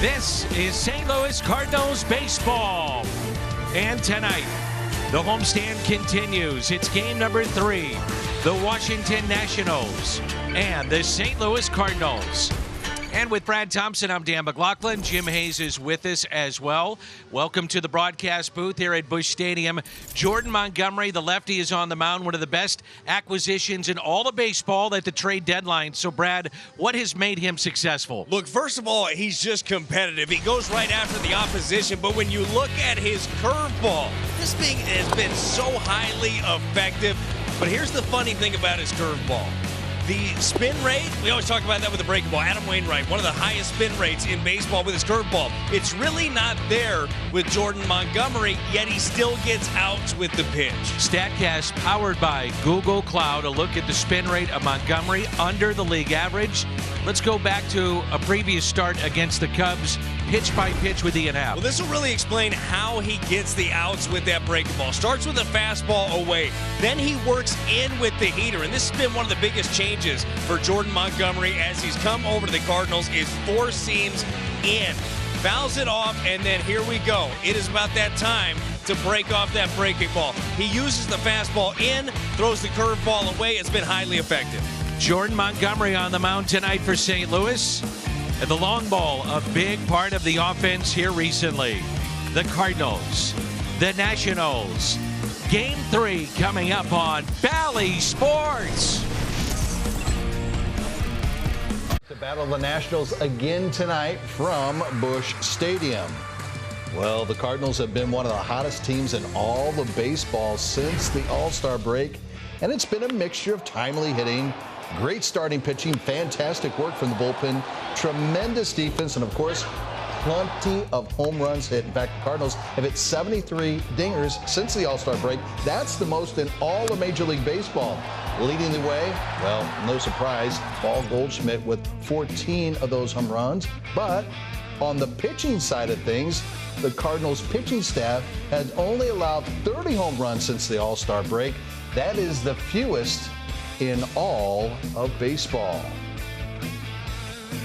This is St. Louis Cardinals baseball. And tonight, the homestand continues. It's game number 3. The Washington Nationals and the St. Louis Cardinals. And with Brad Thompson, I'm Dan McLaughlin. Jim Hayes is with us as well. Welcome to the broadcast booth here at Busch Stadium. Jordan Montgomery, the lefty, is on the mound. One of the best acquisitions in all of baseball at the trade deadline. So, Brad, what has made him successful? Look, first of all, he's just competitive. He goes right after the opposition. But when you look at his curveball, this thing has been so highly effective. But here's the funny thing about his curveball. The spin rate, we always talk about that with the breaking ball. Adam Wainwright, one of the highest spin rates in baseball with his curveball. It's really not there with Jordan Montgomery, yet he still gets outs with the pitch. StatCast powered by Google Cloud. A look at the spin rate of Montgomery under the league average. Let's go back to a previous start against the Cubs, pitch by pitch with Ian Happ. Well, this will really explain how he gets the outs with that breaking ball. Starts with a fastball away, then he works in with the heater, and this has been one of the biggest changes for Jordan Montgomery as he's come over to the Cardinals is 4 seams in. Fouls it off, and then here we go. It is about that time to break off that breaking ball. He uses the fastball in, throws the curveball away. It's been highly effective. Jordan Montgomery on the mound tonight for St. Louis. And the long ball, a big part of the offense here recently. The Cardinals, the Nationals. Game 3 coming up on Bally Sports. To battle the Nationals again tonight from Busch Stadium. Well, the Cardinals have been one of the hottest teams in all of baseball since the All-Star break. And it's been a mixture of timely hitting, great starting pitching, fantastic work from the bullpen, tremendous defense, and of course, plenty of home runs hit. In fact, the Cardinals have hit 73 dingers since the All-Star break. That's the most in all of Major League Baseball. Leading the way, well, no surprise, Paul Goldschmidt with 14 of those home runs. But on the pitching side of things, the Cardinals pitching staff has only allowed 30 home runs since the All-Star break. That is the fewest in all of baseball.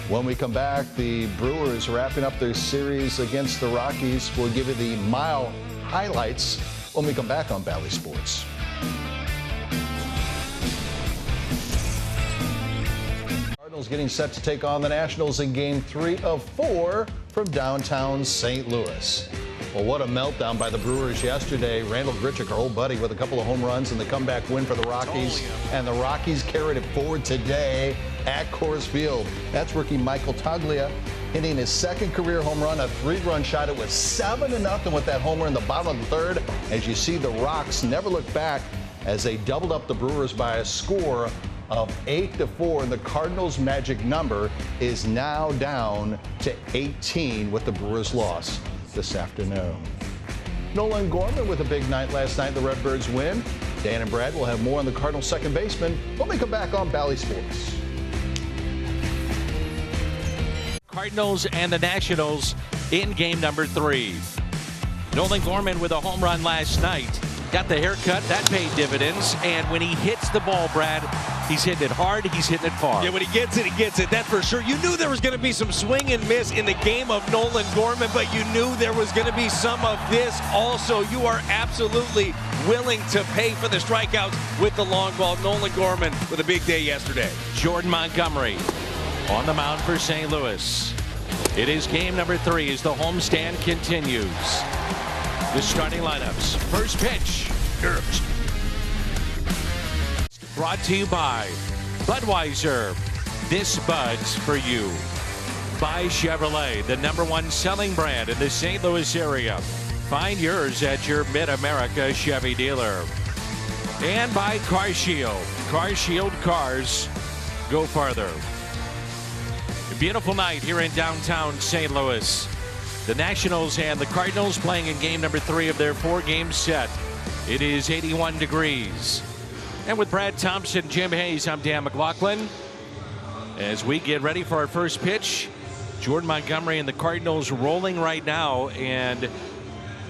When we come back, the Brewers wrapping up their series against the Rockies. We'll give you the mile highlights when we come back on Bally Sports. Cardinals getting set to take on the Nationals in Game 3 of 4 from downtown St. Louis. Well, what a meltdown by the Brewers yesterday. Randall Grichuk, our old buddy, with a couple of home runs and the comeback win for the Rockies. And the Rockies carried it forward today at Coors Field. That's rookie Michael Toglia hitting his second career home run, a 3-run shot. It was 7-0 with that homer in the bottom of the 3rd. As you see, the Rocks never look back as they doubled up the Brewers by a score of 8-4, and the Cardinals' magic number is now down to 18 with the Brewers' loss this afternoon. Nolan Gorman with a big night last night. The Redbirds win. Dan and Brad will have more on the Cardinals' second baseman when we come back on Bally Sports. Cardinals and the Nationals in game number 3. Nolan Gorman with a home run last night. Got the haircut, that paid dividends, and when he hits the ball, Brad, he's hitting it hard, he's hitting it far. Yeah, when he gets it, that's for sure. You knew there was going to be some swing and miss in the game of Nolan Gorman, but you knew there was going to be some of this also. You are absolutely willing to pay for the strikeouts with the long ball. Nolan Gorman with a big day yesterday. Jordan Montgomery on the mound for St. Louis. It is game number 3 as the homestand continues. The starting lineups. First pitch. Brought to you by Budweiser. This Bud's for you. By Chevrolet, the #1 selling brand in the St. Louis area. Find yours at your Mid-America Chevy dealer. And by Car Shield. Car Shield cars go farther. A beautiful night here in downtown St. Louis. The Nationals and the Cardinals playing in game number 3 of their 4-game set. It is 81 degrees. And with Brad Thompson, Jim Hayes, I'm Dan McLaughlin. As we get ready for our first pitch, Jordan Montgomery and the Cardinals rolling right now. And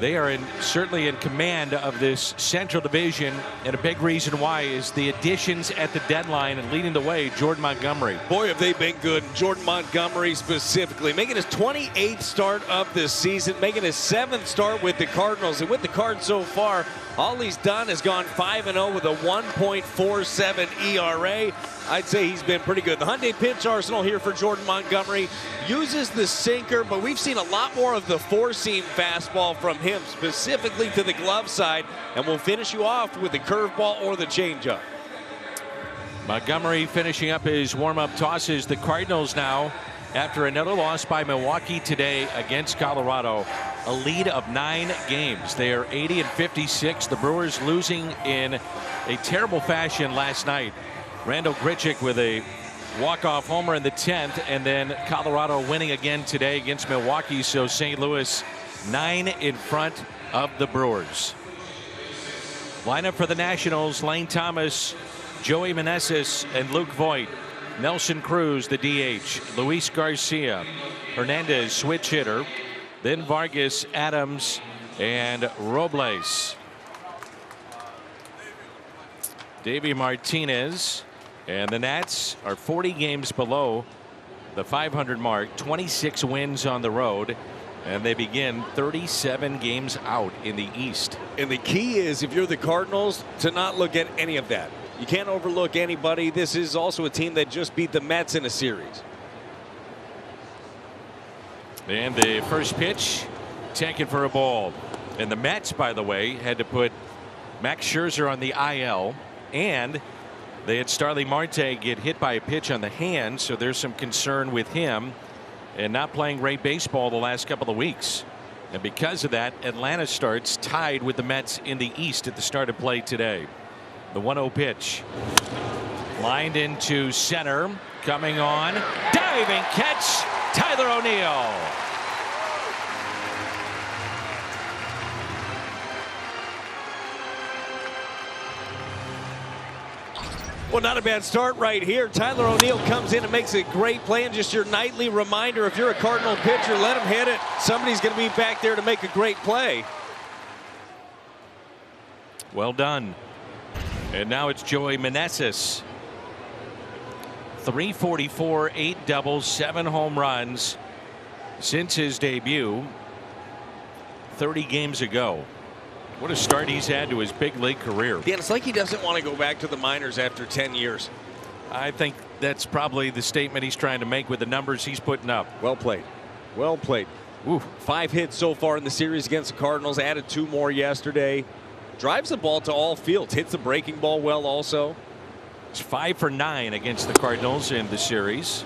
They are certainly in command of this Central Division, and a big reason why is the additions at the deadline, and leading the way, Jordan Montgomery. Boy, have they been good. Jordan Montgomery specifically, making his 28th start of the season, making his 7th start with the Cardinals. And with the Cards so far, all he's done is gone 5-0 with a 1.47 ERA. I'd say he's been pretty good. The Hyundai pitch arsenal here for Jordan Montgomery uses the sinker, but we've seen a lot more of the four-seam fastball from him, specifically to the glove side, and we'll finish you off with the curveball or the changeup. Montgomery finishing up his warm-up tosses. The Cardinals now, after another loss by Milwaukee today against Colorado, a lead of 9 games. They are 80-56. The Brewers losing in a terrible fashion last night. Randall Grichuk with a walk-off homer in the 10th, and then Colorado winning again today against Milwaukee. So St. Louis 9 in front of the Brewers. Lineup for the Nationals: Lane Thomas, Joey Meneses, and Luke Voit. Nelson Cruz, the DH. Luis Garcia, Hernandez, switch hitter. Then Vargas, Adams, and Robles. Davey Martinez. And the Nats are 40 games below the 500 mark, 26 wins on the road, and they begin 37 games out in the East. And the key is, if you're the Cardinals, to not look at any of that. You can't overlook anybody. This is also a team that just beat the Mets in a series. And the first pitch taken for a ball. And the Mets, by the way, had to put Max Scherzer on the IL, and they had Starling Marte get hit by a pitch on the hand, so there's some concern with him and not playing great baseball the last couple of weeks. And because of that, Atlanta starts tied with the Mets in the East at the start of play today. The 1-0 pitch. Lined into center. Coming on. Diving catch. Tyler O'Neill. Well, not a bad start right here. Tyler O'Neill comes in and makes a great play, and just your nightly reminder, if you're a Cardinal pitcher, let him hit it. Somebody's going to be back there to make a great play. Well done. And now it's Joey Meneses. 344, 8 doubles, 7 home runs since his debut 30 games ago. What a start he's had to his big league career. Dan, it's like he doesn't want to go back to the minors after 10 years. I think that's probably the statement he's trying to make with the numbers he's putting up. Well played. Well played. Ooh. 5 hits so far in the series against the Cardinals. Added 2 more yesterday. Drives the ball to all fields. Hits the breaking ball well also. It's 5 for 9 against the Cardinals in the series.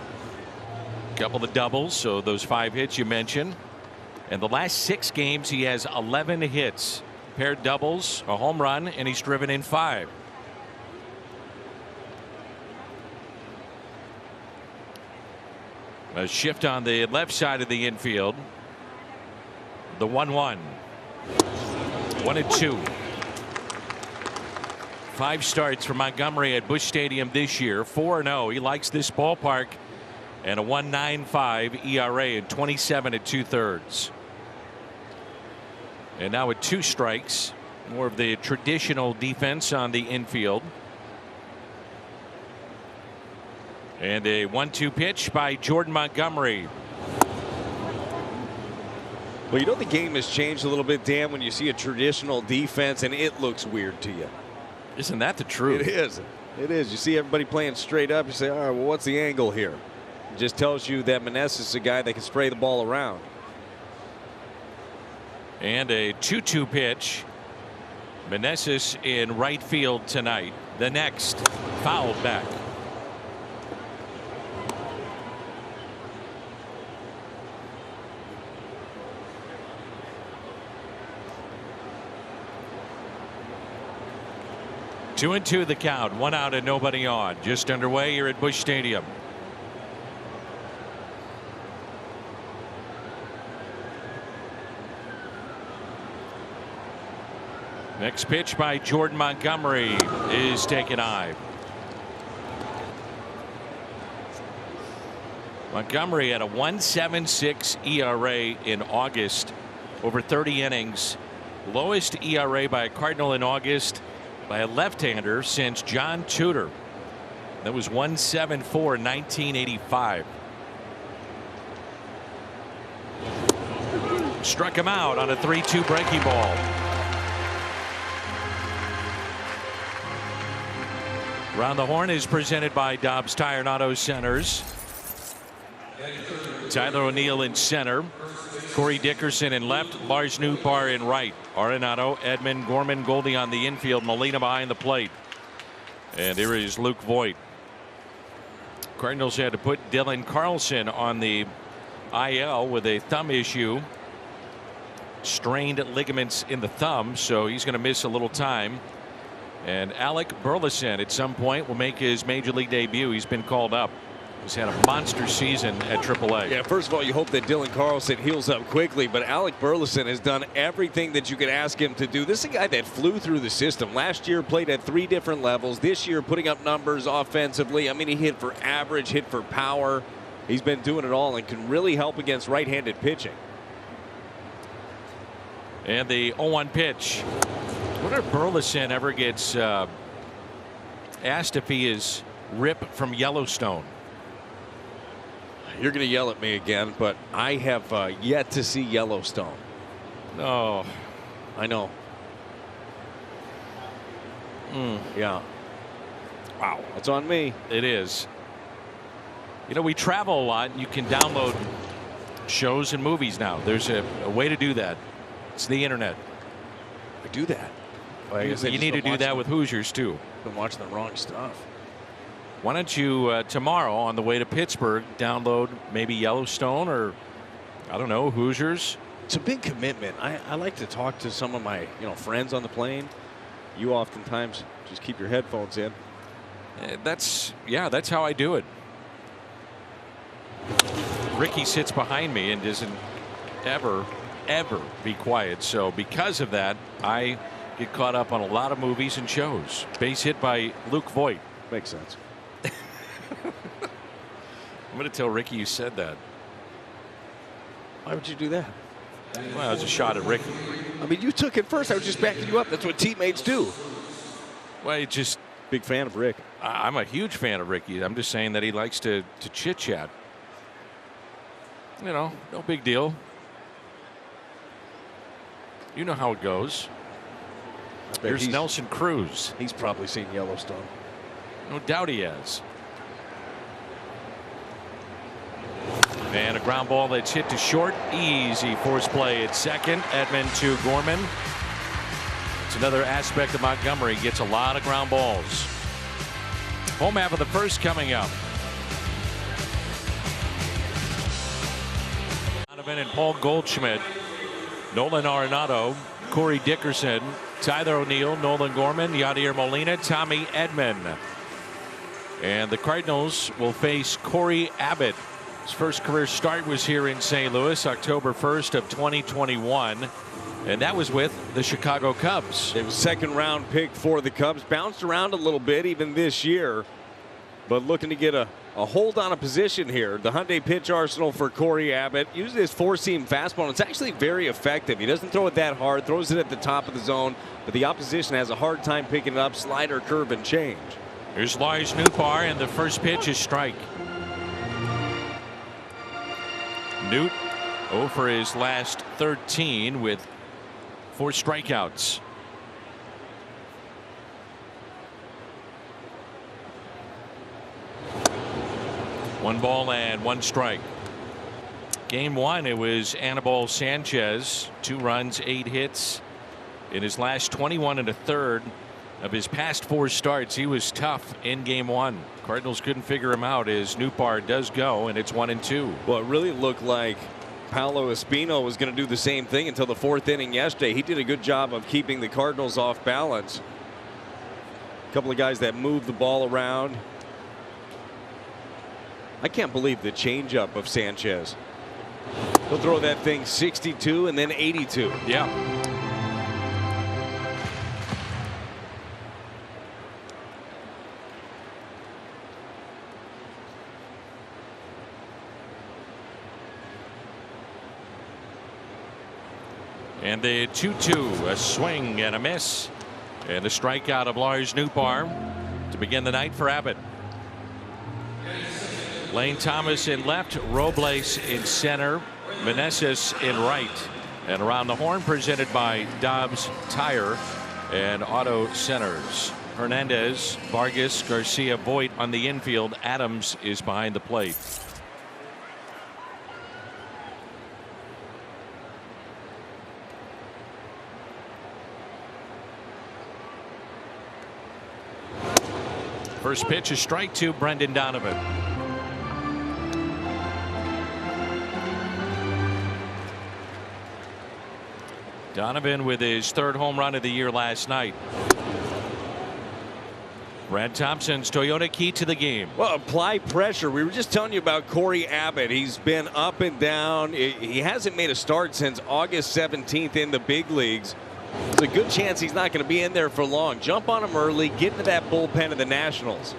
A couple of doubles, so those 5 hits you mentioned. In the last 6 games, he has 11 hits. Paired doubles, a home run, and he's driven in 5. A shift on the left side of the infield. The 1-1. 1-2. 5 starts for Montgomery at Busch Stadium this year. 4-0. He likes this ballpark. And a 1.95 ERA in 27 2/3. And now with 2 strikes, more of the traditional defense on the infield. And a 1-2 pitch by Jordan Montgomery. Well, you know, the game has changed a little bit, Dan, when you see a traditional defense and it looks weird to you. Isn't that the truth? It is. It is. You see everybody playing straight up. You say, all right, well, what's the angle here? It just tells you that Meneses is a guy that can spray the ball around. And a 2-2 pitch. Meneses in right field tonight. The next, fouled back. Two and two the count. 1 out and nobody on. Just underway here at Busch Stadium. Next pitch by Jordan Montgomery is taken high. Montgomery had a 1.76 ERA in August over 30 innings. Lowest ERA by a Cardinal in August by a left-hander since John Tudor. That was 1.74 in 1985. Struck him out on a 3-2 breaking ball. Round the Horn is presented by Dobbs Tire and Auto Centers. Tyler O'Neill in center. Corey Dickerson in left. Lars Nootbaar in right. Arenado, Edman, Gorman, Goldie on the infield. Molina behind the plate. And here is Luke Voit. Cardinals had to put Dylan Carlson on the IL with a thumb issue. Strained ligaments in the thumb, so he's going to miss a little time. And Alec Burleson at some point will make his major league debut. He's been called up. He's had a monster season at AAA. Yeah, first of all, you hope that Dylan Carlson heals up quickly, but Alec Burleson has done everything that you could ask him to do. This is a guy that flew through the system. Last year played at 3 different levels. This year putting up numbers offensively. I mean, he hit for average, hit for power. He's been doing it all and can really help against right-handed pitching. And the 0-1 pitch. I wonder if Burleson ever gets asked if he is Rip from Yellowstone. You're going to yell at me again, but I have yet to see Yellowstone. Oh, I know. Yeah. Wow. That's on me. It is. You know, we travel a lot, and you can download shows and movies now. There's a way to do that. It's the internet. I do that. You need to do that with Hoosiers too. Been watching the wrong stuff. Why don't you tomorrow on the way to Pittsburgh download maybe Yellowstone or I don't know, Hoosiers? It's a big commitment. I like to talk to some of my friends on the plane. You oftentimes just keep your headphones in. That's how I do it. Ricky sits behind me and doesn't ever be quiet. So because of that, I get caught up on a lot of movies and shows. Base hit by Luke Voit. Makes sense. I'm going to tell Ricky you said that. Why would you do that? Well, it was a shot at Ricky. I mean, you took it first. I was just backing you up. That's what teammates do. Well, it just big fan of Rick. I'm a huge fan of Ricky. I'm just saying that he likes to chit chat. No big deal. You know how it goes. Here's Nelson Cruz. He's probably seen Yellowstone. No doubt he has. And a ground ball that's hit to short. Easy force play at second. Edman to Gorman. It's another aspect of Montgomery. Gets a lot of ground balls. Home half of the first coming up. Donovan and Paul Goldschmidt. Nolan Arenado. Corey Dickerson. Tyler O'Neill. Nolan Gorman. Yadier Molina. Tommy Edman. And the Cardinals will face Corey Abbott. His first career start was here in St. Louis, October 1st of 2021. And that was with the Chicago Cubs. It was second-round pick for the Cubs. Bounced around a little bit even this year. But looking to get a hold on a position here. The Hyundai pitch arsenal for Corey Abbott. Uses his four-seam fastball. And it's actually very effective. He doesn't throw it that hard. Throws it at the top of the zone. But the opposition has a hard time picking it up. Slider, curve, and change. Here's Lars Nootbaar, and the first pitch is strike. Newt 0 for his last 13 with 4 strikeouts. One ball and 1 strike. Game 1, it was Anibal Sanchez, 2 runs, 8 hits in his last 21 1/3 of his past 4 starts. He was tough in game 1. Cardinals couldn't figure him out as Nootbaar does go, and it's 1-2. Well, it really looked like Paolo Espino was going to do the same thing until the 4th inning yesterday. He did a good job of keeping the Cardinals off balance. A couple of guys that moved the ball around. I can't believe the changeup of Sanchez. He'll throw that thing 62 and then 82. Yeah. And the 2-2, a swing and a miss. And the strikeout of Lars Nootbaar to begin the night for Abbott. Lane Thomas in left, Robles in center, Meneses in right. And around the horn, presented by Dobbs Tire and Auto Centers. Hernandez, Vargas, Garcia, Voit on the infield. Adams is behind the plate. First pitch, a strike to Brendan Donovan. Donovan with his third home run of the year last night. Brad Thompson's Toyota key to the game. Well, apply pressure. We were just telling you about Corey Abbott. He's been up and down. He hasn't made a start since August 17th in the big leagues. There's a good chance he's not going to be in there for long. Jump on him early, get into that bullpen of the Nationals.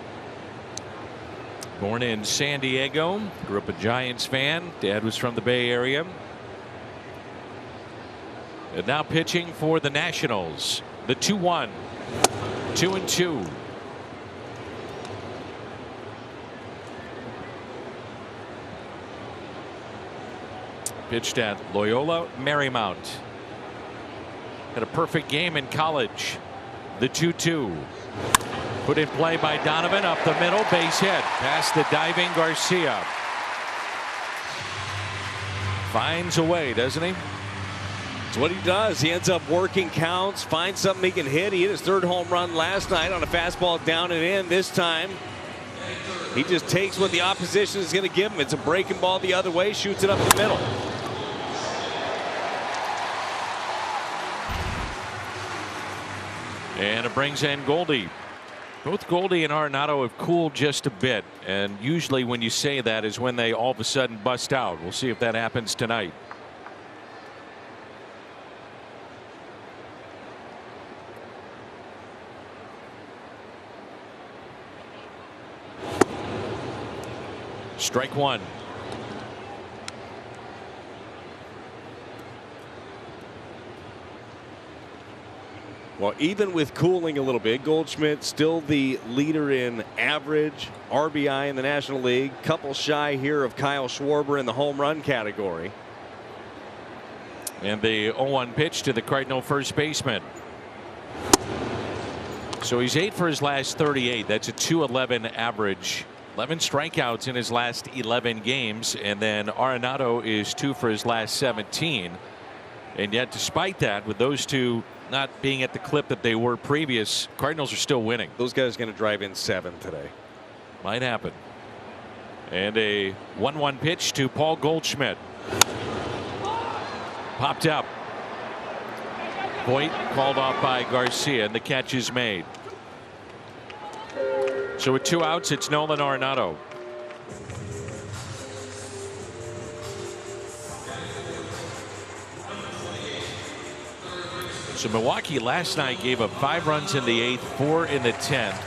Born in San Diego, grew up a Giants fan. Dad was from the Bay Area. And now pitching for the Nationals. The 2-1. 2-2. Pitched at Loyola Marymount. Had a perfect game in college. The 2-2. Put in play by Donovan up the middle, base hit past the diving Garcia. Finds a way, doesn't he? It's what he does. He ends up working counts, finds something he can hit. He hit his third home run last night on a fastball down and in. This time he just takes what the opposition is going to give him. It's a breaking ball the other way, shoots it up the middle. And it brings in Goldie. Both Goldie and Arenado have cooled just a bit, and usually when you say that is when they all of a sudden bust out. We'll see if that happens tonight. Strike one. Well, even with cooling a little bit, Goldschmidt still the leader in average RBI in the National League. Couple shy here of Kyle Schwarber in the home run category. And the 0-1 pitch to the Cardinal first baseman. So he's 8 for his last 38. That's a .211 average. 11 strikeouts in his last 11 games. And then Arenado is 2 for his last 17. And yet, despite that, with those two not being at the clip that they were previous, Cardinals are still winning. Those guys are going to drive in 7 today. Might happen. And a 1-1 pitch to Paul Goldschmidt. Popped up. Voit called off by Garcia, and the catch is made. So with 2 outs, it's Nolan Arenado. So Milwaukee last night gave up 5 runs in the 8th, 4 in the 10th.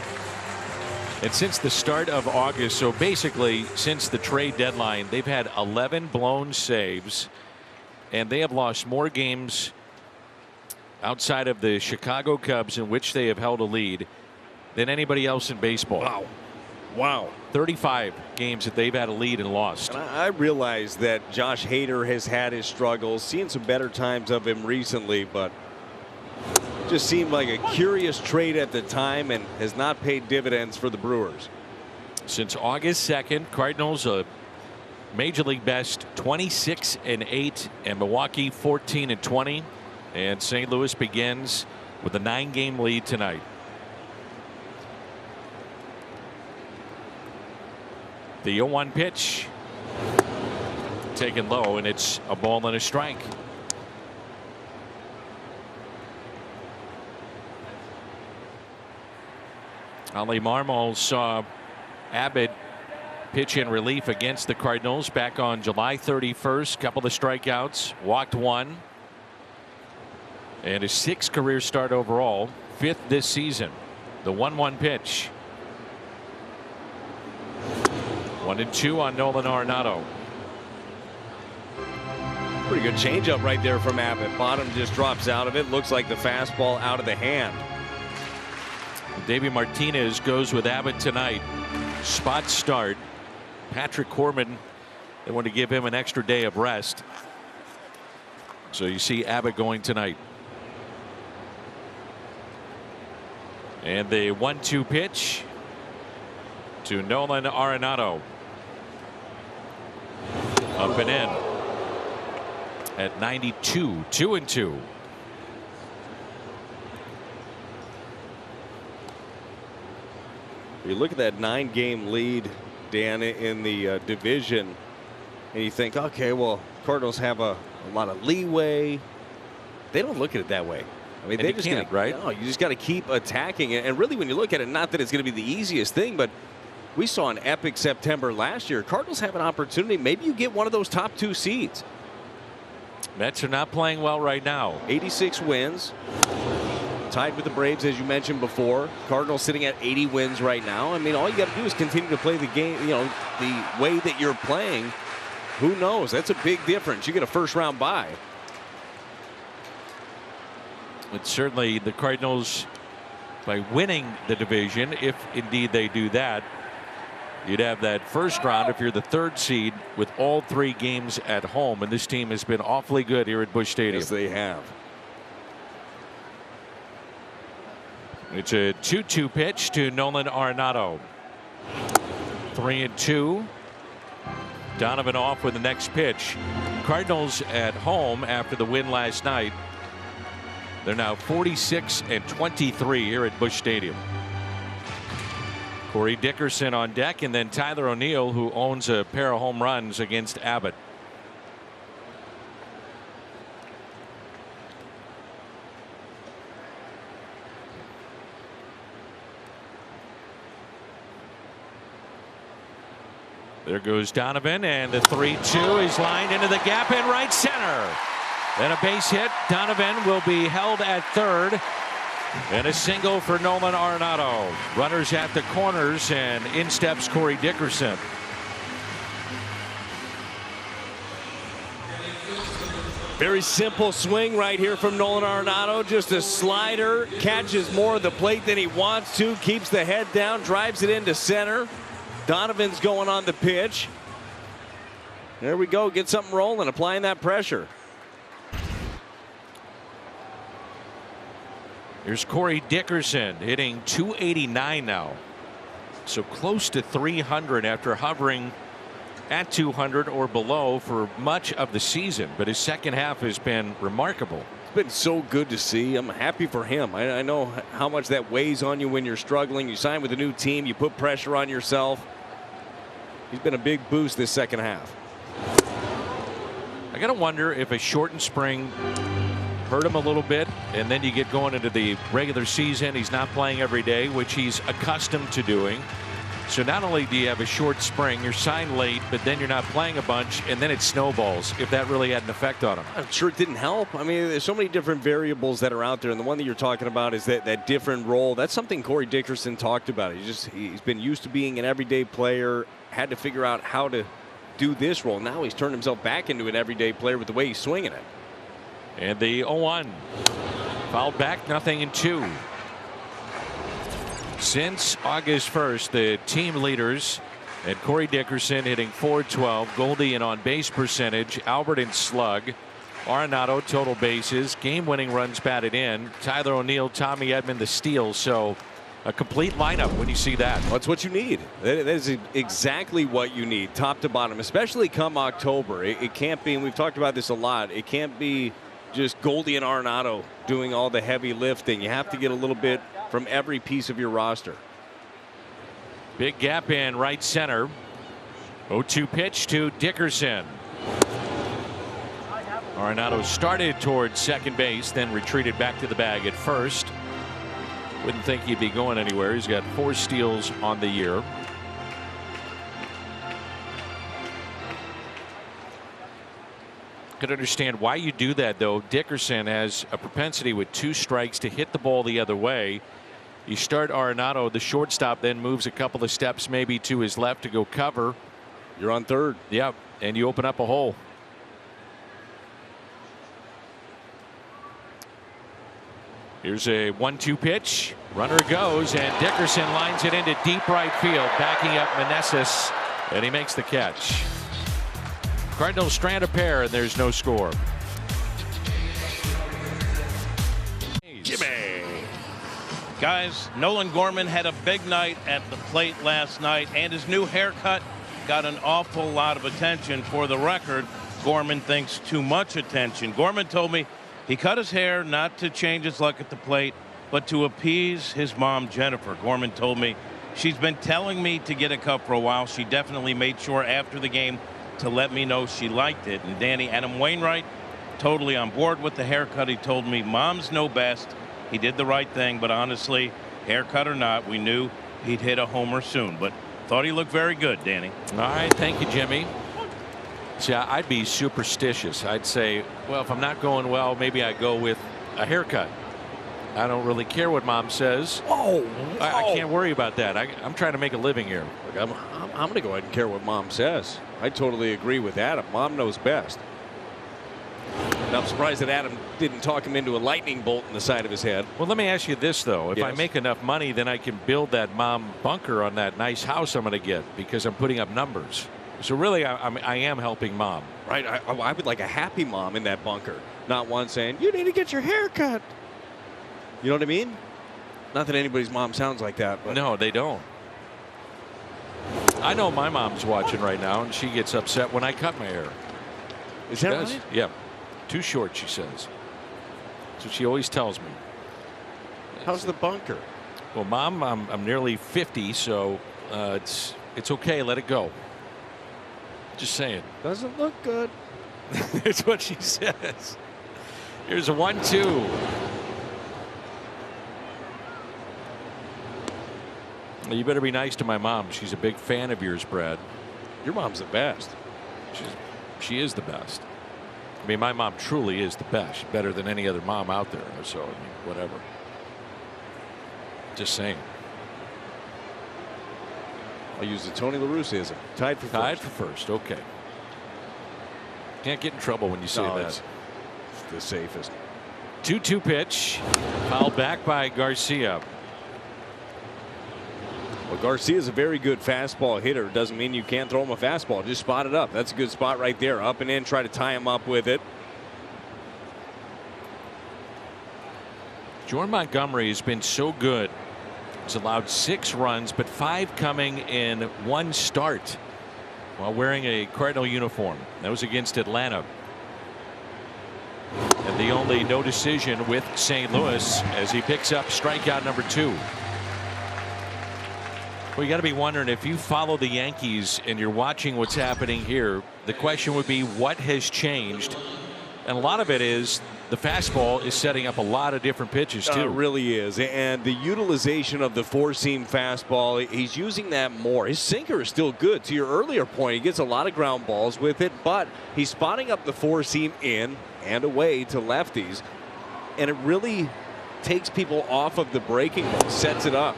And since the start of August, so basically since the trade deadline, they've had 11 blown saves, and they have lost more games outside of the Chicago Cubs in which they have held a lead than anybody else in baseball. Wow. 35 games that they've had a lead and lost. And I realize that Josh Hader has had his struggles, seen some better times of him recently, but just seemed like a curious trade at the time and has not paid dividends for the Brewers. Since August 2nd, Cardinals a major league best 26-8, and Milwaukee 14-20, and St. Louis begins with a 9-game lead tonight. The 0-1 pitch taken low, and it's a ball and a strike. Ali Marmol saw Abbott pitch in relief against the Cardinals back on July 31st. Couple of strikeouts, walked 1, and his 6th career start overall, 5th this season. The 1-1 pitch. 1-2 on Nolan Arenado. Pretty good changeup right there from Abbott. Bottom just drops out of it. Looks like the fastball out of the hand. Davey Martinez goes with Abbott tonight. Spot start. Patrick Corbin, they want to give him an extra day of rest. So you see Abbott going tonight. And the 1-2 pitch to Nolan Arenado. Up and in at 92, 2-2. You look at that 9-game lead, Dan, in the division, and you think, okay, well, Cardinals have a lot of leeway. They don't look at it that way. I mean, they just can't, right? No, you just got to keep attacking it. And really, when you look at it, not that it's going to be the easiest thing, but we saw an epic September last year. Cardinals have an opportunity. Maybe you get one of those top 2 seeds. Mets are not playing well right now. 86 wins. Tied with the Braves, as you mentioned before. Cardinals sitting at 80 wins right now. I mean, all you got to do is continue to play the game, you know, the way that you're playing. Who knows? That's a big difference. You get a first-round bye. It's certainly the Cardinals, by winning the division, if indeed they do that, you'd have that first round if you're the 3rd seed with all 3 games at home. And this team has been awfully good here at Busch Stadium. Yes, they have. It's a 2-2 pitch to Nolan Arenado. 3-2. Donovan off with the next pitch. Cardinals at home after the win last night. They're now 46-23 here at Busch Stadium. Corey Dickerson on deck, and then Tyler O'Neill, who owns a pair of home runs against Abbott. There goes Donovan, and the 3-2 is lined into the gap in right center. Then a base hit. Donovan will be held at 3rd. And a single for Nolan Arenado. Runners at the corners, and in steps Corey Dickerson. Very simple swing right here from Nolan Arenado. Just a slider. Catches more of the plate than he wants to. Keeps the head down. Drives it into center. Donovan's going on the pitch. There we go. Get something rolling. Applying that pressure. Here's Corey Dickerson hitting .289 now. So close to 300 after hovering at 200 or below for much of the season. But his second half has been remarkable. It's been so good to see. I'm happy for him. I know how much that weighs on you when you're struggling. You sign with a new team. You put pressure on yourself. He's been a big boost this second half. I got to wonder if a shortened spring hurt him a little bit, and then you get going into the regular season. He's not playing every day, which he's accustomed to doing. So not only do you have a short spring, you're signed late, but then you're not playing a bunch, and then it snowballs, if that really had an effect on him. I'm sure it didn't help. I mean, there's so many different variables that are out there, and the one that you're talking about is that different role. That's something Corey Dickerson talked about. He's been used to being an everyday player, had to figure out how to do this role. Now he's turned himself back into an everyday player with the way he's swinging it. And the 0-1. Fouled back, 0-2. Since August 1st, the team leaders and Corey Dickerson hitting .412, Goldie in on base percentage, Albert in slug, Arenado total bases, game-winning runs batted in, Tyler O'Neill, Tommy Edman the steals. So a complete lineup when you see that. That's what you need. That is exactly what you need, top to bottom, especially come October. It can't be, and we've talked about this a lot, it can't be just Goldie and Arenado doing all the heavy lifting. You have to get a little bit from every piece of your roster. Big gap in right center. 0-2 pitch to Dickerson. Arenado started towards second base, then retreated back to the bag at first. Wouldn't think he'd be going anywhere. He's got 4 steals on the year. Could understand why you do that, though. Dickerson has a propensity with 2 strikes to hit the ball the other way. You start Arenado, the shortstop, then moves a couple of steps maybe to his left to go cover. You're on third. Yep, and you open up a hole. Here's a 1-2 pitch. Runner goes, and Dickerson lines it into deep right field, backing up Meneses, and he makes the catch. Cardinals strand a pair, and there's no score. Jimmy. Guys, Nolan Gorman had a big night at the plate last night, and his new haircut got an awful lot of attention. For the record, Gorman thinks too much attention. Gorman told me he cut his hair not to change his luck at the plate, but to appease his mom, Jennifer. Gorman told me she's been telling me to get a cut for a while. She definitely made sure after the game to let me know she liked it. And Danny, Adam Wainwright, totally on board with the haircut. He told me moms know best. He did the right thing, but honestly, haircut or not, we knew he'd hit a homer soon. But thought he looked very good, Danny. All right, thank you, Jimmy. See, I'd be superstitious. I'd say, well, if I'm not going well, maybe I go with a haircut. I don't really care what mom says. Oh, I can't worry about that. I'm trying to make a living here. Look, I'm going to go ahead and care what mom says. I totally agree with Adam. Mom knows best. And I'm surprised that Adam didn't talk him into a lightning bolt in the side of his head. Well, let me ask you this, though. If I Yes. make enough money, then I can build that mom bunker on that nice house I'm going to get because I'm putting up numbers. So really, I am helping mom. Right. I would like a happy mom in that bunker, not one saying, you need to get your hair cut. You know what I mean? Not that anybody's mom sounds like that. But No, they don't. I know my mom's watching right now, and she gets upset when I cut my hair. Is that Does. right? Yeah. Too short, she says. So she always tells me. How's the bunker? Well, Mom, I'm nearly 50, so it's okay. Let it go. Just saying. Doesn't look good. That's what she says. Here's a 1-2. You better be nice to my mom. She's a big fan of yours, Brad. Your mom's the best. She is the best. I mean, my mom truly is the best. She's better than any other mom out there. So, I mean, whatever. Just saying. I'll use the Tony La Russaism. Tied for first. Tied for first. Okay. Can't get in trouble when you say No, that. it's the safest. 2-2 pitch. Fouled back by Garcia. Well, Garcia's a very good fastball hitter. Doesn't mean you can't throw him a fastball. Just spot it up. That's a good spot right there. Up and in. Try to tie him up with it. Jordan Montgomery has been so good. He's allowed 6 runs, but 5 coming in 1 start while wearing a Cardinal uniform. That was against Atlanta. And the only no decision with St. Louis as he picks up strikeout number 2. Well, you got to be wondering, if you follow the Yankees and you're watching what's happening here, the question would be, what has changed? And a lot of it is the fastball is setting up a lot of different pitches too. It really is. And the utilization of the 4-seam fastball, he's using that more. His sinker is still good. To your earlier point, he gets a lot of ground balls with it, but he's spotting up the 4-seam in and away to lefties. And it really takes people off of the breaking ball, sets it up.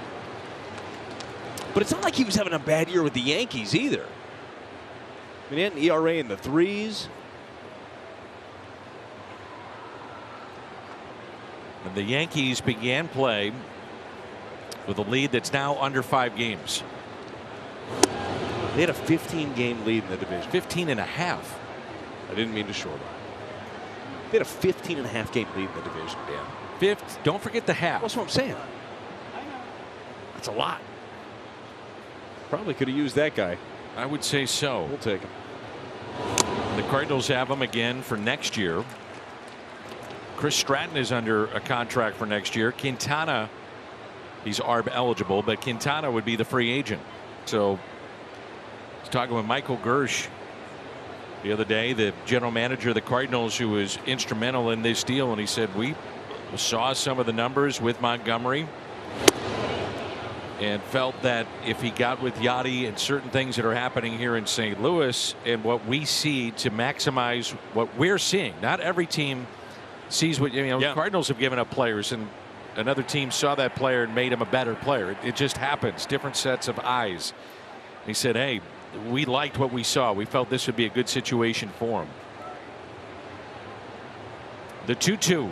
But it's not like he was having a bad year with the Yankees either. I mean, he had an ERA in the 3s. And the Yankees began play with a lead that's now under 5 games. They had a 15-game lead in the division. 15 and a half. I didn't mean to short them. They had a 15-and-a-half-game lead in the division, Dan. Fifth. Don't forget the half. That's what I'm saying. That's a lot. Probably could have used that guy. I would say so. We'll take him. The Cardinals have him again for next year. Chris Stratton is under a contract for next year. Quintana, he's ARB eligible, but Quintana would be the free agent. So I was talking with Michael Gersh the other day, the general manager of the Cardinals, who was instrumental in this deal, and he said, we saw some of the numbers with Montgomery and felt that if he got with Yachty and certain things that are happening here in St. Louis and what we see to maximize what we're seeing, not every team sees what, you know, Yeah. Cardinals have given up players and another team saw that player and made him a better player. It just happens. Different sets of eyes. He said, hey, we liked what we saw. We felt this would be a good situation for him. The 2-2.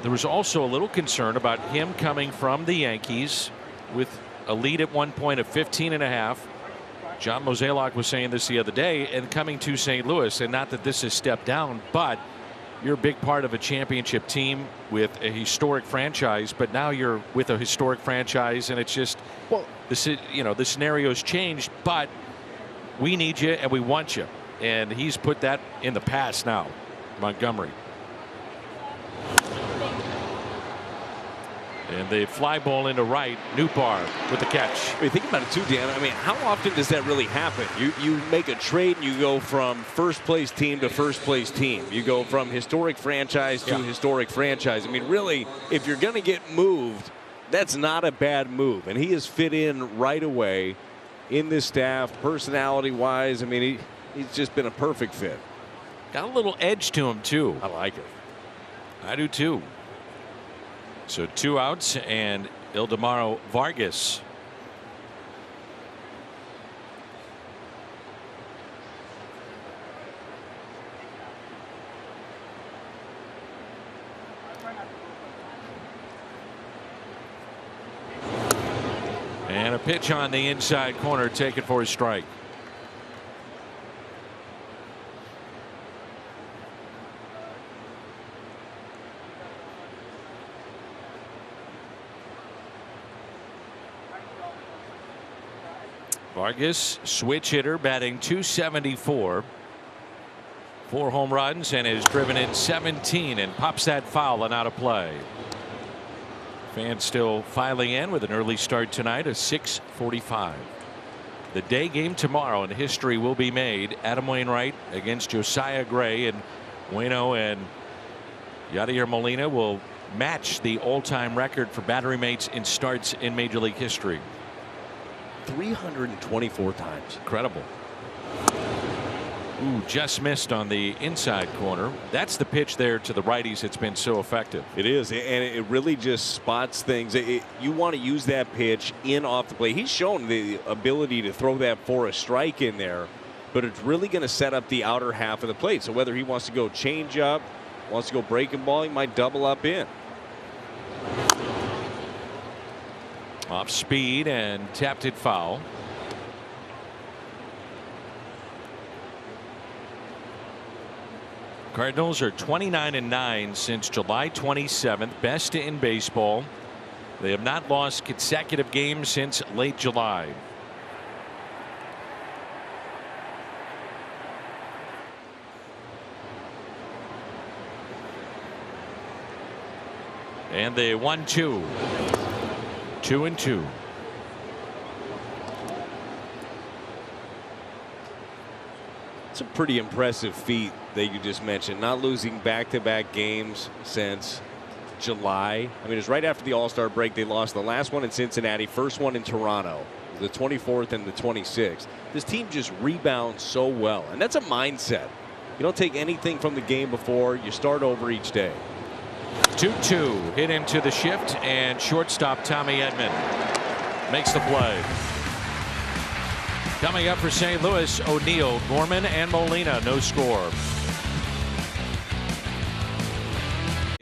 there was also a little concern about him coming from the Yankees with a lead at one point of 15.5. John Mozeliak was saying this the other day, and coming to St. Louis, and not that this is step down, but you're a big part of a championship team with a historic franchise, but now you're with a historic franchise, and it's just, well, the scenario's changed, but we need you and we want you. And he's put that in the past now, Montgomery. And the fly ball into right, Newbar with the catch. I mean, think about it too, Dan. I mean, how often does that really happen? You make a trade and you go from first place team to first place team. You go from historic franchise to historic franchise. I mean, really, if you're going to get moved, that's not a bad move. And he has fit in right away in this staff, personality-wise. I mean, he's just been a perfect fit. Got a little edge to him, too. I like it. I do, too. So 2 outs, and Ildemaro Vargas. And a pitch on the inside corner, taken for a strike. Vargas, switch hitter, batting .274. 4 home runs and has driven in 17 and pops that foul and out of play. Fans still filing in with an early start tonight, a 6:45. The day game tomorrow, and history will be made. Adam Wainwright against Josiah Gray, and Waino and Yadier Molina will match the all-time record for battery mates in starts in Major League history. 324 times. Incredible. Ooh, just missed on the inside corner. That's the pitch there to the righties. It's been so effective. It is, and it really just spots things. You want to use that pitch in off the plate. He's shown the ability to throw that for a strike in there, but it's really going to set up the outer half of the plate. So whether he wants to go change up, wants to go breaking ball, he might double up in. Off speed and tapped it foul. Cardinals are 29-9 since July 27th, best in baseball. They have not lost consecutive games since late July. And they 1-2. 2-2. It's a pretty impressive feat that you just mentioned, not losing back-to-back games since July. I mean, it was right after the All-Star break. They lost the last one in Cincinnati, first one in Toronto, the 24th and the 26th. This team just rebounds so well, and that's a mindset. You don't take anything from the game before. You start over each day. 2-2 hit into the shift, and shortstop Tommy Edman makes the play. Coming up for St. Louis, O'Neill, Gorman, and Molina. No score.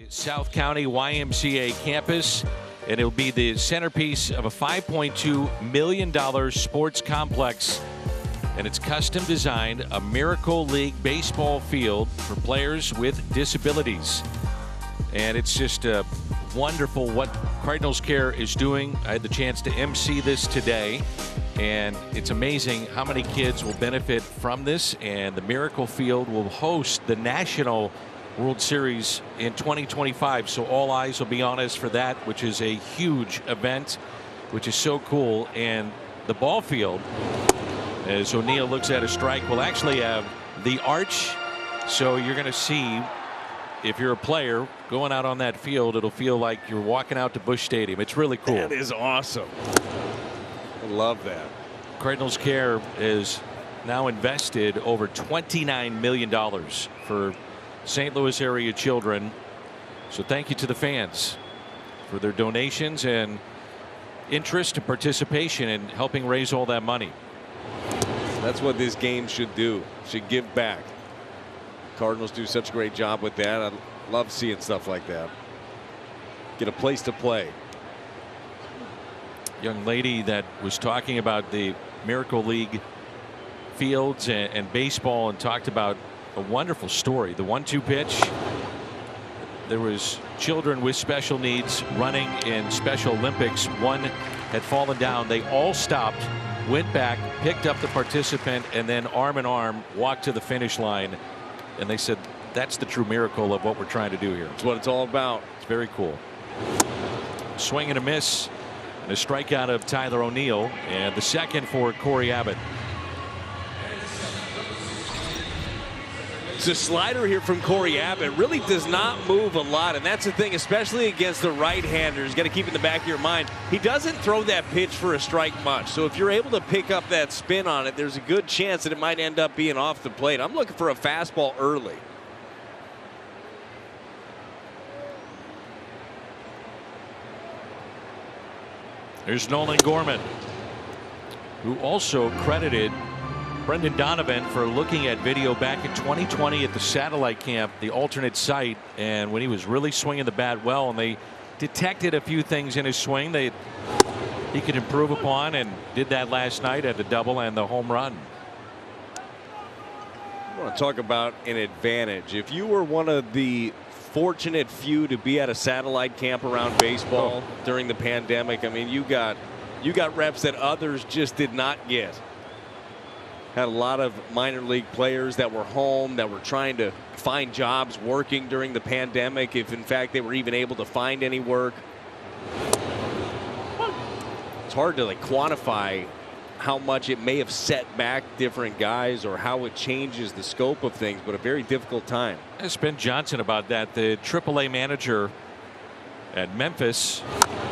South County YMCA campus, and it'll be the centerpiece of a $5.2 million sports complex. And it's custom designed, a Miracle League baseball field for players with disabilities. And it's just wonderful what Cardinals Care is doing. I had the chance to MC this today, and it's amazing how many kids will benefit from this. And the Miracle Field will host the National World Series in 2025. So all eyes will be on us for that, which is a huge event, which is so cool. And the ball field, as O'Neill looks at a strike, will actually have the arch. So you're going to see, if you're a player going out on that field, it'll feel like you're walking out to Busch Stadium. It's really cool. That is awesome. I love that. Cardinals Care is now invested over $29 million for St. Louis area children. So thank you to the fans for their donations and interest and participation in helping raise all that money. That's what this game should do. Should give back. Cardinals do such a great job with that. I love seeing stuff like that. get a place to play. Young lady that was talking about the Miracle League fields and baseball, and talked about a wonderful story. The 1-2 pitch. There was children with special needs running in Special Olympics. One had fallen down. They all stopped, went back, picked up the participant, and then arm in arm walked to the finish line. And they said that's the true miracle of what we're trying to do here. That's what it's all about. It's very cool. Swing and a miss, and a strikeout of Tyler O'Neill, and the second for Corey Abbott. It's a slider here from Corey Abbott. Really does not move a lot, and that's the thing, especially against the right-handers. You got to keep in the back of your mind, he doesn't throw that pitch for a strike much. So if you're able to pick up that spin on it, there's a good chance that it might end up being off the plate. I'm looking for a fastball early. There's Nolan Gorman, who also credited Brendan Donovan for looking at video back in 2020 at the satellite camp, the alternate site, and when he was really swinging the bat well, and they detected a few things in his swing he could improve upon, and did that last night at the double and the home run. I want to talk about an advantage. If you were one of the fortunate few to be at a satellite camp around baseball during the pandemic, I mean, you got reps that others just did not get. Had a lot of minor league players that were home, that were trying to find jobs working during the pandemic, if in fact they were even able to find any work. It's hard to quantify how much it may have set back different guys or how it changes the scope of things, but a very difficult time. Ask Ben Johnson about that, the AAA manager at Memphis,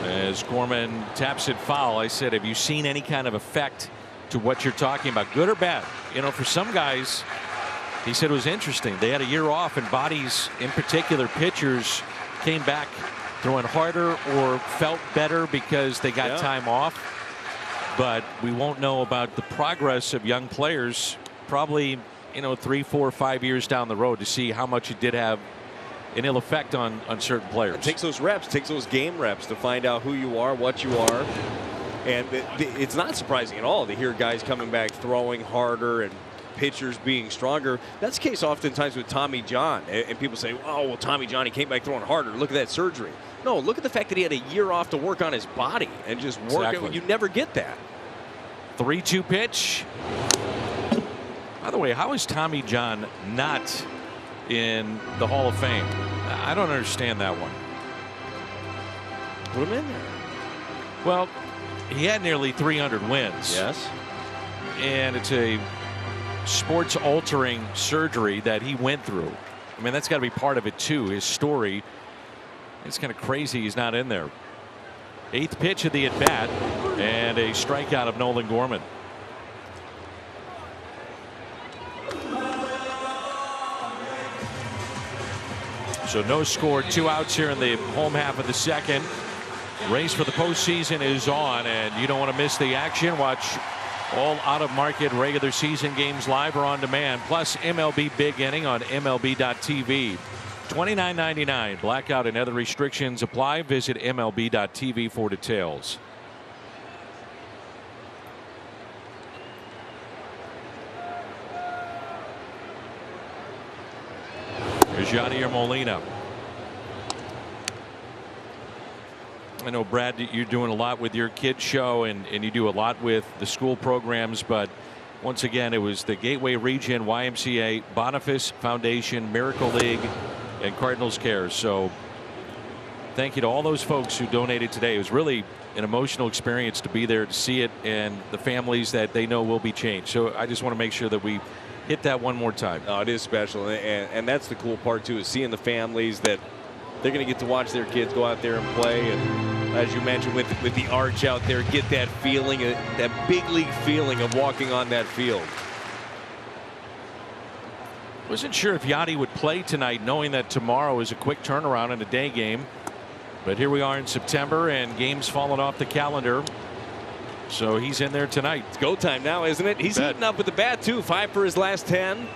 as Gorman taps it foul. I said, have you seen any kind of effect to what you're talking about, good or bad? You know, for some guys, he said it was interesting. They had a year off, and bodies, in particular pitchers, came back throwing harder or felt better because they got time off. But we won't know about the progress of young players probably, 3, 4, 5 years down the road to see how much it did have an ill effect on certain players. It takes those reps, takes those game reps to find out who you are, what you are. And it's not surprising at all to hear guys coming back throwing harder and pitchers being stronger. That's the case oftentimes with Tommy John. And people say, oh, well, Tommy John, he came back throwing harder. Look at that surgery. No, look at the fact that he had a year off to work on his body and just work it. You never get that. 3-2 pitch. By the way, how is Tommy John not in the Hall of Fame? I don't understand that one. Put him in there. Well, he had nearly 300 wins. Yes. And it's a sports altering surgery that he went through. I mean, that's got to be part of it too, his story. It's kind of crazy he's not in there. 8th pitch of the at bat, and a strikeout of Nolan Gorman. So no score, 2 outs here in the home half of the second. Race for the postseason is on, and you don't want to miss the action. Watch all out-of-market regular season games live or on demand, plus MLB Big Inning on MLB.tv. $29.99. Blackout and other restrictions apply. Visit MLB.tv for details. Here's Yadier Molina. I know, Brad, you're doing a lot with your kids show, and you do a lot with the school programs, but once again, it was the Gateway Region, YMCA, Boniface Foundation, Miracle League, and Cardinals Cares. So thank you to all those folks who donated today. It was really an emotional experience to be there to see it, and the families that they know will be changed. So I just want to make sure that we hit that one more time. Oh, it is special, and that's the cool part too, is seeing the families that they're going to get to watch their kids go out there and play, and as you mentioned with the arch out there, get that feeling, that big league feeling of walking on that field. Wasn't sure if Yadi would play tonight, knowing that tomorrow is a quick turnaround in a day game. But here we are in September, and games falling off the calendar. So he's in there tonight. It's go time now, isn't it? He's heating up with the bat, too. 5 for his last 10.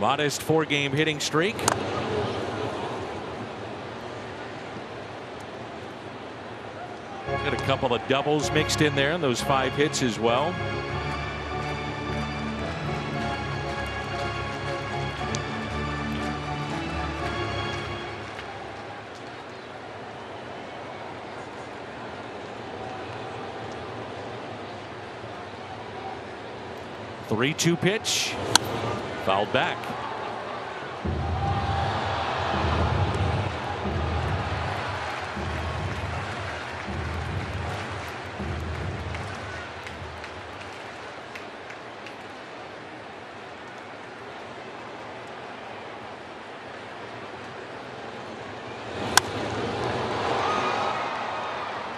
Modest 4-game hitting streak. Got a couple of doubles mixed in there, and those 5 hits as well. Three-two pitch, fouled back.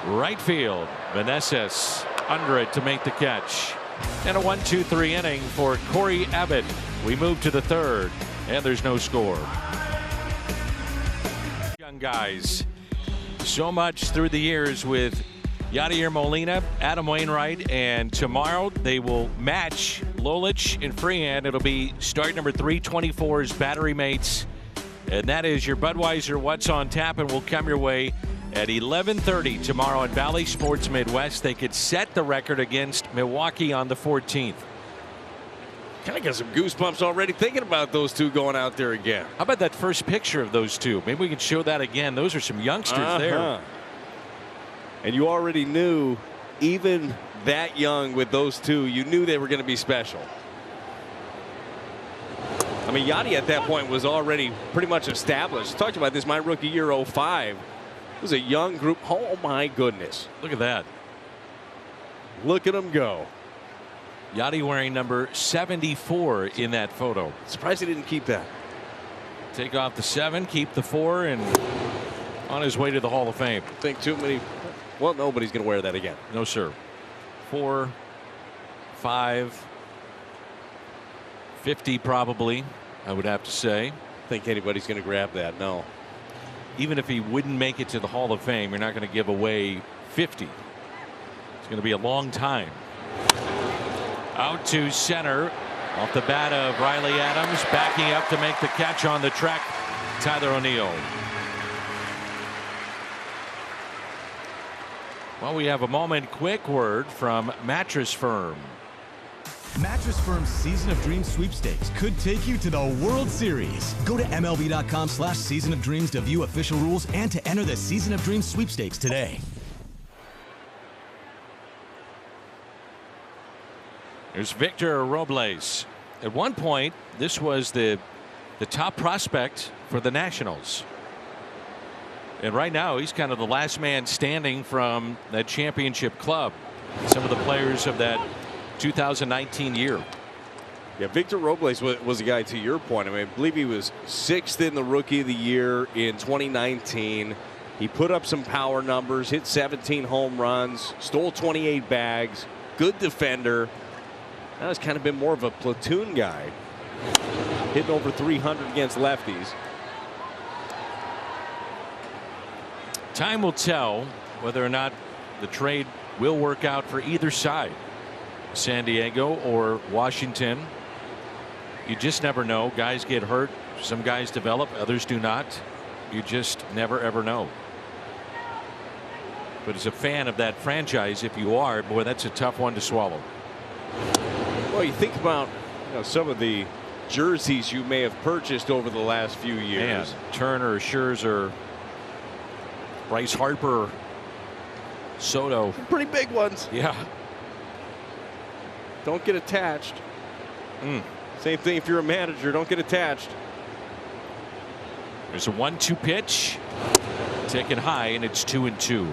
Right field, Meneses under it to make the catch. And a 1-2-3 inning for Corey Abbott. We move to the 3rd, and there's no score. Young guys, so much through the years with Yadier Molina, Adam Wainwright, and tomorrow they will match Lolich and Freehan. It'll be start number 324's battery mates, and that is your Budweiser What's on Tap, and will come your way at 11:30 tomorrow at Valley Sports Midwest. They could set the record against Milwaukee on the 14th. Kind of got some goosebumps already thinking about those two going out there again. How about that first picture of those two? Maybe we can show that again. Those are some youngsters there. And you already knew, even that young with those two, you knew they were going to be special. I mean, Yadi at that point was already pretty much established. Talked about this my rookie year, 05. It was a young group. Oh my goodness. Look at that. Look at them go. Yadi wearing number 74 in that photo. Surprised he didn't keep that. Take off the 7, keep the 4, and on his way to the Hall of Fame. I think too many. Well, nobody's going to wear that again. No, sir. 4, 5, 50 probably, I would have to say. I think anybody's going to grab that. No. Even if he wouldn't make it to the Hall of Fame, you're not going to give away 50. It's going to be a long time. Out to center off the bat of Riley Adams, backing up to make the catch on the track, Tyler O'Neill. Well, we have a moment. Quick word from Mattress Firm. Mattress Firm's Season of Dreams sweepstakes could take you to the World Series. Go to MLB.com/Season of Dreams to view official rules and to enter the Season of Dreams sweepstakes today. There's Victor Robles. At one point, this was the top prospect for the Nationals. And right now, he's kind of the last man standing from that championship club. Some of the players of that 2019 year. Yeah, Victor Robles was a guy, to your point. I mean, I believe he was 6th in the Rookie of the Year in 2019. He put up some power numbers, hit 17 home runs, stole 28 bags, good defender. Now he's kind of been more of a platoon guy, hitting over 300 against lefties. Time will tell whether or not the trade will work out for either side, San Diego or Washington. You just never know. Guys get hurt. Some guys develop, others do not. You just never ever know. But as a fan of that franchise, if you are, boy, that's a tough one to swallow. Well, you think about some of the jerseys you may have purchased over the last few years. Man, Turner, Scherzer, Bryce Harper, Soto. Pretty big ones. Yeah. Don't get attached. Same thing if you're a manager. Don't get attached. There's a 1-2 pitch. Taken high, and it's 2-2.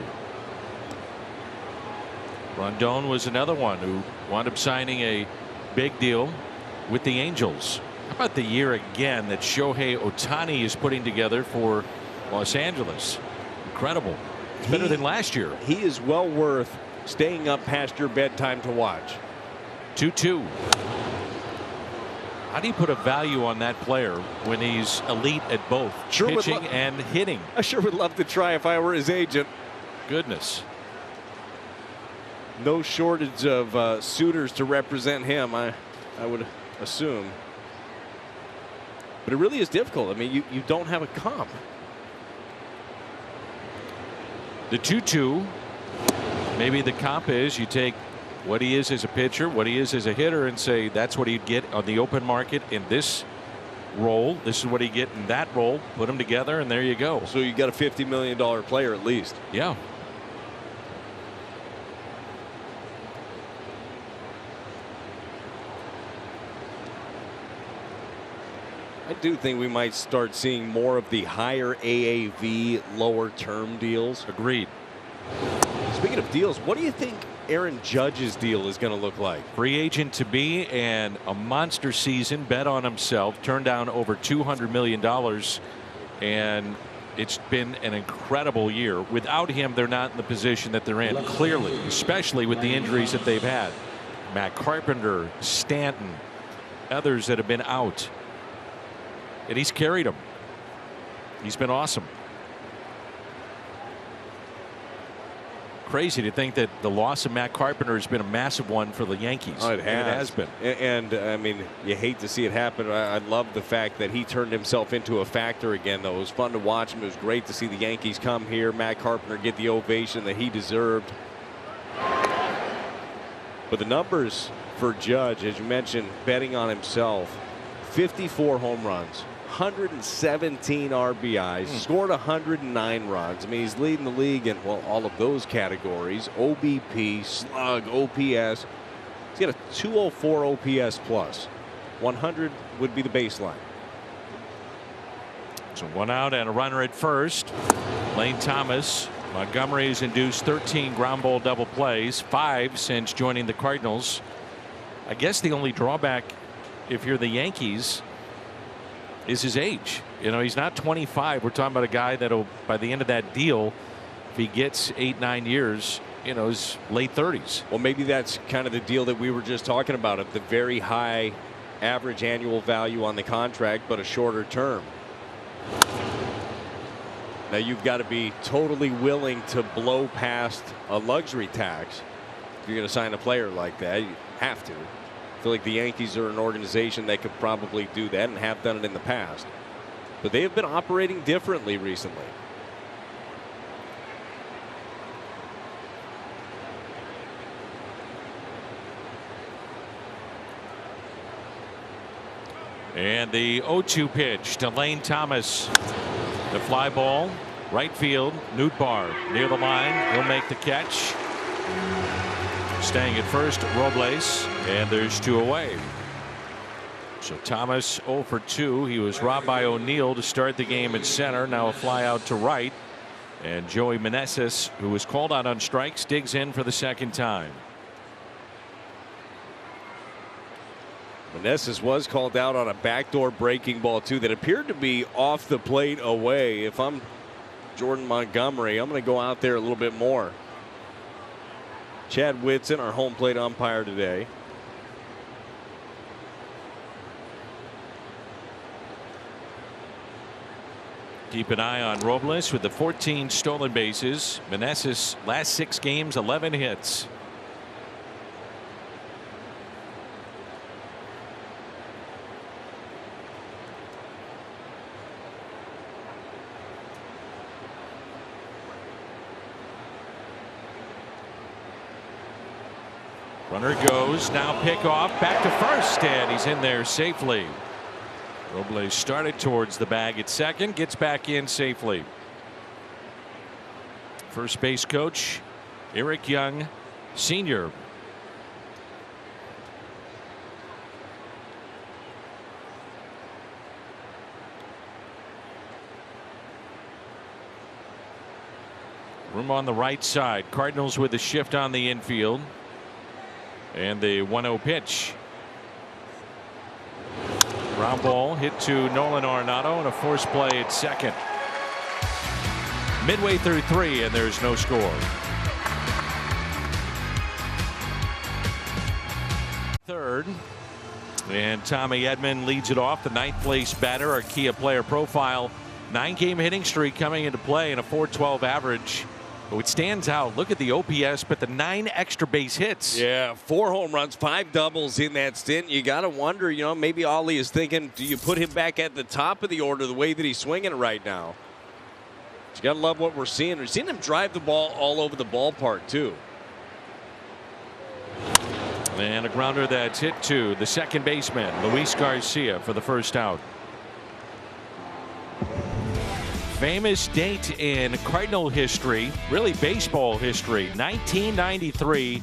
Rondon was another one who wound up signing a big deal with the Angels. How about the year again that Shohei Ohtani is putting together for Los Angeles? Incredible. It's better than last year. He is well worth staying up past your bedtime to watch. 2-2. How do you put a value on that player when he's elite at both pitching and hitting? I sure would love to try if I were his agent. Goodness. No shortage of suitors to represent him, I would assume. But it really is difficult. I mean, you don't have a comp. The 2-2. Maybe the comp is you take what he is as a pitcher, what he is as a hitter, and say that's what he'd get on the open market in this role. This is what he'd get in that role. Put them together, and there you go. So you got a $50 million player at least. Yeah. I do think we might start seeing more of the higher AAV, lower term deals. Agreed. Speaking of deals, what do you think Aaron Judge's deal is going to look like? Free agent to be and a monster season. Bet on himself. Turned down over $200 million. And it's been an incredible year. Without him, they're not in the position that they're in. Clearly, especially with the injuries that they've had. Matt Carpenter, Stanton, others that have been out. And he's carried them. He's been awesome. Crazy to think that the loss of Matt Carpenter has been a massive one for the Yankees. Oh, it has. It has been. And I mean, you hate to see it happen. I love the fact that he turned himself into a factor again, though. It was fun to watch him. It was great to see the Yankees come here. Matt Carpenter get the ovation that he deserved. But the numbers for Judge, as you mentioned, betting on himself, 54 home runs. 117 RBIs, scored 109 runs. I mean, he's leading the league in, well, all of those categories. OBP, slug, OPS. He's got a 204 OPS plus. 100 would be the baseline. So one out and a runner at first. Lane Thomas. Montgomery has induced 13 ground ball double plays, 5 since joining the Cardinals. I guess the only drawback, if you're the Yankees, is his age. You know, he's not 25. We're talking about a guy that'll, by the end of that deal, if he gets 8-9 years, you know, his late 30s. Well, maybe that's kind of the deal that we were just talking about, at the very high average annual value on the contract, but a shorter term. Now you've got to be totally willing to blow past a luxury tax if you're going to sign a player like that. You have to. I feel like the Yankees are an organization that could probably do that and have done it in the past. But they have been operating differently recently. And the 0-2 pitch to Lane Thomas. The fly ball, right field, Nootbaar near the line. He'll make the catch. Staying at first, Robles, and there's 2 away. So Thomas 0 for 2. He was robbed by O'Neill to start the game at center. Now a fly out to right. And Joey Meneses, who was called out on strikes, digs in for the second time. Meneses was called out on a backdoor breaking ball, too, that appeared to be off the plate away. If I'm Jordan Montgomery, I'm going to go out there a little bit more. Chad Whitson, our home plate umpire today. Keep an eye on Robles with the 14 stolen bases. Meneses last 6 games, 11 hits. Runner goes, now pick off, back to first, and he's in there safely. Robles started towards the bag at second, gets back in safely. First base coach Eric Young Sr. Room on the right side. Cardinals with a shift on the infield. And the 1-0 pitch. Ground ball hit to Nolan Arenado and a forced play at second. Midway through 3 and there's no score. Third. And Tommy Edman leads it off, the 9th place batter. Our Kia player profile. 9-game hitting streak coming into play and a .412 average. What stands out, look at the OPS, but the 9 extra base hits. Yeah, 4 home runs, 5 doubles in that stint. You got to wonder, maybe Ollie is thinking, do you put him back at the top of the order the way that he's swinging it right now? But you got to love what we're seeing. We're seeing him drive the ball all over the ballpark, too. And a grounder that's hit to the second baseman, Luis Garcia, for the first out. Famous date in Cardinal history, really baseball history. 1993,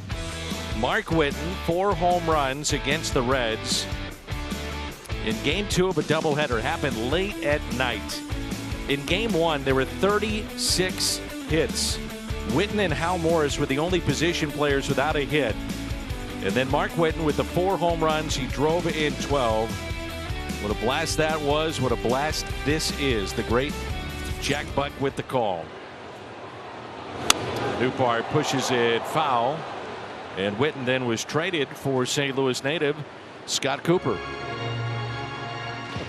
Mark Whiten, 4 home runs against the Reds in Game 2 of a doubleheader. Happened late at night. In Game 1, there were 36 hits. Whiten and Hal Morris were the only position players without a hit. And then Mark Whiten with the 4 home runs, he drove in 12. What a blast that was. What a blast this is. The great Jack Buck with the call. Newpart pushes it foul. And Whiten then was traded for St. Louis native Scott Cooper. A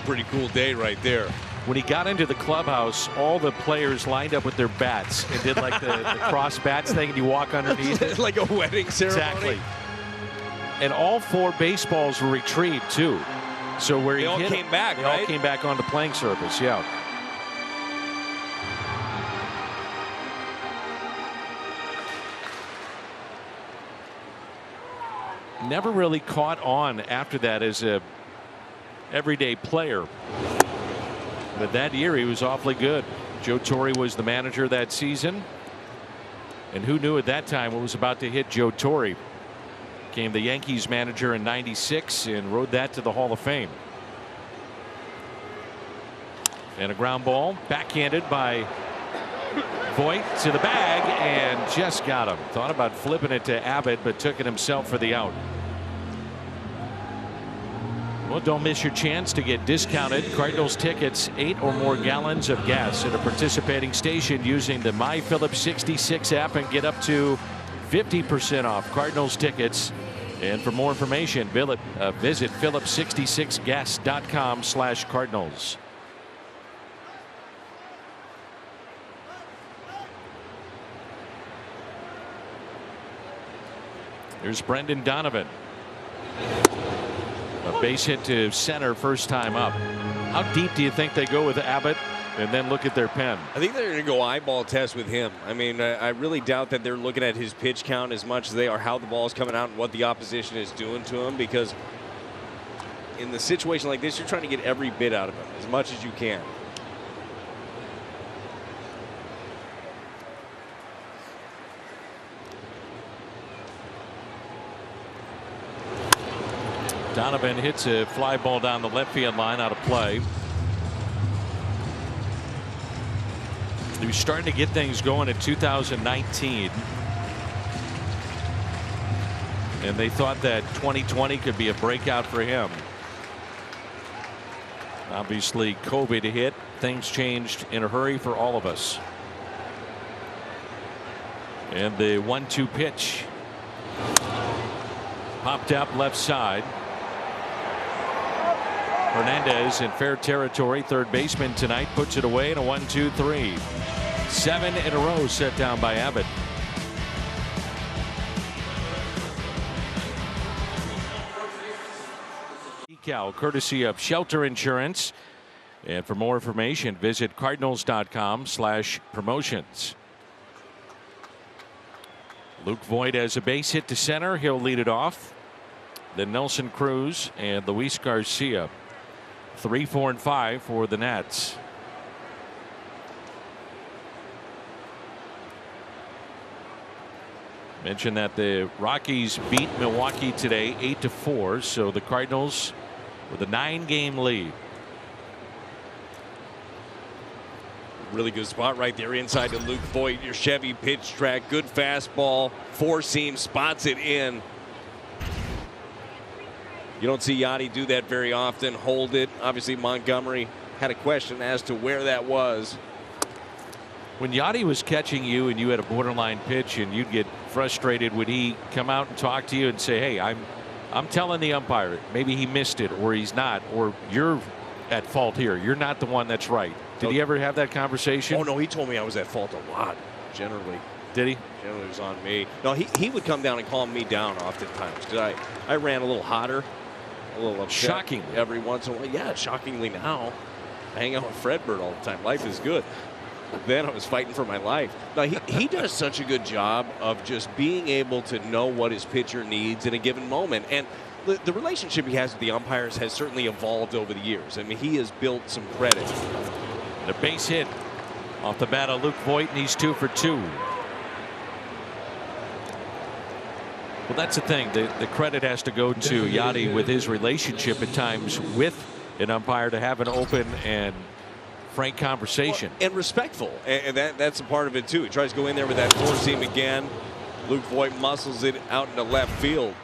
pretty cool day right there. When he got into the clubhouse, all the players lined up with their bats and did like the cross bats thing, and you walk underneath it. Like a wedding ceremony. Exactly. And all 4 baseballs were retrieved too. So where they all came back, they right? all came back on the playing surface. Yeah. Never really caught on after that as a everyday player. But that year he was awfully good. Joe Torre was the manager that season. And who knew at that time what was about to hit Joe Torre? Became the Yankees manager in '96 and rode that to the Hall of Fame. And a ground ball backhanded by Voit to the bag and just got him. Thought about flipping it to Abbott, but took it himself for the out. Well, don't miss your chance to get discounted Cardinals tickets, 8 or more gallons of gas at a participating station using the My Phillips 66 app and get up to 50% off Cardinals tickets. And for more information, visit phillips66gas.com/Cardinals. Here's Brendan Donovan. A base hit to center first time up. How deep do you think they go with Abbott and then look at their pen? I think they're going to go eyeball test with him. I mean, I really doubt that they're looking at his pitch count as much as they are how the ball is coming out and what the opposition is doing to him, because in the situation like this, you're trying to get every bit out of him as much as you can. Donovan hits a fly ball down the left field line out of play. He was starting to get things going in 2019. And they thought that 2020 could be a breakout for him. Obviously, COVID hit. Things changed in a hurry for all of us. And the 1-2 pitch. Popped up left side. Hernandez in fair territory, third baseman tonight, puts it away in a 1-2-3. 7 in a row set down by Abbott. Decal courtesy of Shelter Insurance. And for more information, visit cardinals.com/promotions. Luke Voit has a base hit to center. He'll lead it off. Then Nelson Cruz and Luis Garcia. 3, 4, and 5 for the Nats. Mentioned that the Rockies beat Milwaukee today 8-4. So the Cardinals with a 9-game lead. Really good spot right there inside to Luke Voit. Your Chevy pitch track, good fastball, 4-seam, spots it in. You don't see Yachty do that very often. Hold it. Obviously, Montgomery had a question as to where that was. When Yachty was catching you and you had a borderline pitch and you'd get frustrated, would he come out and talk to you and say, hey, I'm telling the umpire, maybe he missed it or he's not, or you're at fault here. You're not the one that's right. Did he ever have that conversation? Oh, no, he told me I was at fault a lot, generally. did he? Generally it was on me. No, he would come down and calm me down oftentimes because I ran a little hotter, a little upset. Shocking. Every once in a while. Yeah, shockingly now. I hang out with Fredbird all the time. Life is good. Then I was fighting for my life. Now, he does such a good job of just being able to know what his pitcher needs in a given moment. And the relationship he has with the umpires has certainly evolved over the years. I mean, he has built some credit. The base hit off the bat of Luke Voigt, and he's 2 for 2. Well, that's the thing. The credit has to go to Yadi with his relationship at times with an umpire to have an open and frank conversation. Well, and respectful. And that's a part of it, too. He tries to go in there with that four seam again. Luke Voigt muscles it out into left field.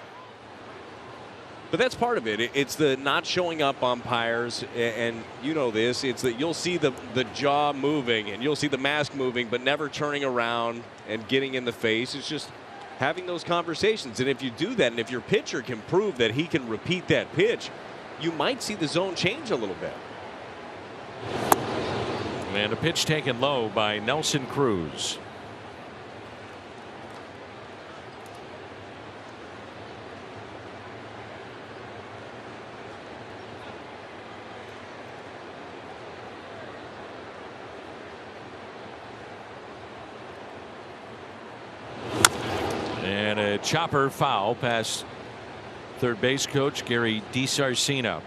But that's part of it. It's the not showing up umpires, and you know this. It's that you'll see the jaw moving and you'll see the mask moving, but never turning around and getting in the face. It's just having those conversations. And if you do that, and if your pitcher can prove that he can repeat that pitch, you might see the zone change a little bit. And a pitch taken low by Nelson Cruz. And a chopper foul past third base coach Gary DiSarcina.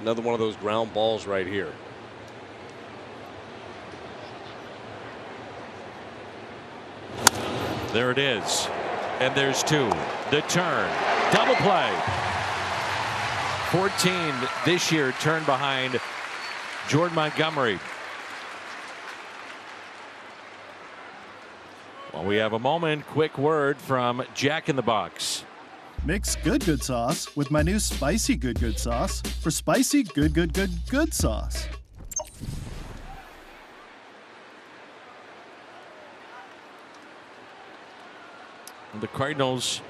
Another one of those ground balls right here. There it is. And there's 2. The turn. Double play. 14 this year turned behind Jordan Montgomery. Well, we have a moment. Quick word from Jack in the Box. Mix good sauce with my new spicy good sauce for spicy good sauce. The Cardinals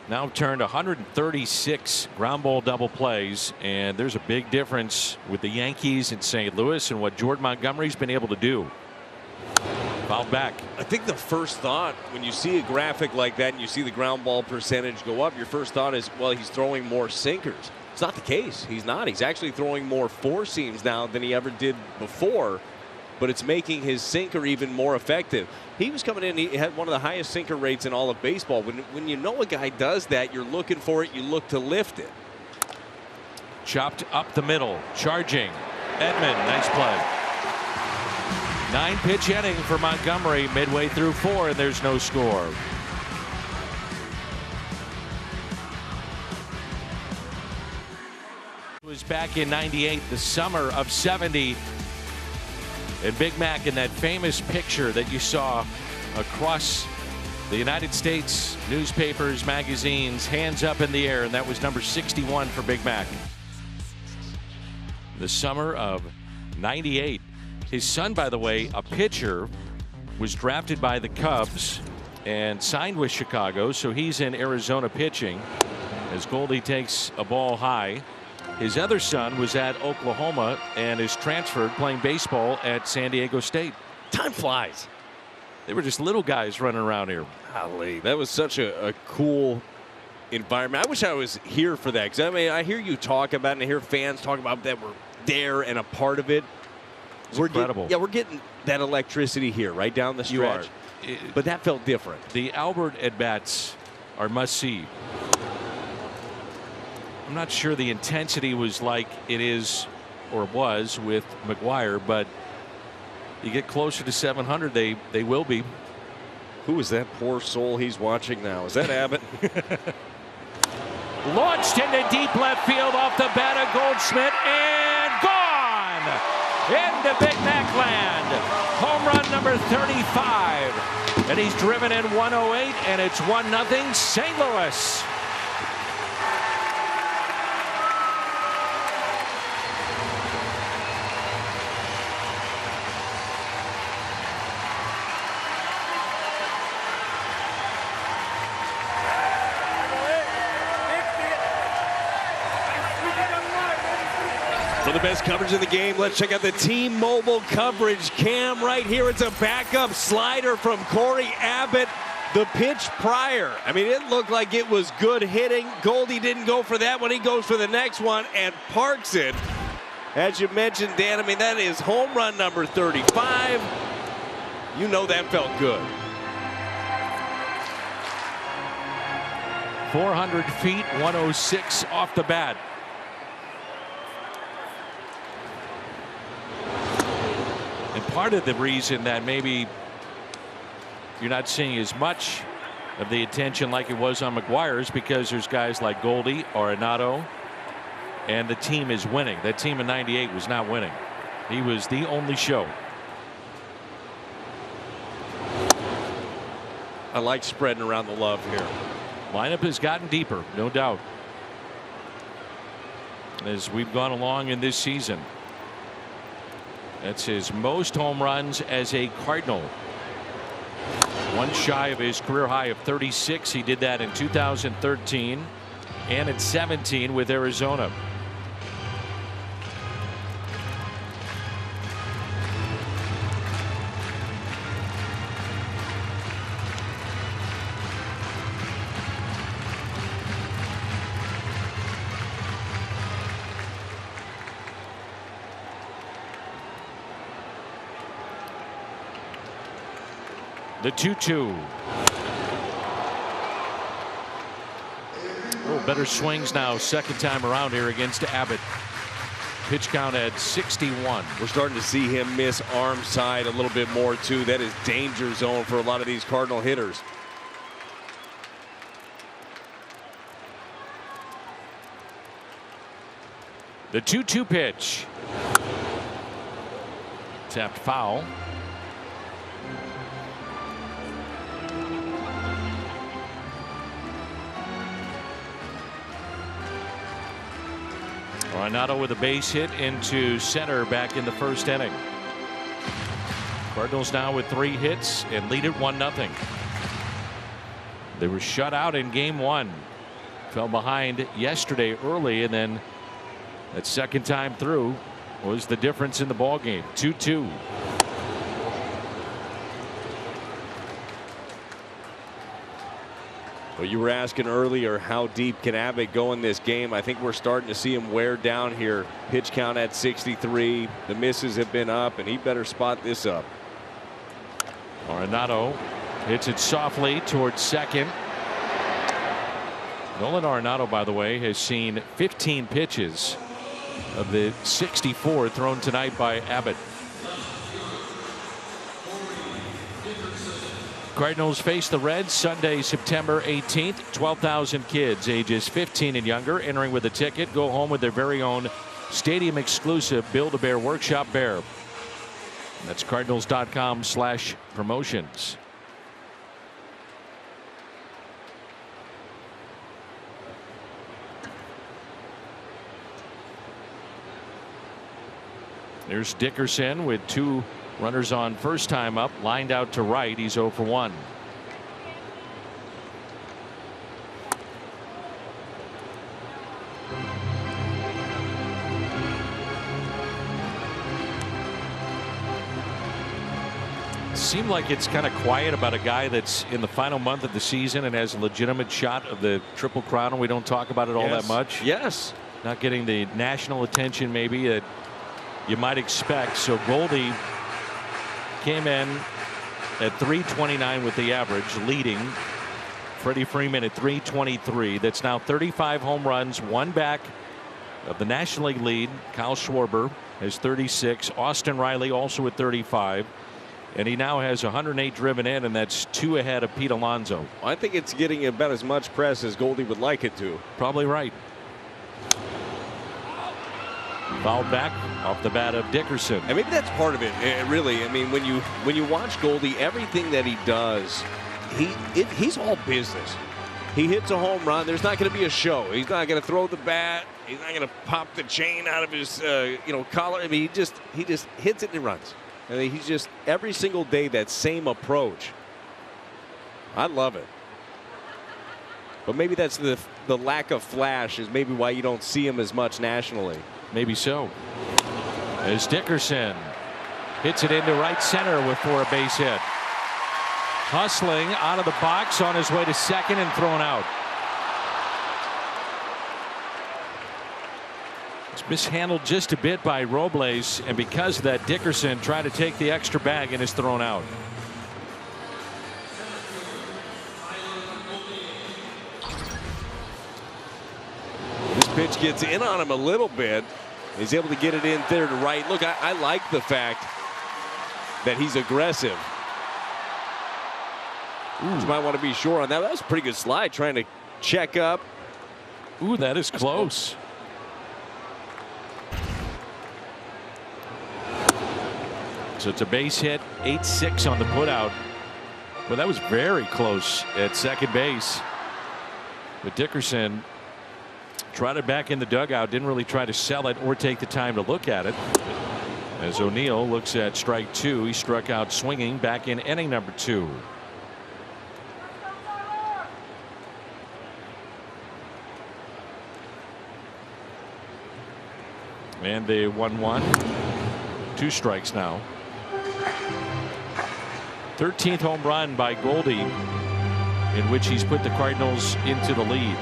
now turned 136 ground ball double plays, and there's a big difference with the Yankees in St. Louis and what Jordan Montgomery's been able to do. Fouled back. I think the first thought when you see a graphic like that and you see the ground ball percentage go up, your first thought is, well, he's throwing more sinkers. It's not the case. He's not. He's actually throwing more four seams now than he ever did before, but it's making his sinker even more effective. He was coming in, he had one of the highest sinker rates in all of baseball. When you know a guy does that, you're looking for it, you look to lift it. Chopped up the middle, charging. Edman, nice play. 9-pitch inning for Montgomery midway through 4, and there's no score. It was back in '98, the summer of '70. And Big Mac in that famous picture that you saw across the United States, newspapers, magazines, hands up in the air, and that was number 61 for Big Mac. The summer of '98. His son, by the way, a pitcher, was drafted by the Cubs and signed with Chicago, so he's in Arizona pitching as Goldie takes a ball high. His other son was at Oklahoma and is transferred playing baseball at San Diego State. Time flies. They were just little guys running around here. Golly, that was such a cool environment. I wish I was here for that, because I mean, I hear you talk about it, and I hear fans talk about that were there and a part of it. We're incredible. We're getting that electricity here right down the stretch. But that felt different. The Albert at-bats are must-see. I'm not sure the intensity was like it is or was with McGuire, but you get closer to 700, they will be. Who is that poor soul he's watching now? Is that Abbott? Launched into deep left field off the bat of Goldschmidt and gone into Big Mac land. Home run number 35. And he's driven in 108, and it's 1-0 St. Louis. For the best coverage of the game, let's check out the T-Mobile coverage cam right here. It's a backup slider from Corey Abbott. The pitch prior, I mean, it looked like it was good hitting. Goldie didn't go for that one. He goes for the next one and parks it. As you mentioned, Dan, I mean, that is home run number 35. You know that felt good. 400 feet, 106 off the bat. And part of the reason that maybe you're not seeing as much of the attention like it was on McGuire is because there's guys like Goldie, Arenado, and the team is winning. That team in '98 was not winning. He was the only show. I like spreading around the love here. Lineup has gotten deeper, no doubt, as we've gone along in this season. That's his most home runs as a Cardinal. One shy of his career high of 36. He did that in 2013 and in 17 with Arizona. The 2-2. Oh, better swings now. Second time around here against Abbott. Pitch count at 61. We're starting to see him miss arm side a little bit more too. That is danger zone for a lot of these Cardinal hitters. The 2-2 pitch. Tapped foul. Arenado with a base hit into center back in the first inning. Cardinals now with 3 hits and lead it 1-0. They were shut out in game 1. Fell behind yesterday early, and then that second time through was the difference in the ball game. 2-2. Well, you were asking earlier, how deep can Abbott go in this game? I think we're starting to see him wear down here. Pitch count at 63. The misses have been up, and he better spot this up. Arenado hits it softly towards second. Nolan Arenado, by the way, has seen 15 pitches of the 64 thrown tonight by Abbott. Cardinals face the Reds Sunday, September 18th. 12,000 kids ages 15 and younger entering with a ticket go home with their very own stadium exclusive Build-A-Bear Workshop Bear. That's Cardinals.com/promotions. There's Dickerson with 2 runners on first time up, lined out to right. He's 0 for 1. Seemed like it's kind of quiet about a guy that's in the final month of the season and has a legitimate shot of the Triple Crown, and we don't talk about it all that much. Yes. Not getting the national attention maybe that you might expect. So Goldie came in at 329 with the average, leading Freddie Freeman at 323. That's now 35 home runs, 1 back of the National League lead. Kyle Schwarber has 36. Austin Riley also with 35. And he now has 108 driven in, and that's 2 ahead of Pete Alonso. I think it's getting about as much press as Goldie would like it to. Probably right. Fouled back off the bat of Dickerson. And maybe that's part of it, really. I mean, when you watch Goldie, everything that he does, he's all business. He hits a home run. There's not going to be a show. He's not going to throw the bat. He's not going to pop the chain out of his collar. I mean, he just hits it and runs. I mean, he's just every single day that same approach. I love it. But maybe that's the lack of flash is maybe why you don't see him as much nationally. Maybe so. As Dickerson hits it into right center for a base hit. Hustling out of the box on his way to second and thrown out. It's mishandled just a bit by Robles, and because of that, Dickerson tried to take the extra bag and is thrown out. This pitch gets in on him a little bit. He's able to get it in there to right. Look, I like the fact that he's aggressive. You might want to be sure on that. That was a pretty good slide, trying to check up. Ooh, that is close. So it's a base hit, 8-6 on the putout. Well, that was very close at second base. But Dickerson tried it back in the dugout, didn't really try to sell it or take the time to look at it. As O'Neill looks at strike two, he struck out swinging back in inning number 2. And the 1-1. 2 strikes now. 13th home run by Goldie, in which he's put the Cardinals into the lead.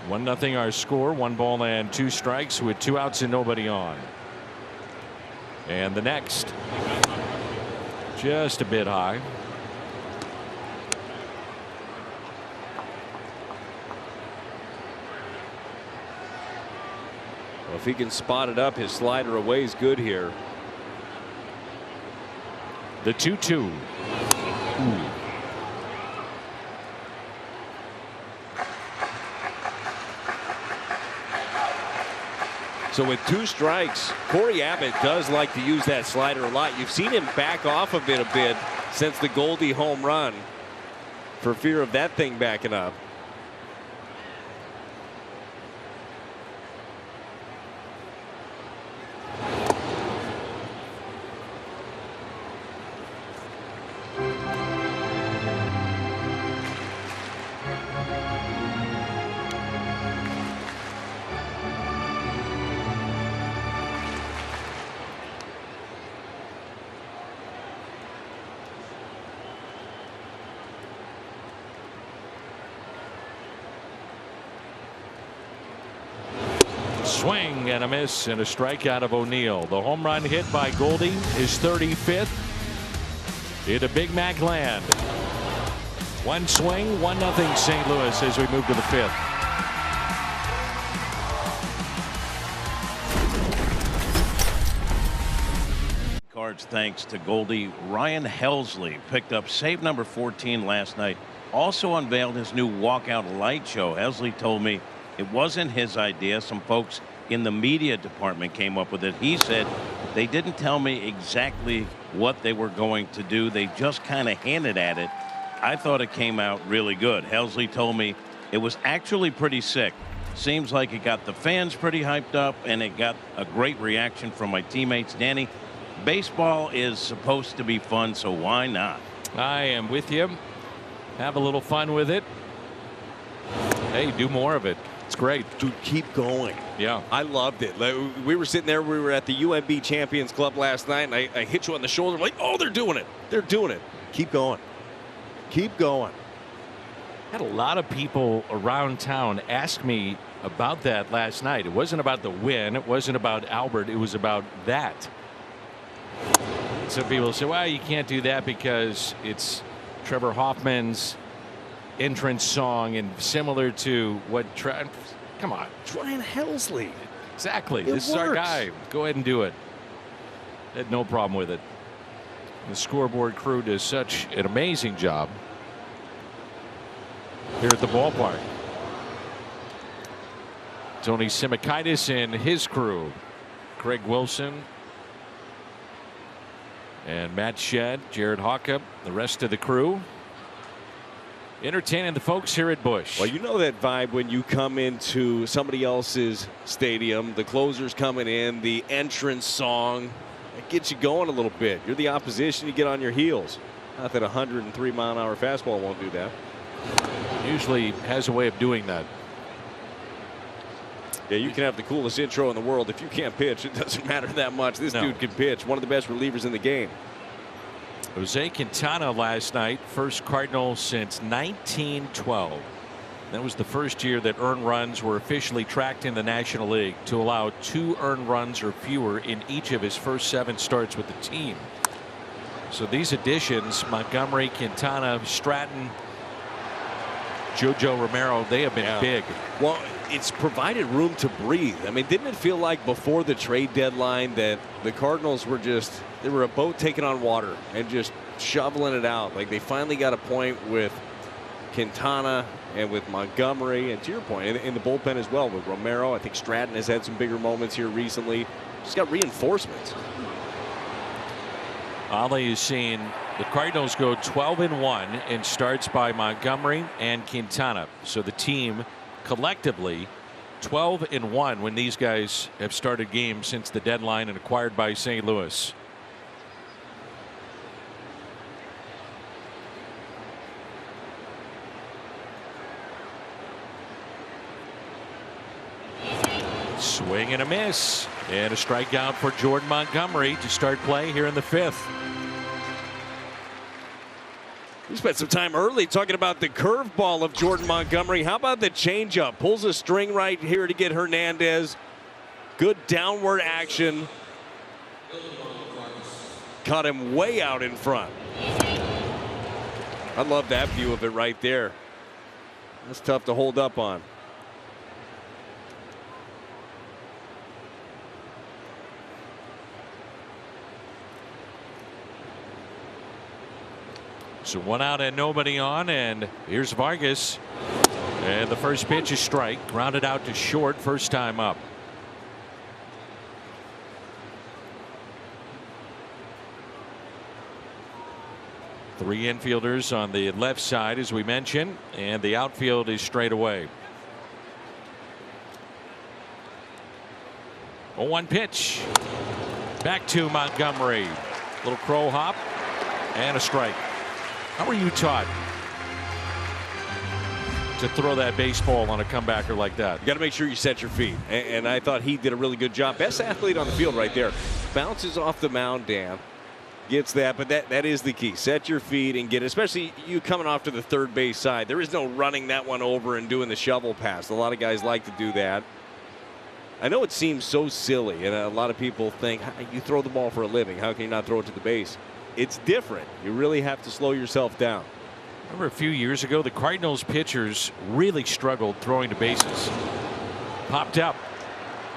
1-0 our score. 1 ball and 2 strikes with 2 outs and nobody on. And the next, just a bit high. Well, if he can spot it up, his slider away is good here. The 2-2. So with 2 strikes, Corey Abbott does like to use that slider a lot. You've seen him back off of it a bit since the Goldie home run for fear of that thing backing up. Swing and a miss and a strikeout of O'Neill. The home run hit by Goldie is 35th into Big Mac land. 1 swing, 1-0 St. Louis as we move to the 5th. Cards thanks to Goldie. Ryan Helsley picked up save number 14 last night. Also unveiled his new walkout light show. Helsley told me it wasn't his idea. Some folks in the media department came up with it. He said they didn't tell me exactly what they were going to do. They just kind of hinted at it. I thought it came out really good. Helsley told me it was actually pretty sick. Seems like it got the fans pretty hyped up, and it got a great reaction from my teammates. Danny, baseball is supposed to be fun, so why not? I am with you. Have a little fun with it. Hey, do more of it. It's great. Dude, keep going. Yeah. I loved it. Like, we were sitting there. We were at the UMB Champions Club last night, and I hit you on the shoulder. I'm like, oh, they're doing it. They're doing it. Keep going. Keep going. Had a lot of people around town ask me about that last night. It wasn't about the win. It wasn't about Albert. It was about that. Some people say, well, you can't do that because it's Trevor Hoffman's entrance song and similar to what come on, Ryan Helsley. Exactly. This is our guy. Go ahead and do it. Had no problem with it. The scoreboard crew does such an amazing job here at the ballpark. Tony Simikaitis and his crew. Craig Wilson and Matt Shedd, Jared Hawkup, the rest of the crew. Entertaining the folks here at Busch. Well, you know that vibe when you come into somebody else's stadium, the closer's coming in, the entrance song, it gets you going a little bit. You're the opposition, you get on your heels. Not that 103-mile-an-hour fastball won't do that. Usually has a way of doing that. Yeah, you can have the coolest intro in the world. If you can't pitch, it doesn't matter that much. This dude can pitch. One of the best relievers in the game. Jose Quintana last night, first Cardinal since 1912. That was the first year that earned runs were officially tracked in the National League to allow 2 earned runs or fewer in each of his first 7 starts with the team. So these additions, Montgomery, Quintana, Stratton, JoJo Romero, they have been big. Well, it's provided room to breathe. I mean, didn't it feel like before the trade deadline that the Cardinals were they were a boat taking on water and just shoveling it out? Like, they finally got a point with Quintana and with Montgomery, and to your point, in the bullpen as well with Romero. I think Stratton has had some bigger moments here recently. Just got reinforcements. Ali is seeing the Cardinals go 12-1 in starts by Montgomery and Quintana. So the team collectively 12-1 when these guys have started games since the deadline and acquired by St. Louis. Swing and a miss, and a strikeout for Jordan Montgomery to start play here in the 5th. We spent some time early talking about the curveball of Jordan Montgomery. How about the changeup? Pulls a string right here to get Hernandez. Good downward action. Caught him way out in front. I love that view of it right there. That's tough to hold up on. So 1 out and nobody on, and here's Vargas, and the first pitch is strike, grounded out to short, first time up. Three infielders on the left side, as we mentioned, and the outfield is straight away. 0-1 pitch. Back to Montgomery. Little crow hop and a strike. How were you taught to throw that baseball on a comebacker like that? You got to make sure you set your feet, and I thought he did a really good job. Best athlete on the field right there. Bounces off the mound, Dan. Gets that, but that is the key. Set your feet and get it, especially you coming off to the third base side. There is no running that one over and doing the shovel pass. A lot of guys like to do that. I know it seems so silly, and a lot of people think, you throw the ball for a living. How can you not throw it to the base? It's different. You really have to slow yourself down. Remember a few years ago, the Cardinals pitchers really struggled throwing to bases. Popped up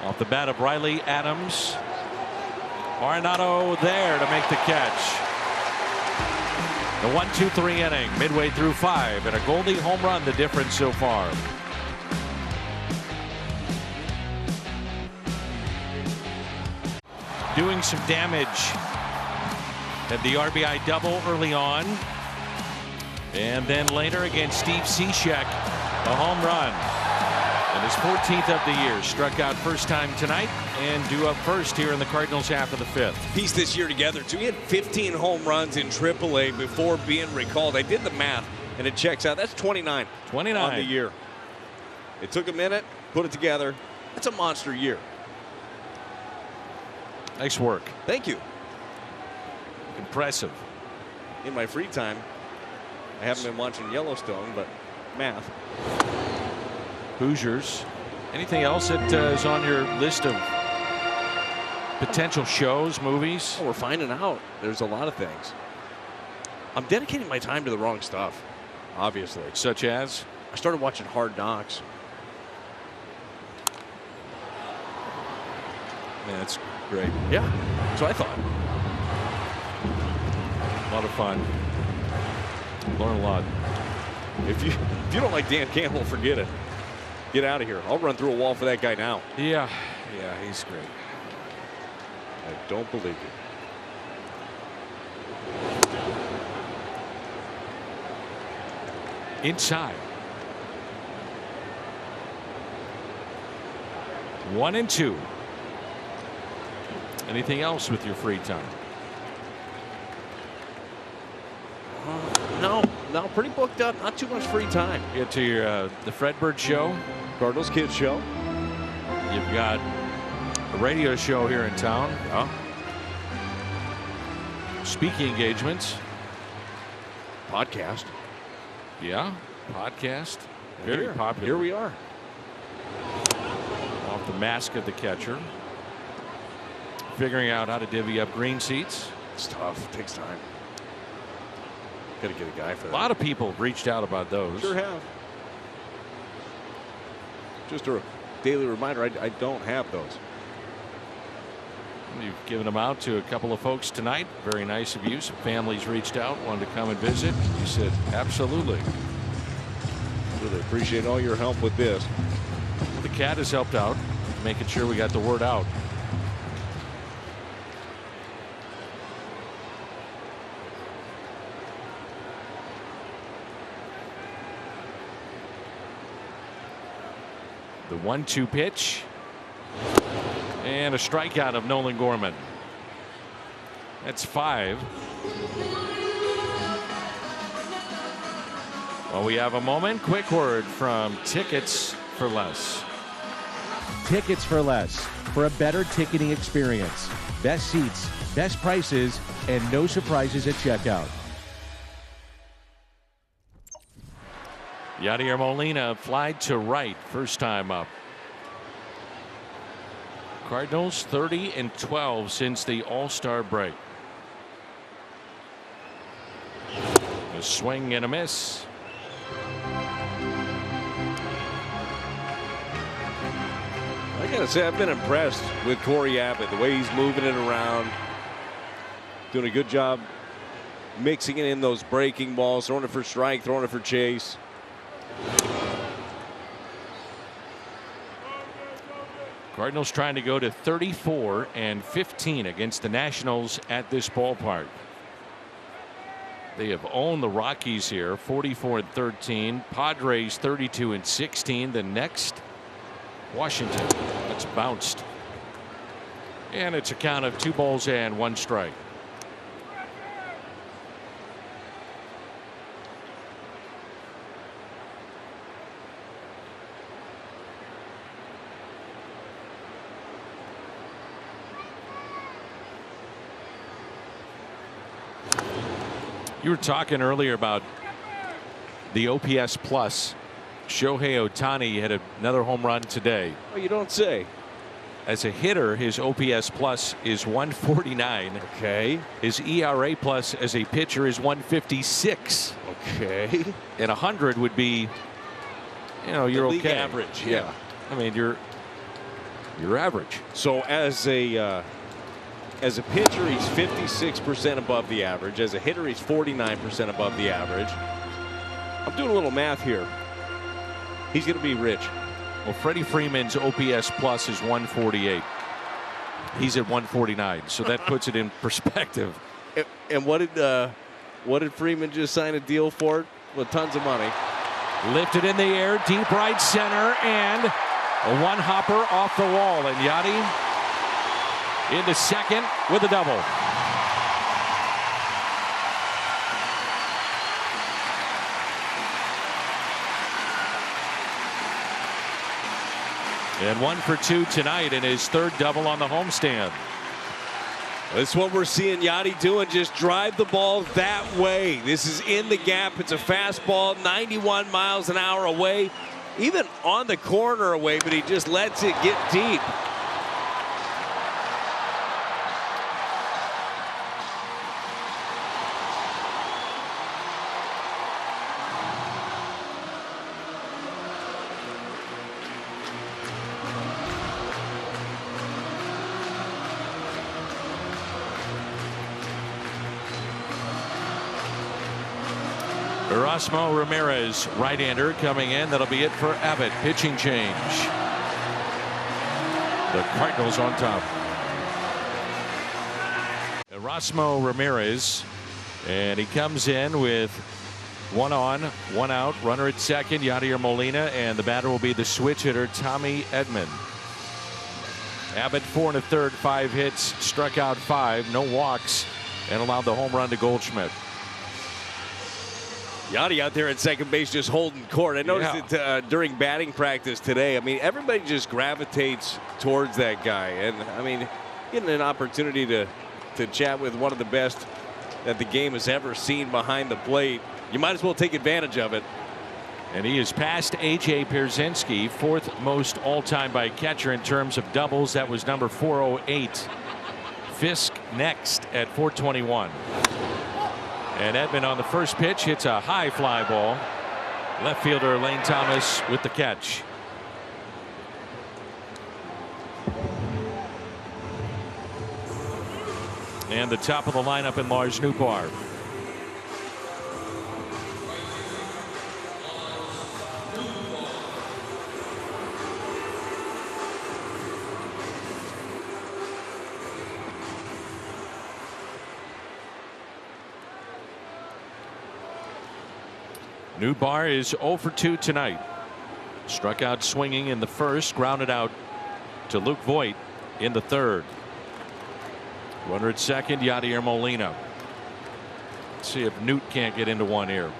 off the bat of Riley Adams. Arenado there to make the catch. The 1-2-3 inning, midway through 5, and a Goldie home run, the difference so far. Doing some damage. Had the RBI double early on, and then later against Steve Cishek, a home run. And his 14th of the year. Struck out first time tonight and due up first here in the Cardinals half of the 5th. Piece this year together too. He had 15 home runs in AAA before being recalled. I did the math and it checks out. That's 29 on the year. It took a minute, put it together. That's a monster year. Nice work. Thank you. Impressive. In my free time, I haven't been watching Yellowstone, but math. Hoosiers. Anything else that is on your list of potential shows, movies? Oh, we're finding out. There's a lot of things. I'm dedicating my time to the wrong stuff, obviously. Such as? I started watching Hard Knocks. Yeah, that's great. Yeah, that's what I thought. A lot of fun. Learn a lot. If you don't like Dan Campbell, forget it. Get out of here. I'll run through a wall for that guy now. Yeah, he's great. I don't believe you. Inside. 1-2. Anything else with your free time? No, pretty booked up. Not too much free time. Get to your the Fredbird show, Cardinals Kids show. You've got a radio show here in town. Speaking engagements. Podcast. Yeah, podcast. Very popular. Here we are. Off the mask of the catcher. Figuring out how to divvy up green seats. It's tough. It takes time. Got to get a guy for that. A lot of people reached out about those. Sure have. Just a daily reminder, I don't have those. You've given them out to a couple of folks tonight. Very nice of you. Some families reached out, wanted to come and visit. You said, absolutely. Really appreciate all your help with this. The Cat has helped out, making sure we got the word out. The 1-2 pitch. And a strikeout of Nolan Gorman. That's 5. Well, we have a moment. Quick word from Tickets for Less. Tickets for Less. For a better ticketing experience. Best seats, best prices, and no surprises at checkout. Yadier Molina flied to right first time up. Cardinals 30-12 since the All-Star break. A swing and a miss. I gotta say, I've been impressed with Corey Abbott, the way he's moving it around, doing a good job mixing it in those breaking balls, throwing it for strike, throwing it for chase. Cardinals trying to go to 34-15 against the Nationals at this ballpark. They have owned the Rockies here, 44-13. Padres 32-16. The next, Washington. That's bounced. And it's a count of 2 balls and 1 strike. You were talking earlier about the OPS plus. Shohei Ohtani had another home run today. Oh, you don't say. As a hitter, his OPS plus is 149. Okay. His ERA plus as a pitcher is 156. Okay. And 100 would be, you know, you're league okay. Average. Yeah. I mean, you're average. So as a pitcher, he's 56% above the average. As a hitter, he's 49% above the average. I'm doing a little math here. He's going to be rich. Well, Freddie Freeman's OPS plus is 148. He's at 149, so that puts it in perspective. And what did Freeman just sign a deal for? With tons of money. Lifted in the air, deep right center, and a one hopper off the wall. And Yadi into second with a double. And 1 for 2 tonight in his third double on the homestand. That's what we're seeing Yadi doing. Just drive the ball that way. This is in the gap. It's a fastball 91 miles an hour away, even on the corner away, but he just lets it get deep. Erasmo Ramirez, right-hander, coming in. That'll be it for Abbott. Pitching change. The Cardinals on top. Erasmo Ramirez, and he comes in with 1 on, 1 out, runner at second, Yadier Molina, and the batter will be the switch hitter, Tommy Edman. Abbott 4 1/3, 5 hits, struck out 5, no walks, and allowed the home run to Goldschmidt. Yachty out there at second base just holding court. I noticed it during batting practice today. I mean, everybody just gravitates towards that guy. And, I mean, getting an opportunity to chat with one of the best that the game has ever seen behind the plate, you might as well take advantage of it. And he is past A.J. Pierzynski, fourth most all-time by catcher in terms of doubles. That was number 408. Fisk next at 421. And Edman on the first pitch hits a high fly ball. Left fielder Lane Thomas with the catch. And the top of the lineup in Lars Nootbaar. Nootbaar is 0 for 2 tonight. Struck out swinging in the first, grounded out to Luke Voit in the third. Runner at second, Yadier Molina. Let's see if Newt can't get into one here.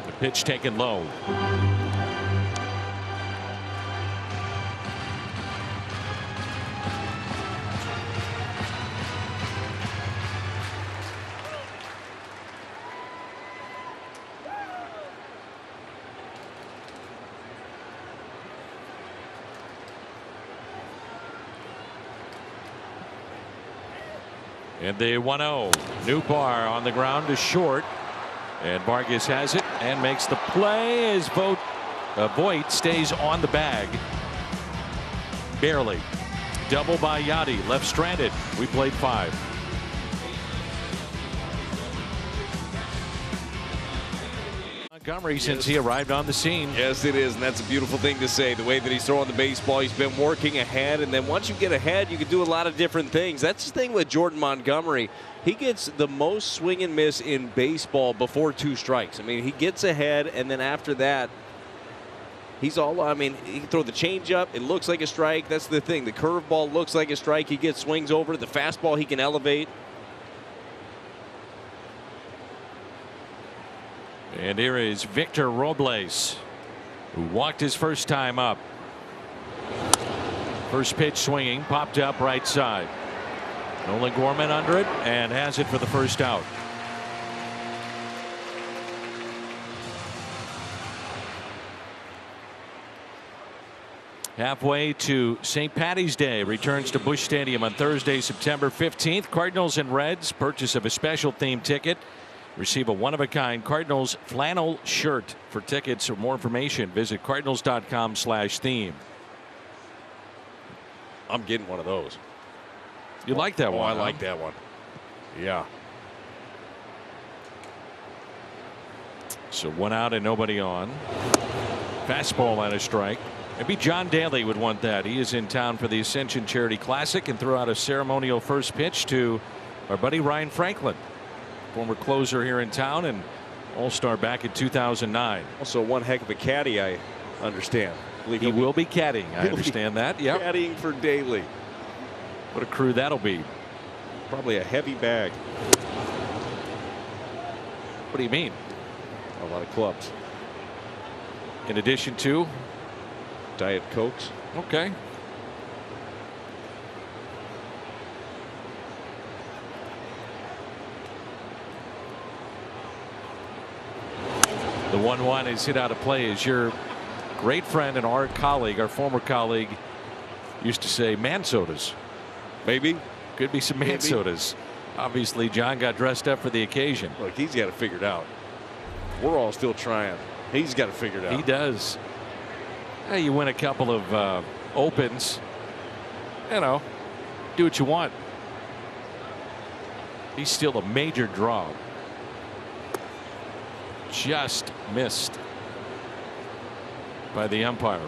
The pitch taken low. And the 1-0. Nootbaar on the ground to short. And Vargas has it and makes the play as Voit stays on the bag. Barely. Double by Yachty. Left stranded. We played 5. Montgomery since he arrived on the scene. Yes, it is, and that's a beautiful thing to say. The way that he's throwing the baseball, he's been working ahead, and then once you get ahead, you can do a lot of different things. That's the thing with Jordan Montgomery. He gets the most swing and miss in baseball before 2 strikes. I mean, he gets ahead, and then after that, he's all, I mean, he can throw the changeup. It looks like a strike. That's the thing. The curveball looks like a strike. He gets swings over. The fastball he can elevate. And here is Victor Robles, who walked his first time up. First pitch swinging, popped up right side. Nolan Gorman under it and has it for the first out. Halfway to St. Paddy's Day returns to Busch Stadium on Thursday, September 15th. Cardinals and Reds. Purchase of a special theme ticket. Receive a one-of-a-kind Cardinals flannel shirt. For tickets or more information, visit cardinals.com/theme. I'm getting one of those. You like that one? I like that one. Yeah. So 1 out and nobody on. Fastball and a strike. Maybe John Daly would want that. He is in town for the Ascension Charity Classic and threw out a ceremonial first pitch to our buddy Ryan Franklin, former closer here in town and all-star back in 2009. Also one heck of a caddy, I understand. He will be caddying. I understand that. Yeah. Caddying for Daly. What a crew that'll be. Probably a heavy bag. What do you mean? A lot of clubs. In addition to Diet Cokes. Okay. The 1-1 is hit out of play as your great friend and our colleague, our former colleague, used to say man sodas. Maybe. Could be some man sodas. Obviously, John got dressed up for the occasion. Look, he's got it figured out. We're all still trying. He's got it figured out. He does. Hey, you win a couple of opens. You know, do what you want. He's still a major draw. Just missed by the umpire.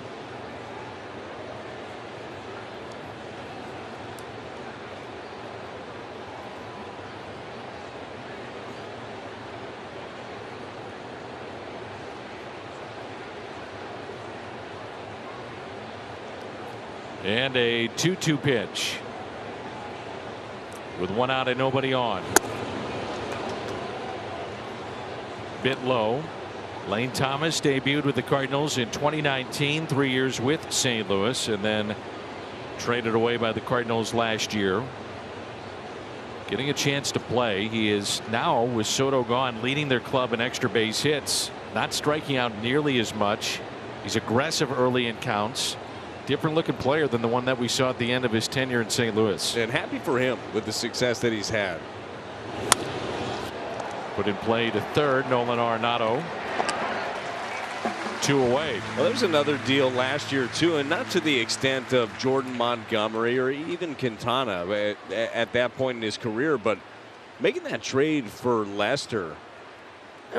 And a 2-2 pitch with 1 out and nobody on. bit low. Lane Thomas debuted with the Cardinals in 2019, 3 years with St. Louis, and then traded away by the Cardinals last year. Getting a chance to play. He is now, with Soto gone, leading their club in extra base hits, not striking out nearly as much. He's aggressive early in counts. Different looking player than the one that we saw at the end of his tenure in St. Louis. And happy for him with the success that he's had. Put in play to third, Nolan Arenado. 2 away. Well, there was another deal last year too, and not to the extent of Jordan Montgomery or even Quintana at that point in his career, but making that trade for Lester.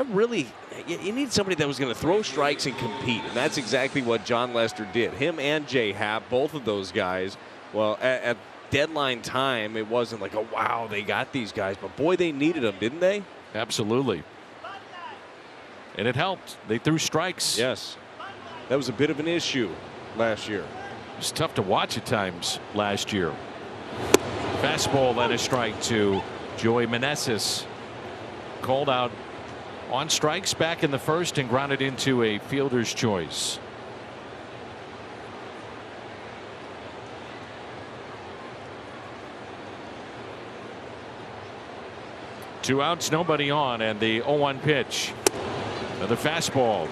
Really, you need somebody that was going to throw strikes and compete, and that's exactly what John Lester did. Him and Jay Happ, both of those guys. Well, at deadline time, it wasn't like, oh wow, they got these guys, but boy, they needed them, didn't they? Absolutely. And it helped. They threw strikes. Yes. That was a bit of an issue last year. It was tough to watch at times last year. Fastball then a strike to Joey Meneses. Called out on strikes back in the first and grounded into a fielder's choice. Two outs, nobody on, and the 0-1 pitch. Another fastball,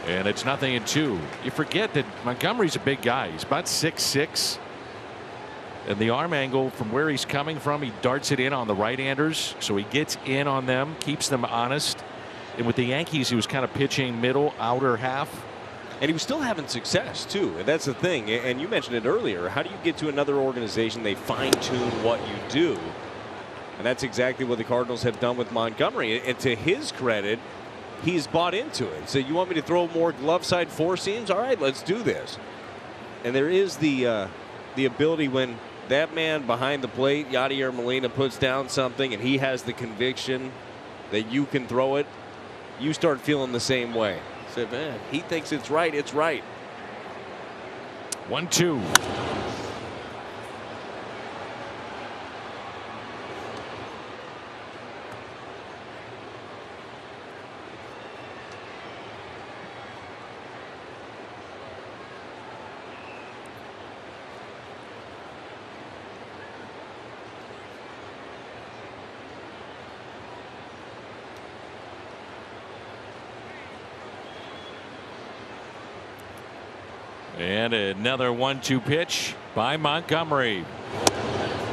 and it's 0-2. You forget that Montgomery's a big guy. He's about 6'6", and the arm angle from where he's coming from, he darts it in on the right-handers, so he gets in on them, keeps them honest. And with the Yankees, he was kind of pitching middle, outer half. And he was still having success too, and that's the thing. And you mentioned it earlier. How do you get to another organization? They fine-tune what you do, and that's exactly what the Cardinals have done with Montgomery. And to his credit, he's bought into it. So you want me to throw more glove side four seams? All right, let's do this. And there is the ability when that man behind the plate, Yadier Molina, puts down something and he has the conviction that you can throw it, you start feeling the same way. So, man, he thinks it's right, it's right. 1-2. And another 1-2 pitch by Montgomery.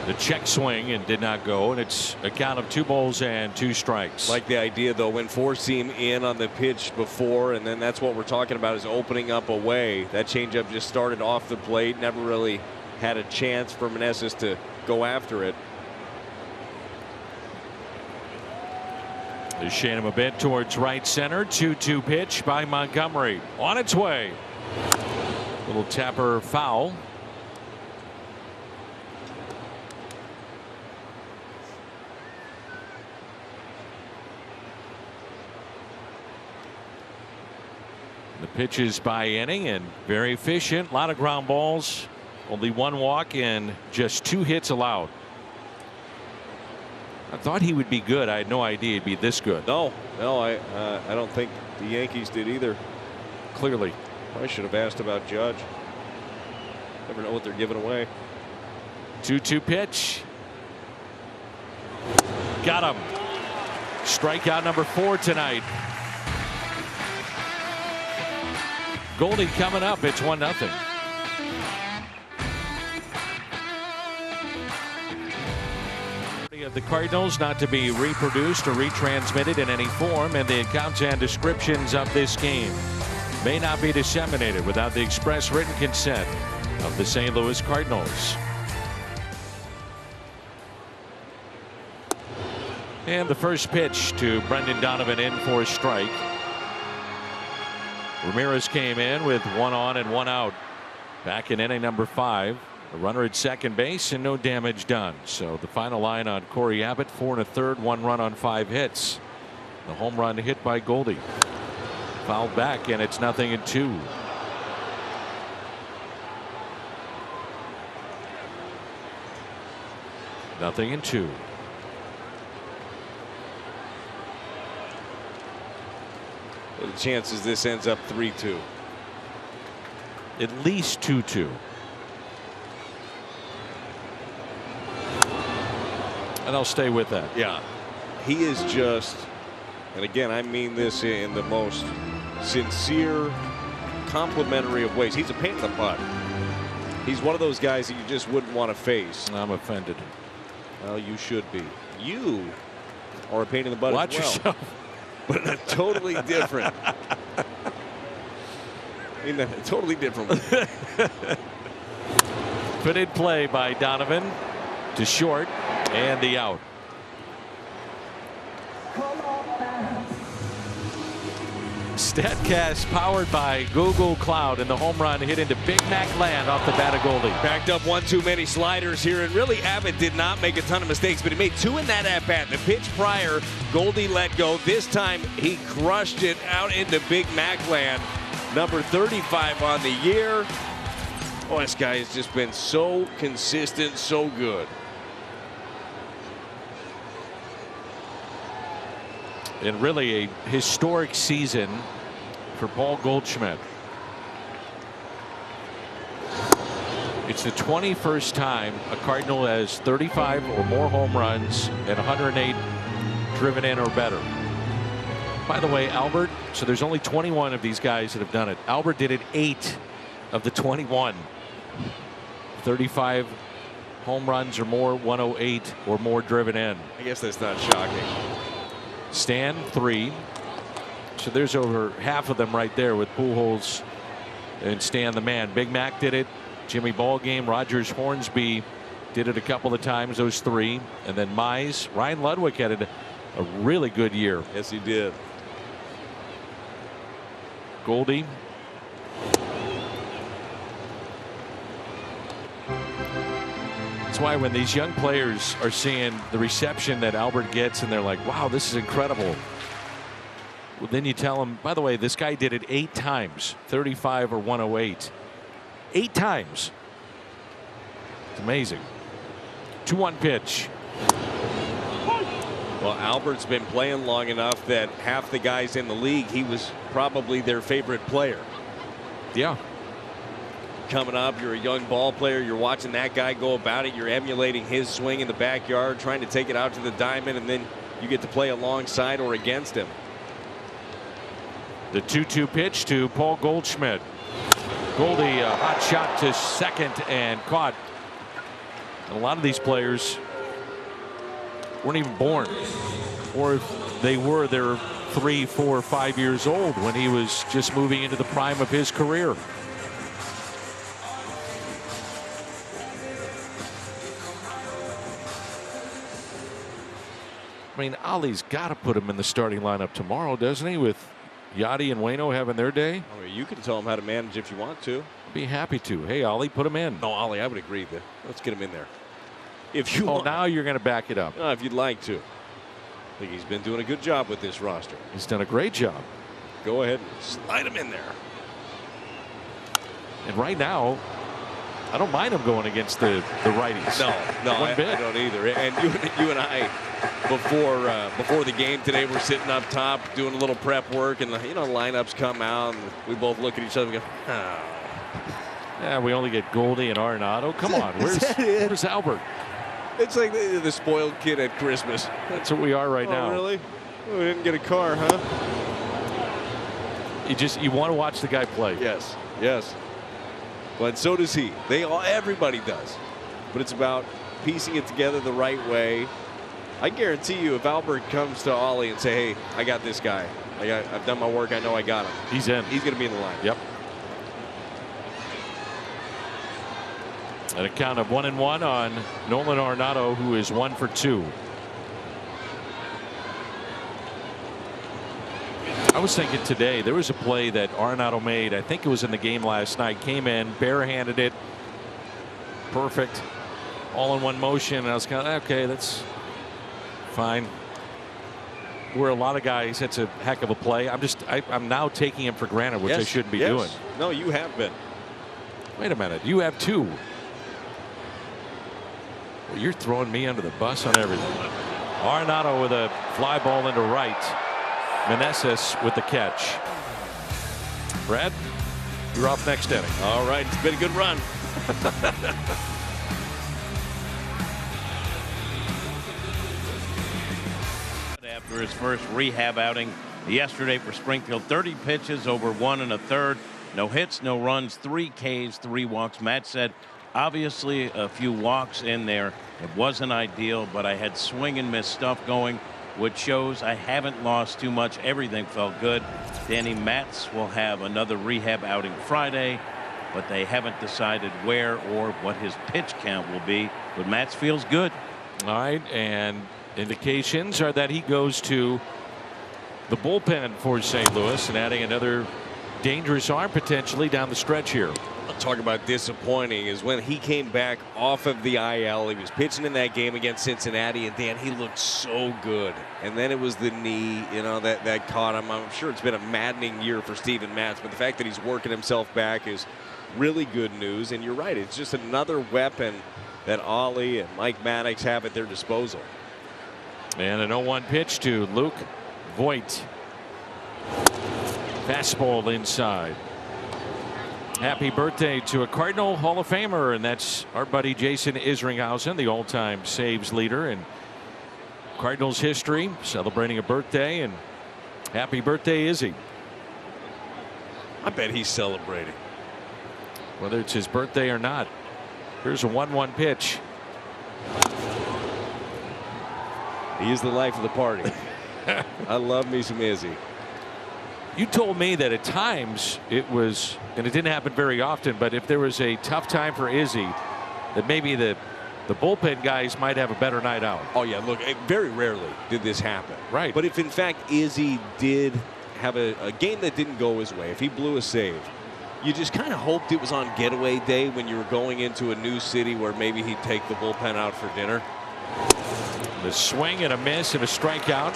The check swing and did not go, and it's a count of 2 balls and 2 strikes. Like the idea though, when four seam in on the pitch before, and then that's what we're talking about, is opening up away. That changeup just started off the plate, never really had a chance for Meneses to go after it. They shade him a bit towards right center. 2-2 pitch by Montgomery on its way. Little tapper foul. The pitches by inning and very efficient. A lot of ground balls. Only 1 walk and just 2 hits allowed. I thought he would be good. I had no idea he'd be this good. No, I don't think the Yankees did either. Clearly. I should have asked about Judge. Never know what they're giving away. 2-2 pitch. Got him. Strikeout number 4 tonight. Goldie coming up. It's 1-0. Of the Cardinals not to be reproduced or retransmitted in any form, and the accounts and descriptions of this game may not be disseminated without the express written consent of the St. Louis Cardinals. And the first pitch to Brendan Donovan in for a strike. Ramirez came in with 1 on and 1 out back in inning number 5. A runner at second base and no damage done. So the final line on Corey Abbott, 4 1/3, 1 run on 5 hits. The home run hit by Goldie. Fouled back, and it's 0-2. Nothing in 2. The chances this ends up 3-2. At least 2-2. And I'll stay with that. Yeah. He is just, and again, I mean this in the most sincere, complimentary of ways. He's a pain in the butt. He's one of those guys that you just wouldn't want to face. I'm offended. Well, you should be. You are a pain in the butt Watch as well. yourself. But in a totally different. In a totally different way. Fitted play by Donovan to short and the out. Statcast powered by Google Cloud, and the home run hit into Big Mac land off the bat of Goldie. Backed up one too many sliders here, and really Abbott did not make a ton of mistakes, but he made two in that at-bat. The pitch prior, Goldie let go. This time he crushed it out into Big Mac land. Number 35 on the year. Oh, this guy has just been so consistent, so good. And really a historic season for Paul Goldschmidt. It's the 21st time a Cardinal has 35 or more home runs and 108 driven in or better. By the way, Albert, so there's only 21 of these guys that have done it. Albert did it 8 of the 21. 35 home runs or more, 108 or more driven in. I guess that's not shocking. Stan 3. So there's over half of them right there with Pujols and Stan the man. Big Mac did it. Jimmy Ballgame, Rogers Hornsby did it a couple of times, those 3. And then Mize. Ryan Ludwig had a really good year. Yes, he did. Goldie. That's why when these young players are seeing the reception that Albert gets and they're like, wow, this is incredible. Well, then you tell them, by the way, this guy did it 8 times, 35 or 108. 8 times. It's amazing. 2-1 pitch. Well, Albert's been playing long enough that half the guys in the league, he was probably their favorite player. Yeah. Coming up, you're a young ball player, you're watching that guy go about it, you're emulating his swing in the backyard, trying to take it out to the diamond, and then you get to play alongside or against him. The 2-2 pitch to Paul Goldschmidt. Goldie, a hot shot to second and caught. And a lot of these players weren't even born, or if they were, they're 3, 4, 5 years old when he was just moving into the prime of his career. I mean, Ollie's got to put him in the starting lineup tomorrow, doesn't he, with Yachty and Waino having their day? I mean, you can tell him how to manage if you want to. I'd be happy to. Hey, Ollie, put him in. No, Ollie, I would agree. Let's get him in there. If you want. Now you're going to back it up. If you'd like to. I think he's been doing a good job with this roster. He's done a great job. Go ahead and slide him in there. And right now, I don't mind him going against the righties. No, I don't either. And you and I, before the game today, we're sitting up top doing a little prep work, and lineups come out, and we both look at each other and go, oh. Yeah, we only get Goldie and Arenado. Come on, where's Albert? It's like the spoiled kid at Christmas. That's what we are right now. Really? Oh, we didn't get a car, huh? You want to watch the guy play. Yes. But so does he. Everybody does. But it's about piecing it together the right way. I guarantee you, if Albert comes to Ollie and say, "Hey, I got this guy. I've done my work. I know I got him." He's in. He's going to be in the line. Yep. At a count of 1-1 on Nolan Arenado, who is 1 for 2. I was thinking today there was a play that Arenado made. I think it was in the game last night. Came in, barehanded it, perfect, all in one motion. And I was kind of okay. That's fine. Where a lot of guys, that's a heck of a play. I'm now taking him for granted, which I shouldn't be doing. No, you have been. Wait a minute. You have 2. Well, you're throwing me under the bus on everything. Arenado with a fly ball into right. Meneses with the catch. Brad, you're off next inning. All right, it's been a good run. After his first rehab outing yesterday for Springfield, 30 pitches over 1 1/3. No hits, no runs, 3 Ks, 3 walks. Matt said, obviously a few walks in there. It wasn't ideal, but I had swing and miss stuff going, which shows I haven't lost too much. Everything felt good. Danny Matz will have another rehab outing Friday, but they haven't decided where or what his pitch count will be. But Matz feels good. All right, and indications are that he goes to the bullpen for St. Louis and adding another dangerous arm potentially down the stretch here. I'll talk about disappointing is when he came back off of the IL. He was pitching in that game against Cincinnati, and Dan, he looked so good. And then it was the knee, you know, that caught him. I'm sure it's been a maddening year for Steven Matz, but the fact that he's working himself back is really good news. And you're right, it's just another weapon that Ollie and Mike Maddox have at their disposal. And an 0-1 pitch to Luke Voigt. Fastball inside. Happy birthday to a Cardinal Hall of Famer, and that's our buddy Jason Isringhausen, the all-time saves leader in Cardinals history, celebrating a birthday. And happy birthday, Izzy. I bet he's celebrating. Whether it's his birthday or not. Here's a 1-1 pitch. He is the life of the party. I love me some Izzy. You told me that at times it was, and it didn't happen very often, but if there was a tough time for Izzy, that maybe the bullpen guys might have a better night out. Oh yeah, look, very rarely did this happen. Right. But if in fact Izzy did have a game that didn't go his way, if he blew a save, you just kind of hoped it was on getaway day when you were going into a new city where maybe he'd take the bullpen out for dinner. The swing and a miss and a strikeout.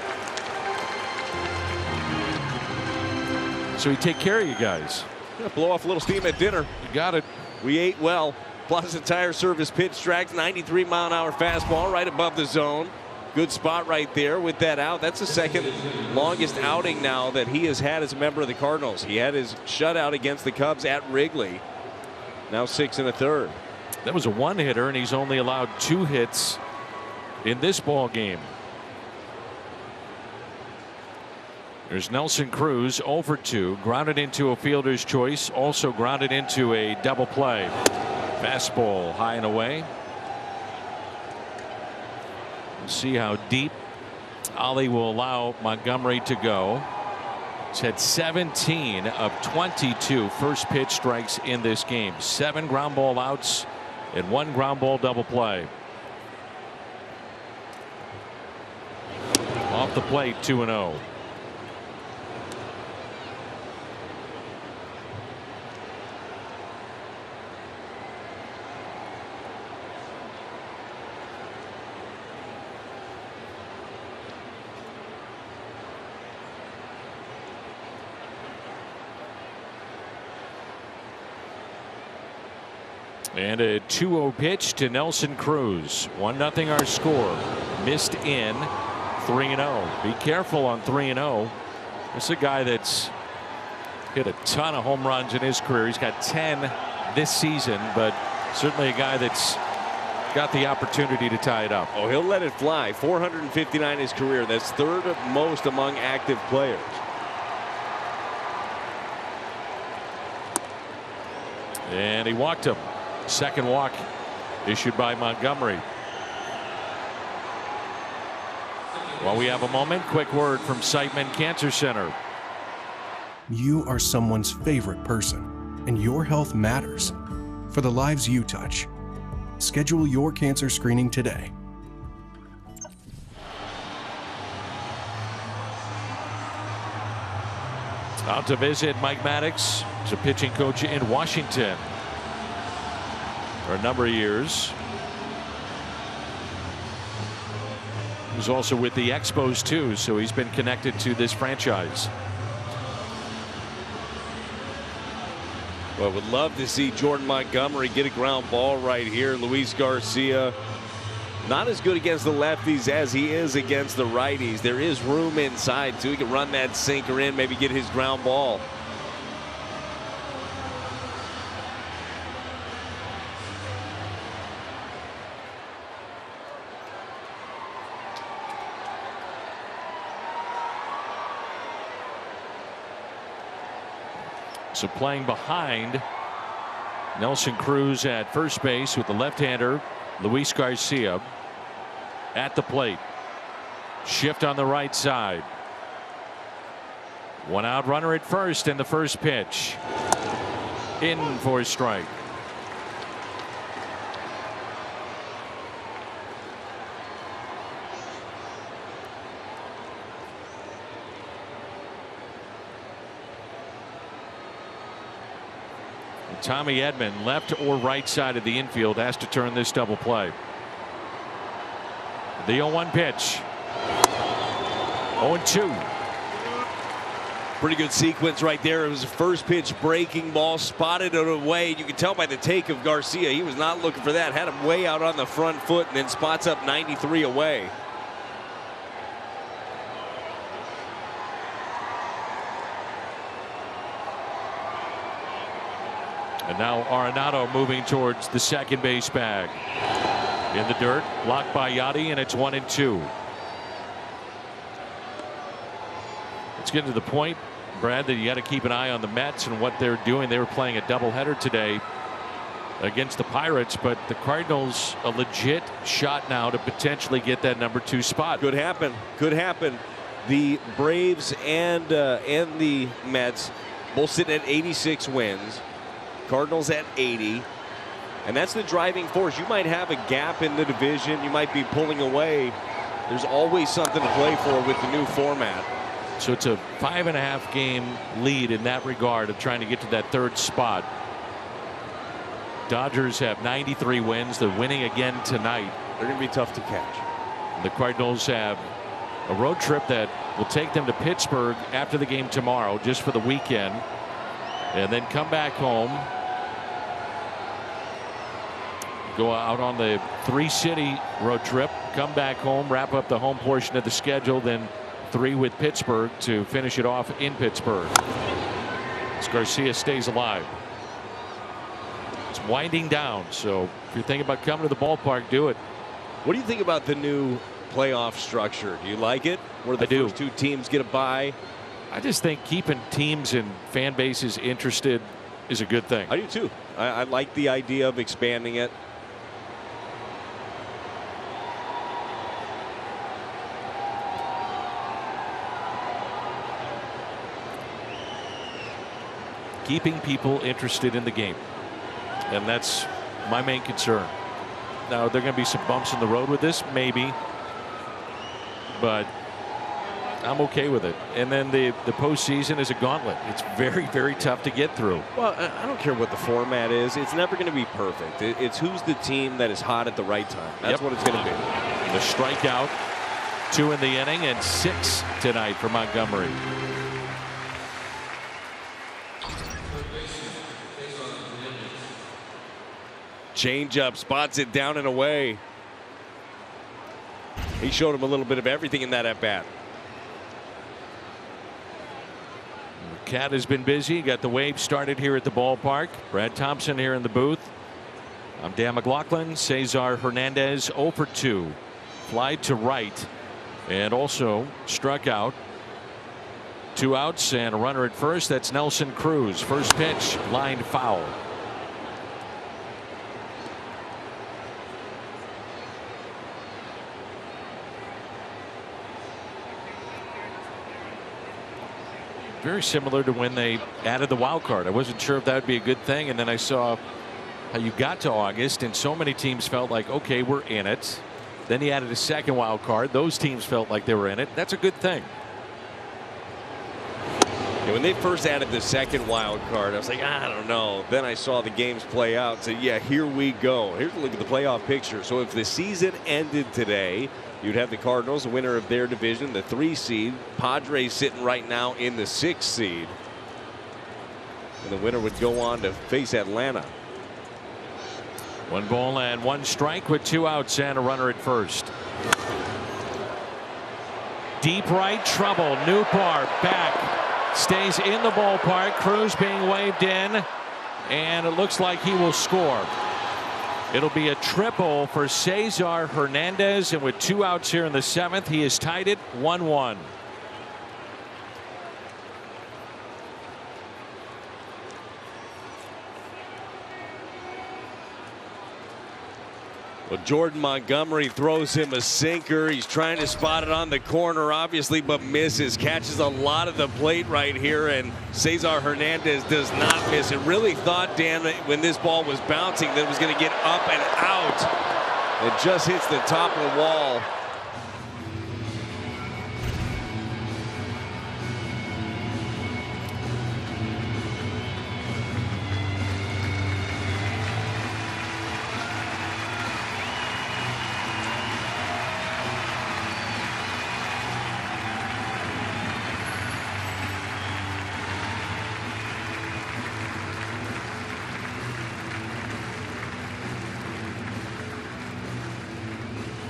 So he take care of you guys. Yeah, blow off a little steam at dinner. You got it. We ate well. Plaza Tire Service pitch strikes, 93-mile-an-hour fastball right above the zone. Good spot right there with that out. That's the second longest outing now that he has had as a member of the Cardinals. He had his shutout against the Cubs at Wrigley. Now 6 1/3. That was a one-hitter, and he's only allowed 2 hits in this ball game. There's Nelson Cruz, 0 for 2, grounded into a fielder's choice, also grounded into a double play. Fastball high and away. We'll see how deep Ollie will allow Montgomery to go. He's had 17 of 22 first pitch strikes in this game. 7 ground ball outs and 1 ground ball double play. Off the plate, 2-0. And a 2-0 pitch to Nelson Cruz. 1-0 our score. Missed in. 3-0. Be careful on 3-0. This is a guy that's hit a ton of home runs in his career. He's got 10 this season, but certainly a guy that's got the opportunity to tie it up. Oh, he'll let it fly. 459 in his career. That's 3rd most among active players. And he walked him. Second walk issued by Montgomery. While we have a moment, quick word from Siteman Cancer Center. You are someone's favorite person, and your health matters. For the lives you touch, schedule your cancer screening today. Out to visit Mike Maddox, who's a pitching coach in Washington for a number of years. He's also with the Expos too, so he's been connected to this franchise. Well, would love to see Jordan Montgomery get a ground ball right here. Luis Garcia, not as good against the lefties as he is against the righties. There is room inside too. He can run that sinker in, maybe get his ground ball. So playing behind Nelson Cruz at first base with the left-hander Luis Garcia at the plate. Shift on the right side. One out runner at first, and the first pitch in for a strike. Tommy Edman, left or right side of the infield, has to turn this double play. The 0-1 pitch. 0-2. Pretty good sequence right there. It was a first pitch breaking ball, spotted it away. You can tell by the take of Garcia, he was not looking for that. Had him way out on the front foot and then spots up 93 away. And now Arenado moving towards the second base bag. In the dirt, blocked by Yachty, and it's 1-2. It's getting to the point, Brad, that you got to keep an eye on the Mets and what they're doing. They were playing a doubleheader today against the Pirates, but the Cardinals a legit shot now to potentially get that #2 spot. Could happen. Could happen. The Braves and the Mets both sitting at 86 wins. Cardinals at 80. And that's the driving force. You might have a gap in the division. You might be pulling away. There's always something to play for with the new format. So it's a 5.5 game lead in that regard of trying to get to that third spot. Dodgers have 93 wins. They're winning again tonight. They're going to be tough to catch. The Cardinals have a road trip that will take them to Pittsburgh after the game tomorrow, just for the weekend, and then come back home. Go out on the 3-city road trip, come back home, wrap up the home portion of the schedule, then 3 with Pittsburgh to finish it off in Pittsburgh. As Garcia stays alive. It's winding down, so if you're thinking about coming to the ballpark, do it. What do you think about the new playoff structure? Do you like it? Where the first 2 teams get a bye? I just think keeping teams and fan bases interested is a good thing. I do too. I like the idea of expanding it. Keeping people interested in the game, and that's my main concern. Now, there are going to be some bumps in the road with this, maybe, but I'm okay with it. And then the postseason is a gauntlet. It's very, very tough to get through. Well, I don't care what the format is. It's never going to be perfect. It's who's the team that is hot at the right time. That's what it's going to be. The strikeout, 2 in the inning, and 6 tonight for Montgomery. Change up, spots it down and away. He showed him a little bit of everything in that at bat. Cat has been busy. Got the wave started here at the ballpark. Brad Thompson here in the booth. I'm Dan McLaughlin. Cesar Hernandez 0 for 2. Fly to right, and also struck out. 2 outs and a runner at first. That's Nelson Cruz. First pitch, lined foul. Very similar to when they added the wild card. I wasn't sure if that would be a good thing, and then I saw how you got to August and so many teams felt like, okay, we're in it. Then he added a second wild card. Those teams felt like they were in it. That's a good thing. Yeah, when they first added the second wild card, I was like, I don't know. Then I saw the games play out and said, yeah, here we go. Here's a look at the playoff picture. So if the season ended today, you'd have the Cardinals, the winner of their division, the 3 seed. Padres sitting right now in the 6 seed. And the winner would go on to face Atlanta. 1 ball and 1 strike with 2 outs and a runner at first. Deep right, trouble. Newpar back. Stays in the ballpark. Cruz being waved in. And it looks like he will score. It'll be a triple for Cesar Hernandez, and with 2 outs here in the 7th, he has tied it 1-1. Well, Jordan Montgomery throws him a sinker. He's trying to spot it on the corner, obviously, but misses. Catches a lot of the plate right here, and Cesar Hernandez does not miss it. Really thought, Dan, when this ball was bouncing, that it was going to get up and out. It just hits the top of the wall.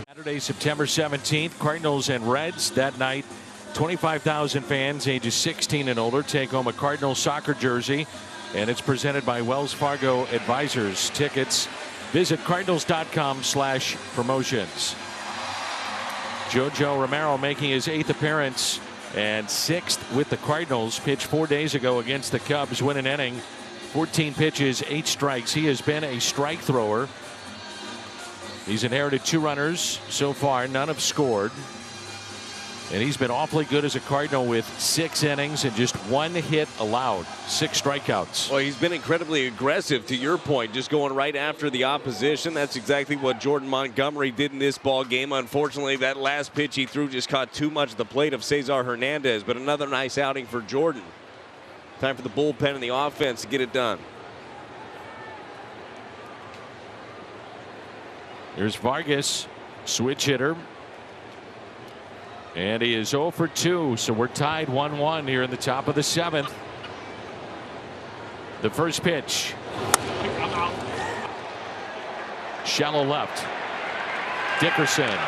Saturday, September 17th, Cardinals and Reds. That night, 25,000 fans ages 16 and older take home a Cardinals soccer jersey, and it's presented by Wells Fargo Advisors. Tickets, visit cardinals.com/promotions. Jojo Romero making his 8th appearance and 6th with the Cardinals. Pitched 4 days ago against the Cubs, win an inning, 14 pitches, 8 strikes. He has been a strike thrower. He's inherited 2 runners so far. None have scored. And he's been awfully good as a Cardinal with 6 innings and just 1 hit allowed. 6 strikeouts. Well, he's been incredibly aggressive, to your point, just going right after the opposition. That's exactly what Jordan Montgomery did in this ball game. Unfortunately, that last pitch he threw just caught too much of the plate of Cesar Hernandez. But another nice outing for Jordan. Time for the bullpen and the offense to get it done. Here's Vargas, switch hitter. And he is 0 for 2, so we're tied 1-1 here in the top of the 7th. The first pitch. Shallow left. Dickerson.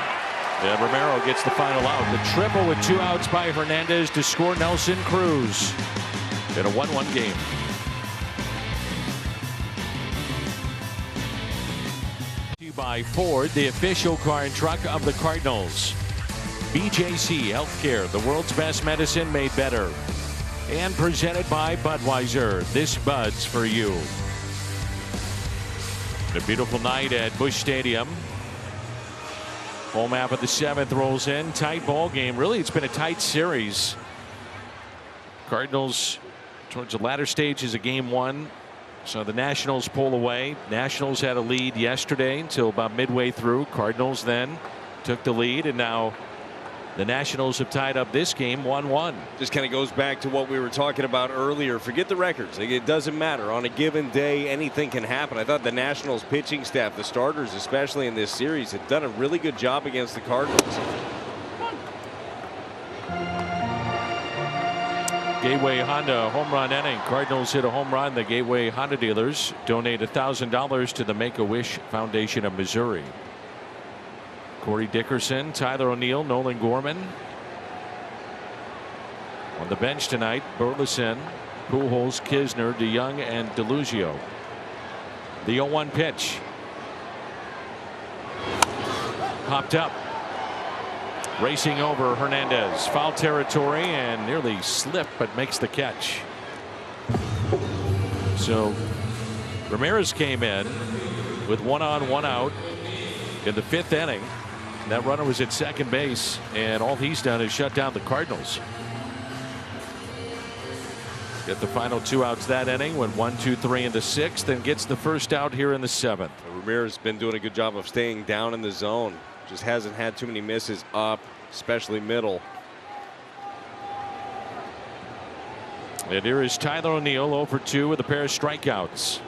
And Romero gets the final out. The triple with 2 outs by Hernandez to score Nelson Cruz in a 1-1 game. By Ford, the official car and truck of the Cardinals. BJC Healthcare, the world's best medicine made better. And presented by Budweiser. This Bud's for you. A beautiful night at Busch Stadium. Home half of the 7th rolls in. Tight ball game. Really, it's been a tight series. Cardinals towards the latter stages of game 1. So the Nationals pull away. Nationals had a lead yesterday until about midway through. Cardinals then took the lead, and now the Nationals have tied up this game 1-1. Just kind of goes back to what we were talking about earlier. Forget the records. It doesn't matter. On a given day, anything can happen. I thought the Nationals pitching staff, the starters especially in this series, have done a really good job against the Cardinals. Gateway Honda home run inning. Cardinals hit a home run. The Gateway Honda dealers donate $1,000 to the Make-A-Wish Foundation of Missouri. Corey Dickerson, Tyler O'Neill, Nolan Gorman. On the bench tonight, Burleson, Pujols, Kisner, DeYoung, and DeLuzio. The 0-1 pitch. Popped up. Racing over Hernandez. Foul territory and nearly slipped, but makes the catch. So Ramirez came in with 1 on, 1 out in the 5th inning. That runner was at second base, and all he's done is shut down the Cardinals. Get the final 2 outs that inning, went 1, 2, 3 in the 6th, and gets the first out here in the 7th. Ramirez has been doing a good job of staying down in the zone. Just hasn't had too many misses up, especially middle. And here is Tyler O'Neill 0 for 2 with a pair of strikeouts.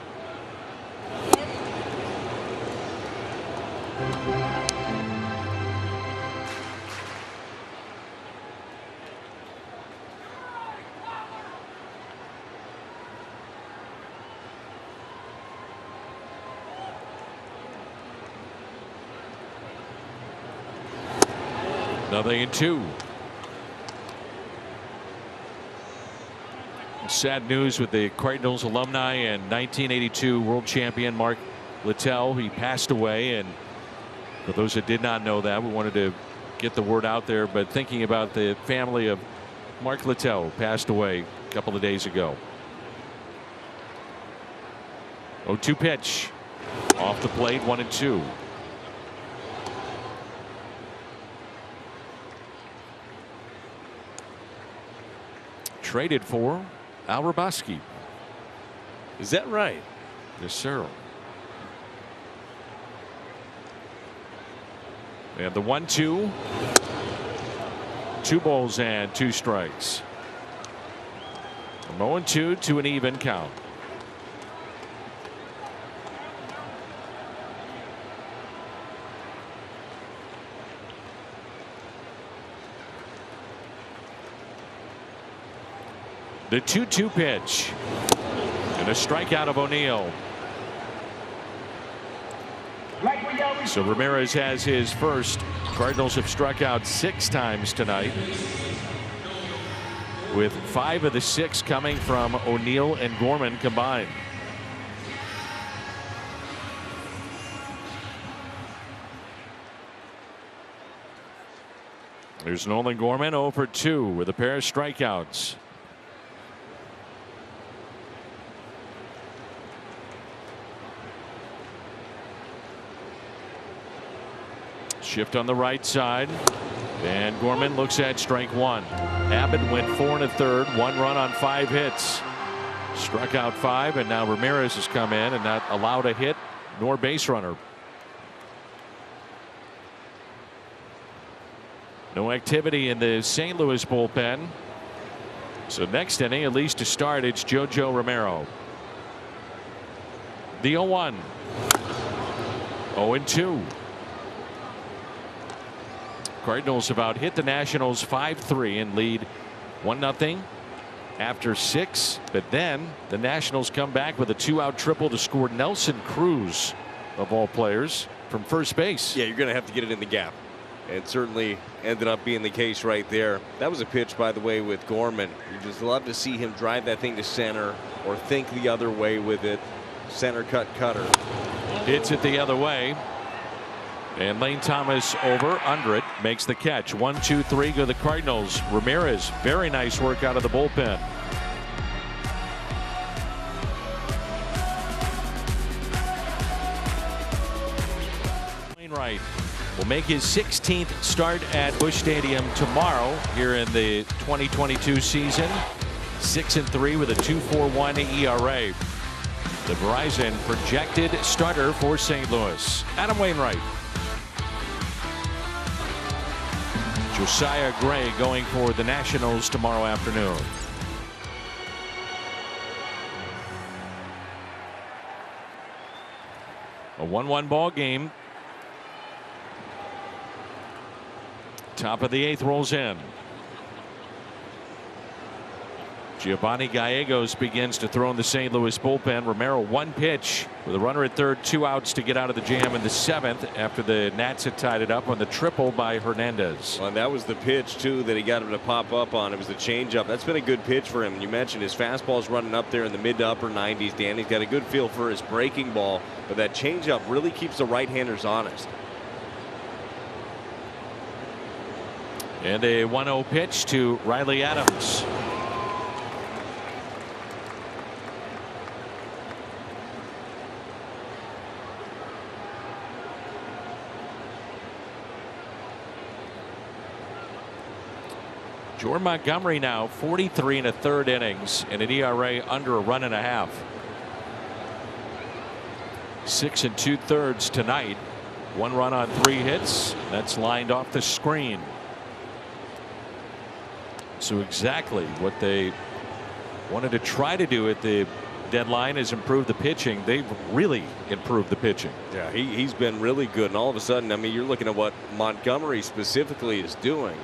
Nothing in 2. Sad news with the Cardinals alumni and 1982 world champion Mark Littell. He passed away, and for those that did not know that, we wanted to get the word out there. But thinking about the family of Mark Littell, who passed away a couple of days ago. 0-2 pitch off the plate, 1-2. traded for Al Raboski. Is that right? Yes, sir. And the 1-2. 2 balls and 2 strikes. From 0-2 to an even count. The 2-2 pitch. And a strikeout of O'Neill. So Ramirez has his first. Cardinals have struck out 6 times tonight, with 5 of the 6 coming from O'Neill and Gorman combined. There's Nolan Gorman 0 for 2 with a pair of strikeouts. Shift on the right side, and Gorman looks at strike 1. Abbott went 4 1/3, 1 run on 5 hits. Struck out 5, and now Ramirez has come in and not allowed a hit nor base runner. No activity in the St. Louis bullpen. So next inning, at least to start, it's JoJo Romero. The 0-1. 0-2. Cardinals have out hit the Nationals 5-3 and lead 1-0 after 6. But then the Nationals come back with a 2-out triple to score Nelson Cruz, of all players, from first base. Yeah, you're going to have to get it in the gap. It certainly ended up being the case right there. That was a pitch, by the way, with Gorman. You just love to see him drive that thing to center or think the other way with it. Center cutter. Hits it the other way. And Lane Thomas over under it makes the catch. 1-2-3 go the Cardinals. Ramirez, very nice work out of the bullpen. Wainwright will make his 16th start at Busch Stadium tomorrow here in the 2022 season. 6-3 with a 2.41 ERA. The Verizon projected starter for St. Louis. Adam Wainwright. Josiah Gray going for the Nationals tomorrow afternoon. A 1-1 ball game. Top of the 8th rolls in. Giovanni Gallegos begins to throw in the St. Louis bullpen. Romero 1 pitch with a runner at third, 2 outs to get out of the jam in the 7th after the Nats had tied it up on the triple by Hernandez. Well, and that was the pitch too that he got him to pop up on. It was the changeup. That's been a good pitch for him. You mentioned his fastball's running up there in the mid to upper 90s. Danny's got a good feel for his breaking ball, but that changeup really keeps the right-handers honest. And a 1-0 pitch to Riley Adams. Jordan Montgomery now 43 1/3 innings and an ERA under a run and a half. 6 2/3 tonight. 1 run on 3 hits. That's lined off the screen. So exactly what they wanted to try to do at the deadline is improve the pitching. They've really improved the pitching. Yeah, he's been really good. And all of a sudden, I mean, you're looking at what Montgomery specifically is doing.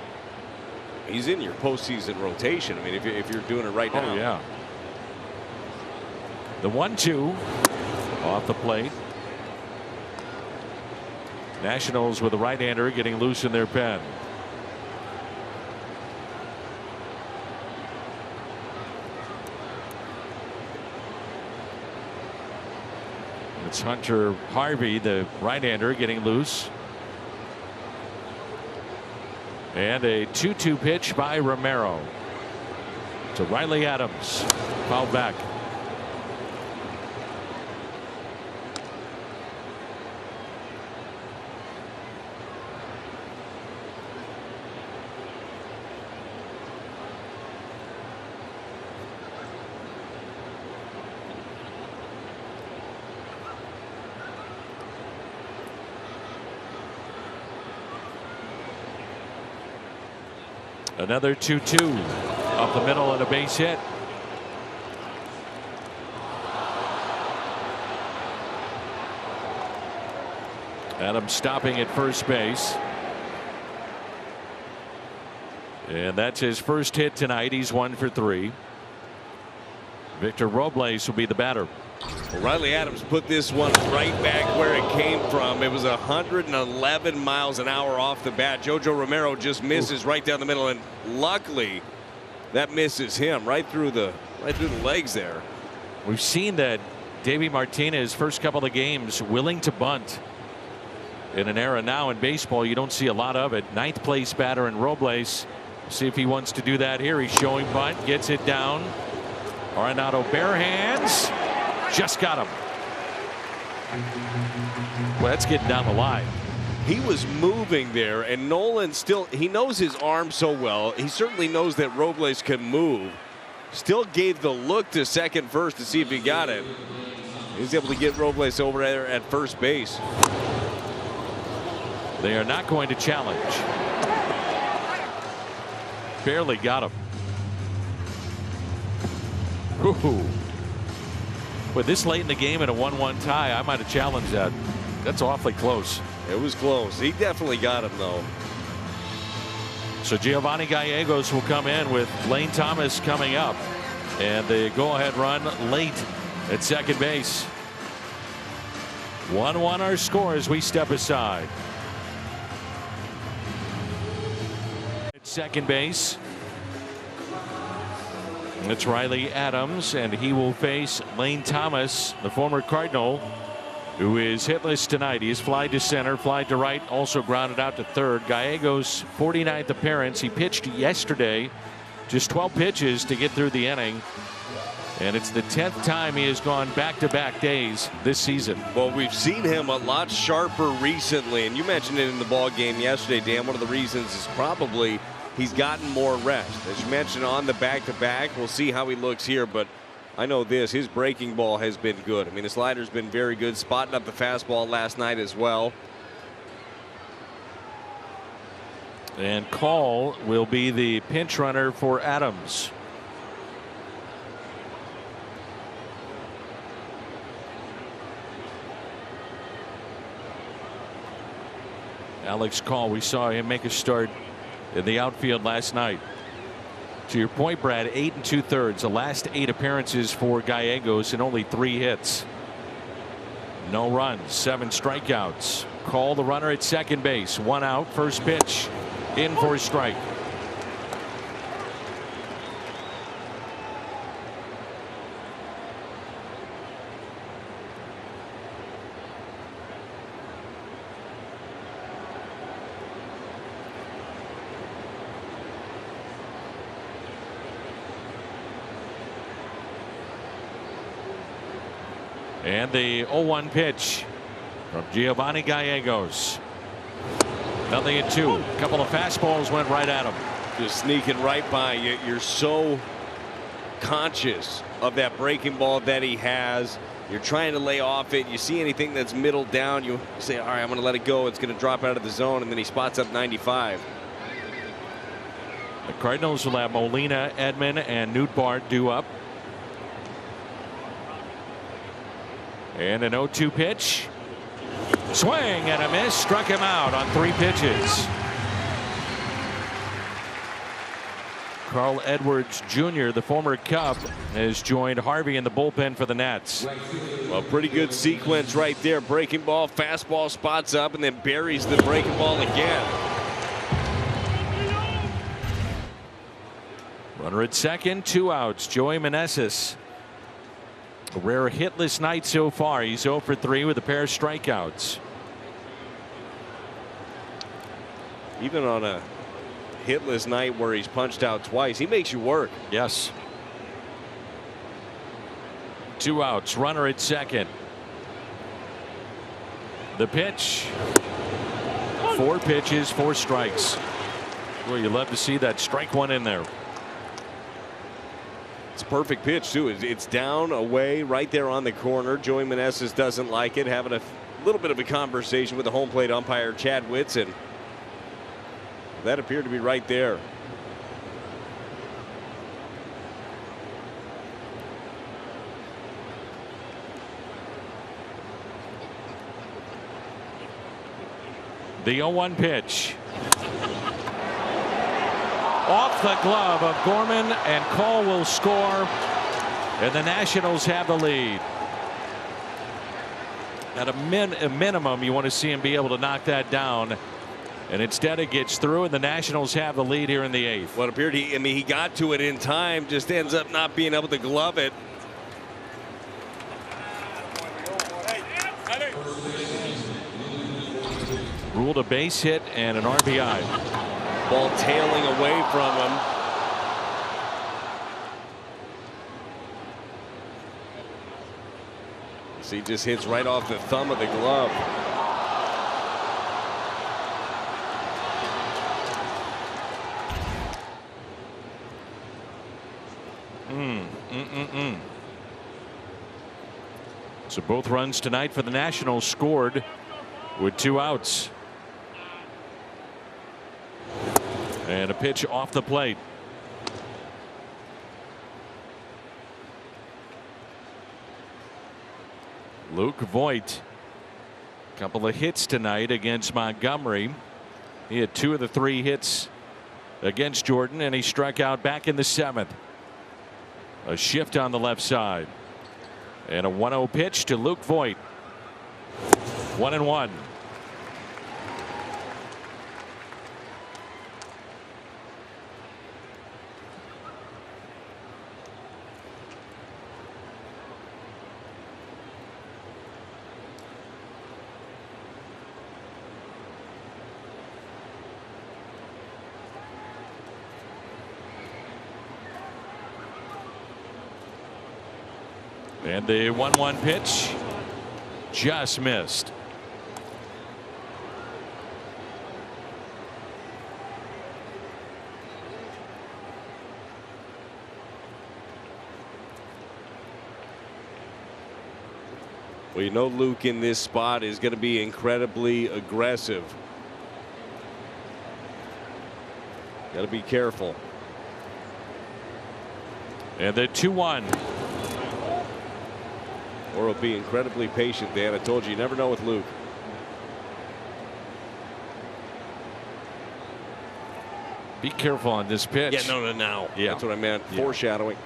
He's in your postseason rotation. I mean, if you're doing it right now. Oh, yeah. The 1-2 off the plate. Nationals with a right-hander getting loose in their pen. It's Hunter Harvey, the right-hander, getting loose. And a 2-2 pitch by Romero to Riley Adams. Fouled back. Another 2-2 up the middle and a base hit. Adams stopping at first base. And that's his first hit tonight. He's 1 for 3. Victor Robles will be the batter. Well, Riley Adams put this one right back where it came from. It was 111 miles an hour off the bat. Jojo Romero just misses right down the middle, and luckily that misses him right through the legs there. We've seen that Davey Martinez first couple of games willing to bunt. In an era now in baseball you don't see a lot of it. 9th place batter in Robles. See if he wants to do that here. He's showing bunt, gets it down. Arenado bare hands, just got him. Well, that's getting down the line. He was moving there, and Nolan he knows his arm so well. He certainly knows that Robles can move. Still gave the look to second first to see if he got it. He's able to get Robles over there at first base. They are not going to challenge. Barely got him. Woo-hoo. With this late in the game and a 1-1 tie, I might have challenged that. That's awfully close. It was close. He definitely got him though. So Giovanni Gallegos will come in with Lane Thomas coming up, and the go-ahead run late at second base. 1-1 our score as we step aside. At second base, it's Riley Adams, and he will face Lane Thomas, the former Cardinal, who is hitless tonight. He is fly to center, fly to right, also grounded out to third. Gallegos' 49th appearance. He pitched yesterday, just 12 pitches to get through the inning. And it's the 10th time he has gone back-to-back days this season. Well, we've seen him a lot sharper recently, and you mentioned it in the ball game yesterday, Dan. One of the reasons is probably he's gotten more rest. As you mentioned, on the back-to-back, we'll see how he looks here, but I know this, his breaking ball has been good. I mean, the slider's been very good, spotting up the fastball last night as well. And Call will be the pinch runner for Adams. Alex Call, we saw him make a start in the outfield last night. To your point, Brad, 8 2/3, the last 8 appearances for Gallegos and only 3 hits. No runs, 7 strikeouts. Call the runner at second base, 1 out, first pitch in for a strike. And the 0-1 pitch from Giovanni Gallegos. 0-2. A couple of fastballs went right at him. Just sneaking right by you. You're so conscious of that breaking ball that he has. You're trying to lay off it. You see anything that's middle down, you say, all right, I'm going to let it go. It's going to drop out of the zone, and then he spots up 95. The Cardinals will have Molina, Edman, and Nootbaar due up. And an 0-2 pitch. Swing and a miss. Struck him out on 3 pitches. Carl Edwards Jr., the former Cub, has joined Harvey in the bullpen for the Nats. Well, pretty good sequence right there. Breaking ball, fastball spots up, and then buries the breaking ball again. Runner at second, 2 outs. Joey Meneses. A rare hitless night so far. He's 0 for 3 with a pair of strikeouts. Even on a hitless night where he's punched out twice, he makes you work. Yes. 2 outs. Runner at second. The pitch. 4 pitches, 4 strikes. Well, you love to see that. Strike 1 in there. It's a perfect pitch, too. It's down, away, right there on the corner. Joey Meneses doesn't like it. Having a little bit of a conversation with the home plate umpire, Chad Whitson. That appeared to be right there. The 0-1 pitch. Off the glove of Gorman, and Cole will score, and the Nationals have the lead. At a minimum, you want to see him be able to knock that down, and instead it gets through, and the Nationals have the lead here in the 8th. What appeared, he got to it in time, just ends up not being able to glove it. Ruled a base hit and an RBI. Ball tailing away from him. See, just hits right off the thumb of the glove. So both runs tonight for the Nationals scored with 2 outs. And a pitch off the plate. Luke Voit, couple of hits tonight against Montgomery. He had 2 of the 3 hits against Jordan, and he struck out back in the 7th. A shift on the left side, and a 1-0 pitch to Luke Voit. 1-1. And the 1-1 pitch just missed. Well, you know, Luke in this spot is going to be incredibly aggressive. Got to be careful. And the 2-1. Or will be incredibly patient, Dan. I told you, you never know with Luke. Be careful on this pitch. Yeah, no, now. Yeah. That's what I meant. Yeah. Foreshadowing.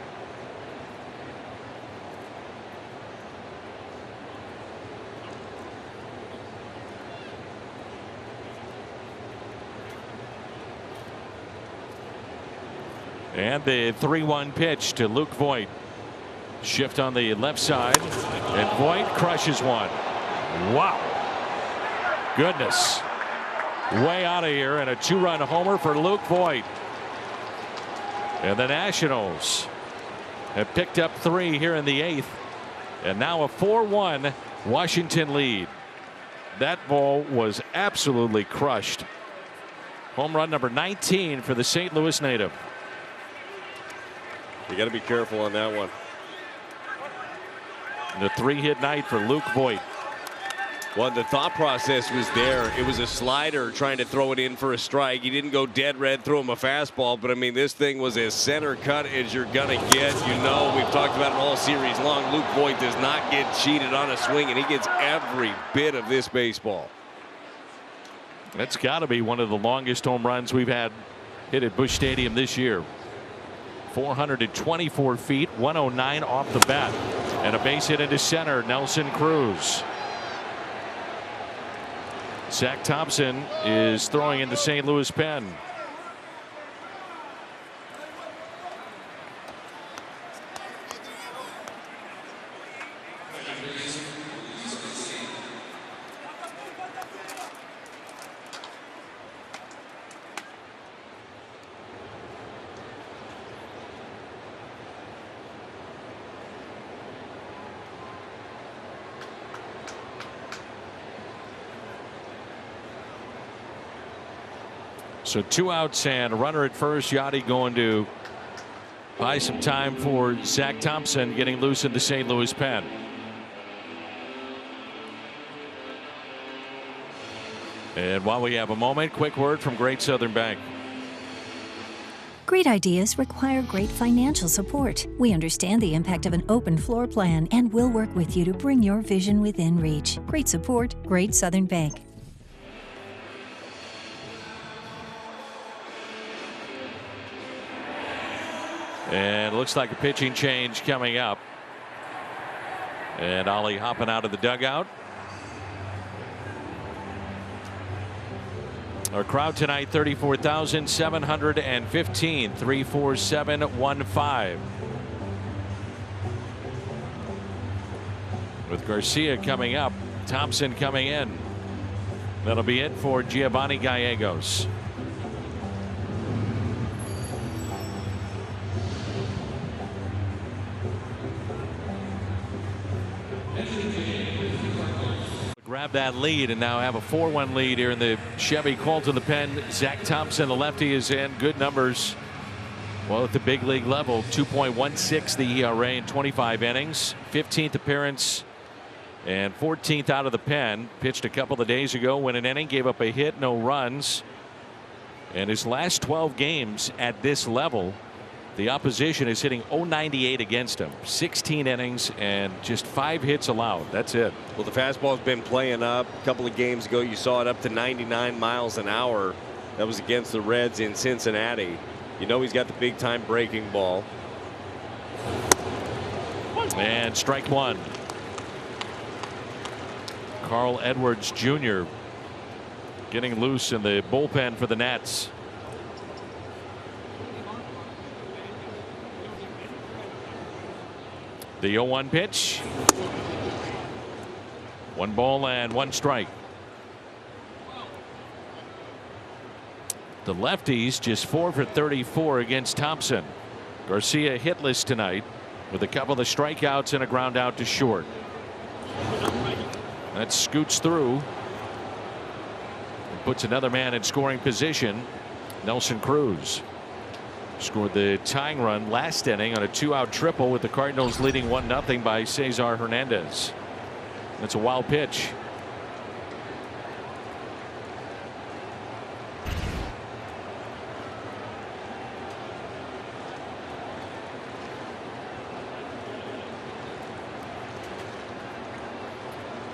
And the 3-1 pitch to Luke Voit. Shift on the left side, and Voit crushes one. Wow. Goodness. Way out of here, and a 2-run homer for Luke Voit. And the Nationals have picked up 3 here in the 8th, and now a 4-1 Washington lead. That ball was absolutely crushed. Home run number 19 for the St. Louis native. You got to be careful on that one. The 3-hit night for Luke Voit. Well, the thought process was there. It was a slider trying to throw it in for a strike. He didn't go dead red, throw him a fastball. But I mean, this thing was as center cut as you're going to get. You know, we've talked about it all series long. Luke Voit does not get cheated on a swing, and he gets every bit of this baseball. That's got to be one of the longest home runs we've had hit at Busch Stadium this year. 424 feet, 109 off the bat, and a base hit into center. Nelson Cruz. Zach Thompson is throwing in the St. Louis pen. So 2 outs and a runner at first. Yachty going to buy some time for Zach Thompson getting loose in the St. Louis pen. And while we have a moment, quick word from Great Southern Bank. Great ideas require great financial support. We understand the impact of an open floor plan and will work with you to bring your vision within reach. Great support, Great Southern Bank. And it looks like a pitching change coming up. And Ollie hopping out of the dugout. Our crowd tonight, 34,715, 34715. With Garcia coming up, Thompson coming in. That'll be it for Giovanni Gallegos. Grab that lead and now have a 4-1 lead here in the Chevy. Called to the pen. Zach Thompson, the lefty, is in. Good numbers. Well, at the big league level, 2.16 the ERA in 25 innings. 15th appearance and 14th out of the pen. Pitched a couple of days ago, went an inning, gave up a hit, no runs. And his last 12 games at this level, the opposition is hitting .098 against him. 16 innings and just 5 hits allowed. That's it. Well, the fastball's been playing up. A couple of games ago, you saw it up to 99 miles an hour. That was against the Reds in Cincinnati. You know he's got the big time breaking ball. And strike one. Carl Edwards Jr. getting loose in the bullpen for the Nats. The 0-1 pitch. 1 ball and 1 strike. The lefties just 4 for 34 against Thompson. Garcia hitless tonight with a couple of strikeouts and a ground out to short. That scoots through and puts another man in scoring position. Nelson Cruz scored the tying run last inning on a 2-out triple with the Cardinals leading 1-0 by Cesar Hernandez. That's a wild pitch.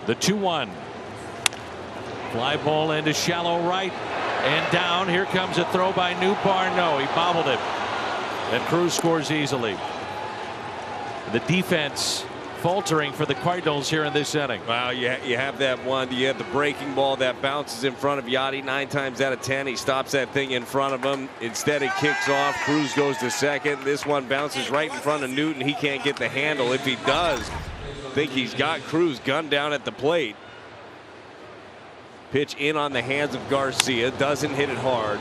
The 2-1. Fly ball into shallow right and down. Here comes a throw by Newbar. No, he bobbled it. And Cruz scores easily. The defense faltering for the Cardinals here in this inning. Wow, you have that one. You have the breaking ball that bounces in front of Yachty 9 times out of 10. He stops that thing in front of him. Instead, it kicks off. Cruz goes to second. This one bounces right in front of Newton. He can't get the handle. If he does, I think he's got Cruz gunned down at the plate. Pitch in on the hands of Garcia. Doesn't hit it hard.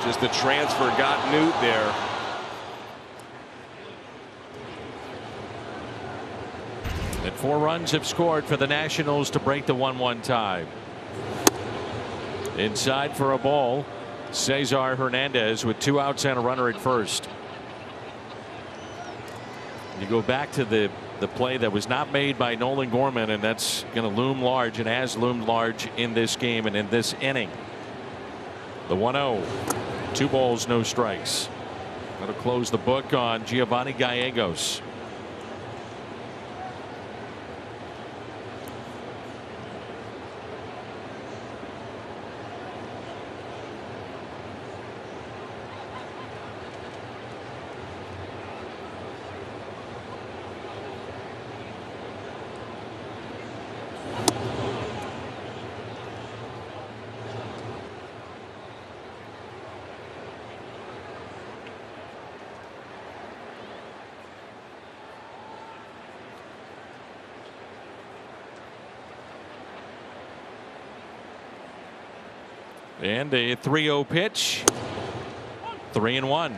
Just the transfer got Newt there. And 4 runs have scored for the Nationals to break the 1-1 tie. Inside for a ball. Cesar Hernandez with 2 outs and a runner at first. You go back to the play that was not made by Nolan Gorman, and that's going to loom large and has loomed large in this game and in this inning. The 1-0. 2 balls, no strikes. That'll close the book on Giovanni Gallegos. And a 3-0 pitch. 3-1.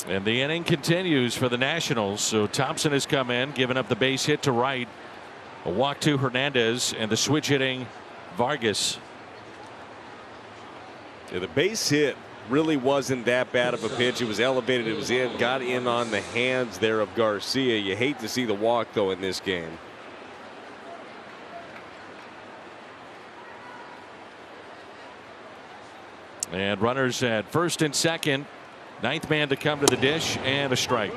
And the inning continues for the Nationals. So Thompson has come in, giving up the base hit to right. A walk to Hernandez and the switch hitting Vargas. Yeah, the base hit really wasn't that bad of a pitch. It was elevated. It was in. Got in on the hands there of Garcia. You hate to see the walk, though, in this game. And runners at first and second. Ninth man to come to the dish, and a strike.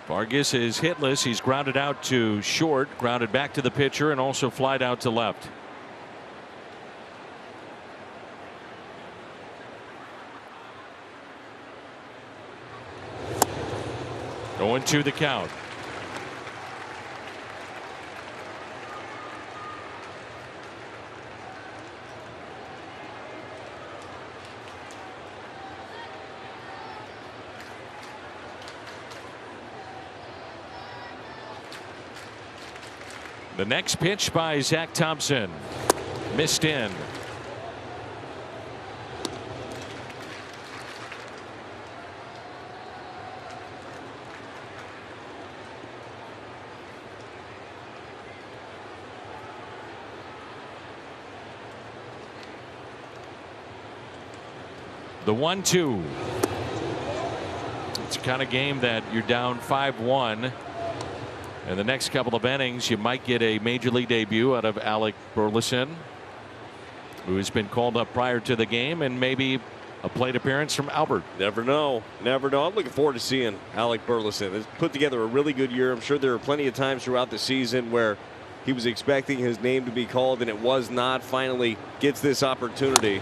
Vargas is hitless. He's grounded out to short, grounded back to the pitcher, and also flied out to left. Going to the count. The next pitch by Zach Thompson. Missed in. The 1-2. It's the kind of game that you're down 5-1. And the next couple of innings, you might get a major league debut out of Alec Burleson, who has been called up prior to the game, and maybe a plate appearance from Albert. Never know. Never know. I'm looking forward to seeing Alec Burleson. He's put together a really good year. I'm sure there are plenty of times throughout the season where he was expecting his name to be called, and it was not. Finally gets this opportunity.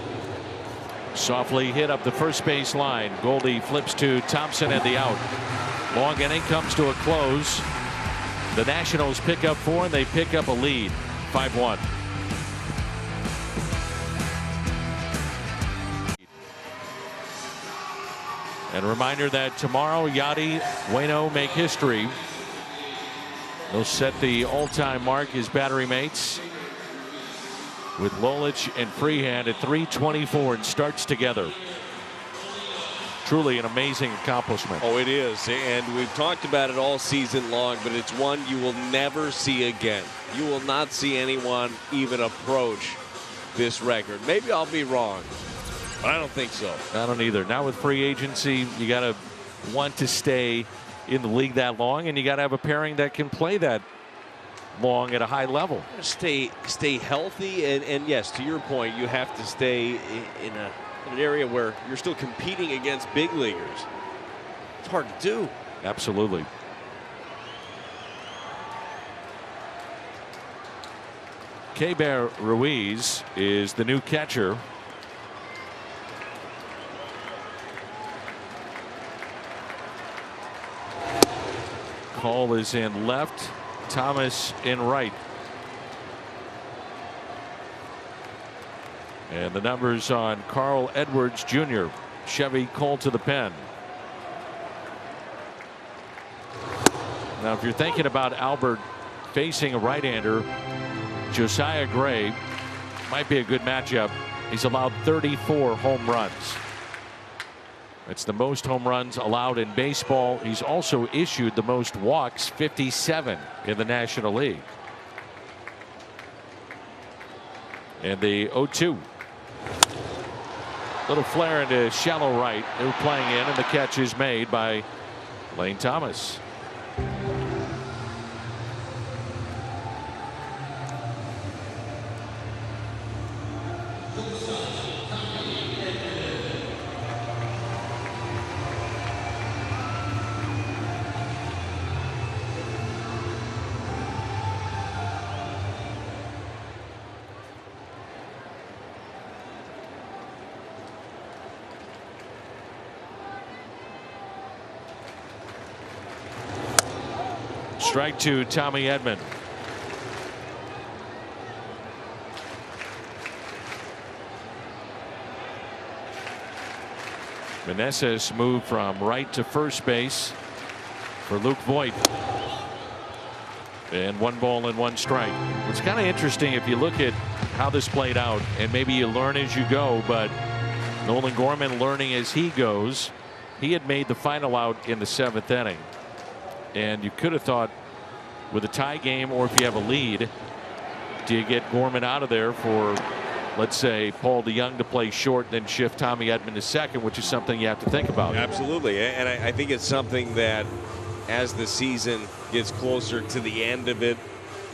Softly hit up the first base line. Goldie flips to Thompson and the out. Long inning comes to a close. The Nationals pick up 4 and they pick up a lead. 5-1. And a reminder that tomorrow Yadi Bueno make history. They'll set the all-time mark as battery mates with Lolich and Freehand at 324 and starts together. Truly an amazing accomplishment. Oh, it is. And we've talked about it all season long, but it's one you will never see again. You will not see anyone even approach this record. Maybe I'll be wrong, but I don't think so. I don't either. Now with free agency, you got to want to stay in the league that long, and you got to have a pairing that can play that long at a high level. Stay healthy, and yes, to your point, you have to stay in an area where you're still competing against big leaguers. It's hard to do. Absolutely. Keber Ruiz is the new catcher. Call is in left, Thomas in right. And the numbers on Carl Edwards Jr. Chevy called to the pen. Now, if you're thinking about Albert facing a right-hander, Josiah Gray might be a good matchup. He's allowed 34 home runs. That's the most home runs allowed in baseball. He's also issued the most walks, 57 in the National League. And the 0-2. Little flare into shallow right. They were playing in, and the catch is made by Lane Thomas. Strike to Tommy Edman. Meneses moved from right to first base for Luke Voit. And 1 ball and 1 strike. It's kind of interesting if you look at how this played out, and maybe you learn as you go, but Nolan Gorman learning as he goes. He had made the final out in the 7th inning. And you could have thought with a tie game, or if you have a lead, do you get Gorman out of there for, let's say, Paul DeYoung to play short, then shift Tommy Edman to second, which is something you have to think about. Absolutely. And I think it's something that as the season gets closer to the end of it,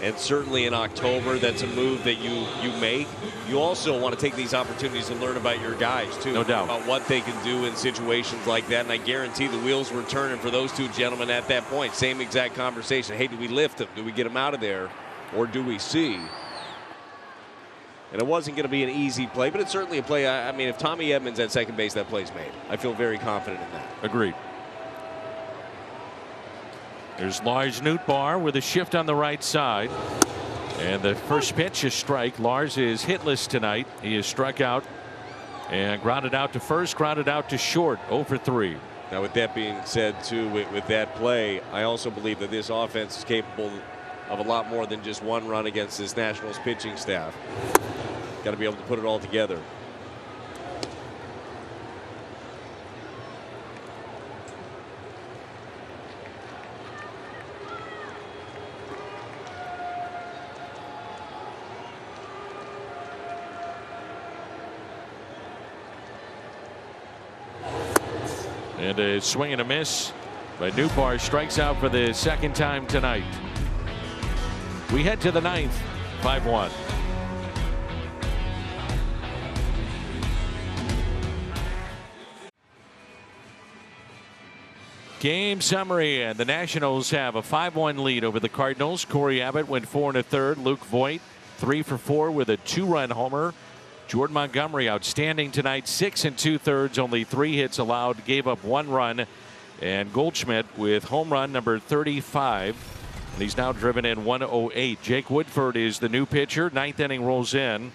And certainly in October, that's a move that you make. You also want to take these opportunities to learn about your guys, too. No doubt. About what they can do in situations like that. And I guarantee the wheels were turning for those two gentlemen at that point. Same exact conversation. Hey, do we lift them? Do we get them out of there? Or do we see? And it wasn't going to be an easy play, but it's certainly a play. I mean, if Tommy Edmonds at second base, that play's made. I feel very confident in that. Agreed. There's Lars Nootbaar with a shift on the right side. And the first pitch is strike. Lars is hitless tonight. He is struck out and grounded out to first, grounded out to short, 0 for 3. Now, with that being said, too, with that play, I also believe that this offense is capable of a lot more than just one run against this Nationals pitching staff. Got to be able to put it all together. And a swing and a miss by Nootbaar. Strikes out for the second time tonight. We head to the ninth, 5-1. Game summary, and the Nationals have a 5-1 lead over the Cardinals. Corey Abbott went 4 1/3. Luke Voigt 3 for 4 with a 2-run homer. Jordan Montgomery outstanding tonight, 6 2/3, only 3 hits allowed, gave up 1 run. And Goldschmidt with home run number 35, and he's now driven in 108. Jake Woodford is the new pitcher. 9th inning rolls in,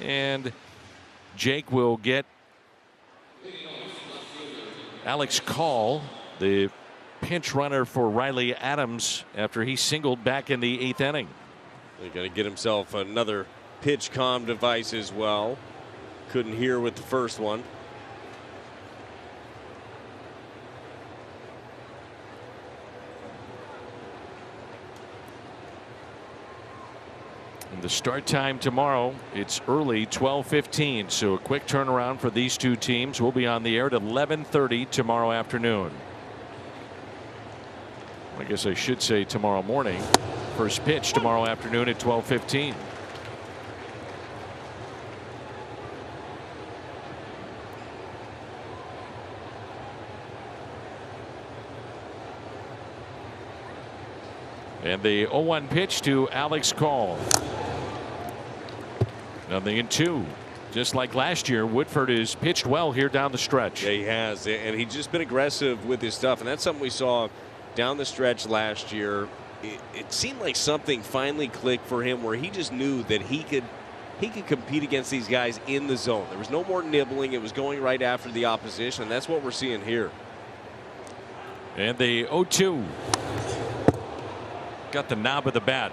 and Jake will get Alex Call, the pinch runner for Riley Adams, after he singled back in the 8th inning. They're going to get himself another pitch comm device as well. Couldn't hear with the first one. And the start time tomorrow, it's early, 12:15, so a quick turnaround for these two teams. We'll be on the air at 11:30 tomorrow afternoon. I guess I should say tomorrow morning. First pitch tomorrow afternoon at 12:15. And the 0-1 pitch to Alex Call. 0-2. Just like last year, Woodford has pitched well here down the stretch. Yeah, he has, and he's just been aggressive with his stuff, and that's something we saw down the stretch last year. It seemed like something finally clicked for him, where he just knew that he could compete against these guys in the zone. There was no more nibbling. It was going right after the opposition, and that's what we're seeing here. And the 0-2. Got the knob of the bat.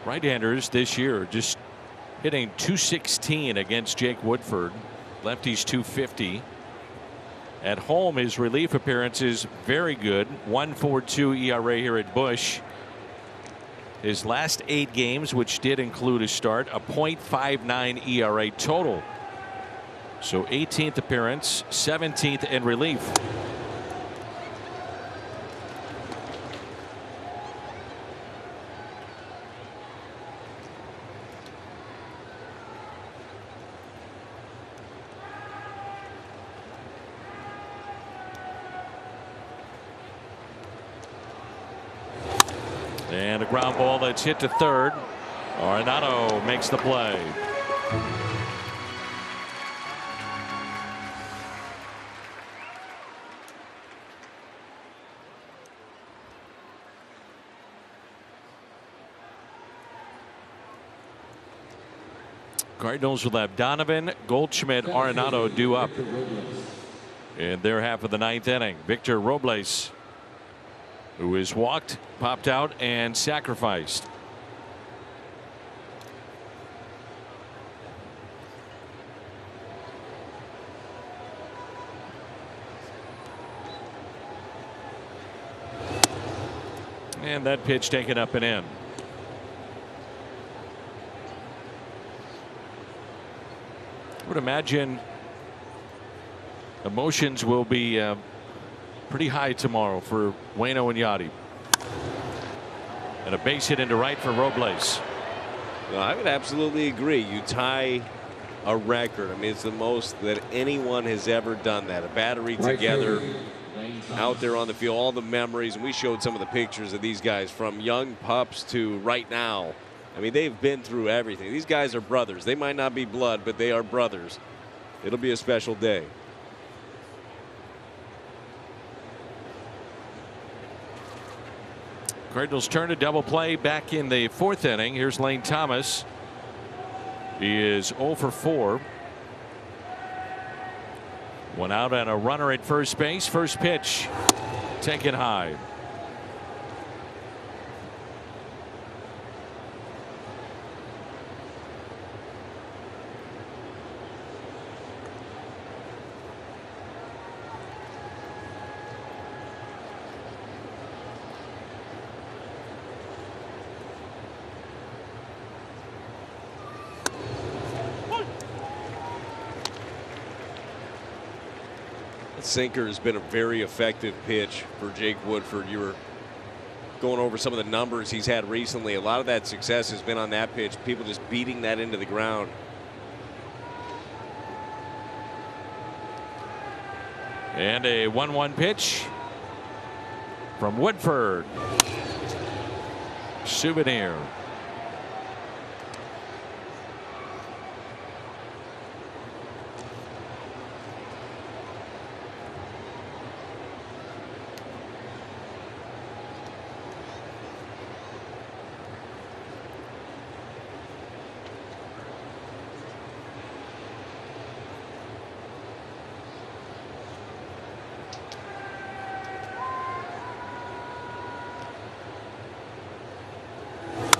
Right-handers this year just hitting .216 against Jake Woodford. Lefties .250. At home, his relief appearances very good. 1.42 ERA here at Busch. His last 8 games, which did include a start, a .59 ERA total. So 18th appearance, 17th in relief. And a ground ball that's hit to third. Arenado makes the play. Cardinals will have Donovan, Goldschmidt, Arenado due up in their half of the 9th inning. Victor Robles, who is walked, popped out, and sacrificed. And that pitch taken up and in. I would imagine emotions will be pretty high tomorrow for Waino and Yachty. And a base hit into right for Robles. Well, I would absolutely agree. You tie a record. I mean, it's the most that anyone has ever done that. A battery together out there on the field, all the memories. And we showed some of the pictures of these guys from young pups to right now. I mean, they've been through everything. These guys are brothers. They might not be blood, but they are brothers. It'll be a special day. Cardinals turn to double play back in the 4th inning. Here's Lane Thomas. He is 0 for 4. One out and a runner at first base. First pitch taken high. Sinker has been a very effective pitch for Jake Woodford. You were going over some of the numbers he's had recently. A lot of that success has been on that pitch. People just beating that into the ground. And a 1-1 pitch from Woodford. Souvenir.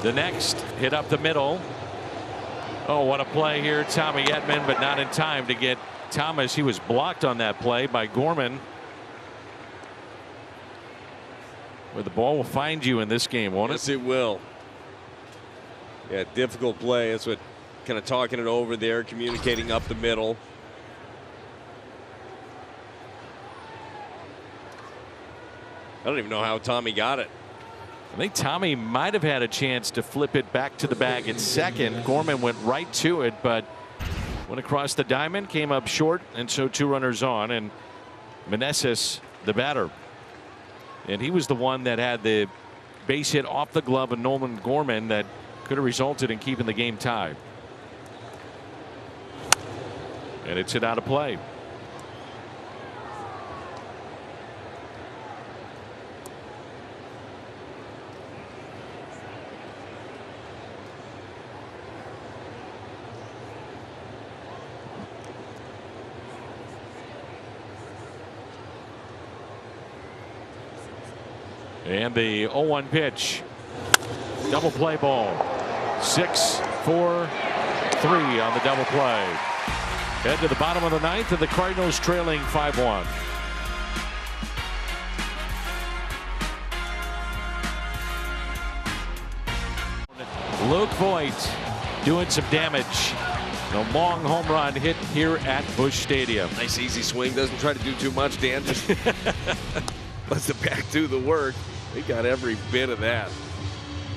The next hit up the middle. Oh, what a play here. Tommy Edman, but not in time to get Thomas. He was blocked on that play by Gorman. Where the ball will find you in this game, won't it? Yes, it will. Yeah, difficult play. That's what kind of talking it over there, communicating up the middle. I don't even know how Tommy got it. I think Tommy might have had a chance to flip it back to the bag at second. Gorman went right to it, but went across the diamond, came up short, and so 2 runners on. And Meneses, the batter. And he was the one that had the base hit off the glove of Nolan Gorman that could have resulted in keeping the game tied. And it's hit out of play. And the 0-1 pitch. Double play ball. 6-4-3 on the double play. Head to the bottom of the 9th, and the Cardinals trailing 5-1. Luke Voigt doing some damage. A long home run hit here at Busch Stadium. Nice easy swing. Doesn't try to do too much, Dan. Just lets the back do the work. He got every bit of that.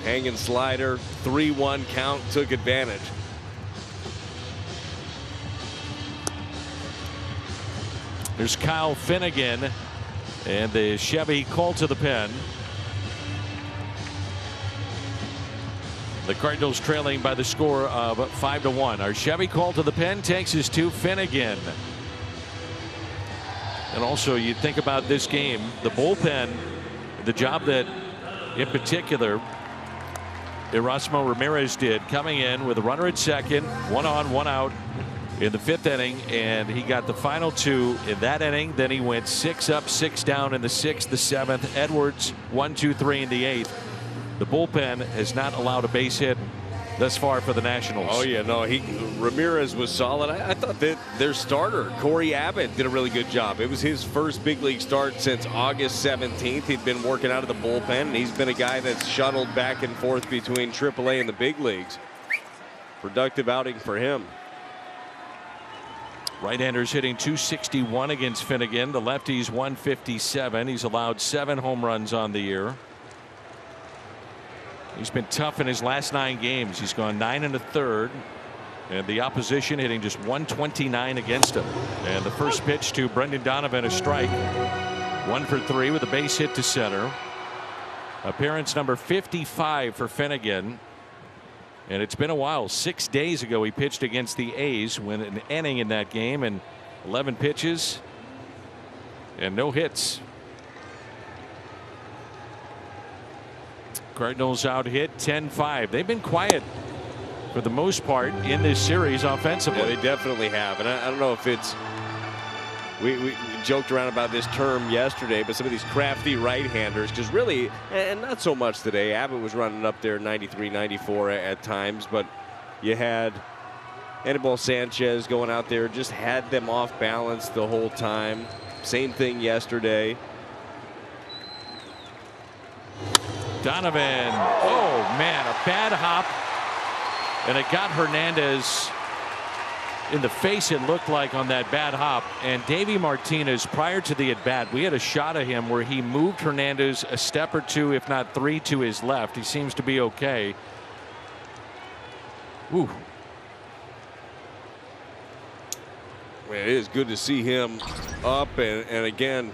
Hanging slider, 3-1 count, took advantage. There's Kyle Finnegan and the Chevy called to the pen. The Cardinals trailing by the score of 5-1. Our Chevy called to the pen takes us to Finnegan. And also, you think about this game, the bullpen, the job that in particular Erasmo Ramirez did, coming in with a runner at second, 1 on 1 out in the 5th inning, and he got the final 2 in that inning. Then he went 6 up, 6 down in the 6th, the 7th. Edwards 1, 2, 3 in the 8th. The bullpen has not allowed a base hit thus far for the Nationals. Oh yeah, no, Ramirez was solid. I thought that their starter Corey Abbott did a really good job. It was his first big league start since August 17th. He'd been working out of the bullpen, and he's been a guy that's shuttled back and forth between AAA and the big leagues. Productive outing for him. Right-handers hitting .261 against Finnegan. The lefties .157. He's allowed 7 home runs on the year. He's been tough in his last 9 games. He's gone 9 1/3. And the opposition hitting just 129 against him. And the first pitch to Brendan Donovan, a strike. 1 for 3 with a base hit to center. Appearance number 55 for Finnegan. And it's been a while. 6 days ago he pitched against the A's, went an inning in that game and 11 pitches and no hits. Cardinals out hit 10-5. They've been quiet for the most part in this series offensively. Yeah, they definitely have. And I don't know if it's, we joked around about this term yesterday, but some of these crafty right-handers, because really, and not so much today, Abbott was running up there 93, 94 at times, but you had Anibal Sanchez going out there, just had them off balance the whole time. Same thing yesterday. Donovan, oh man, a bad hop, and it got Hernandez in the face, it looked like, on that bad hop. And Davey Martinez, prior to the at bat, we had a shot of him where he moved Hernandez a step or 2, if not 3, to his left. He seems to be okay. Ooh. Man, it is good to see him up and again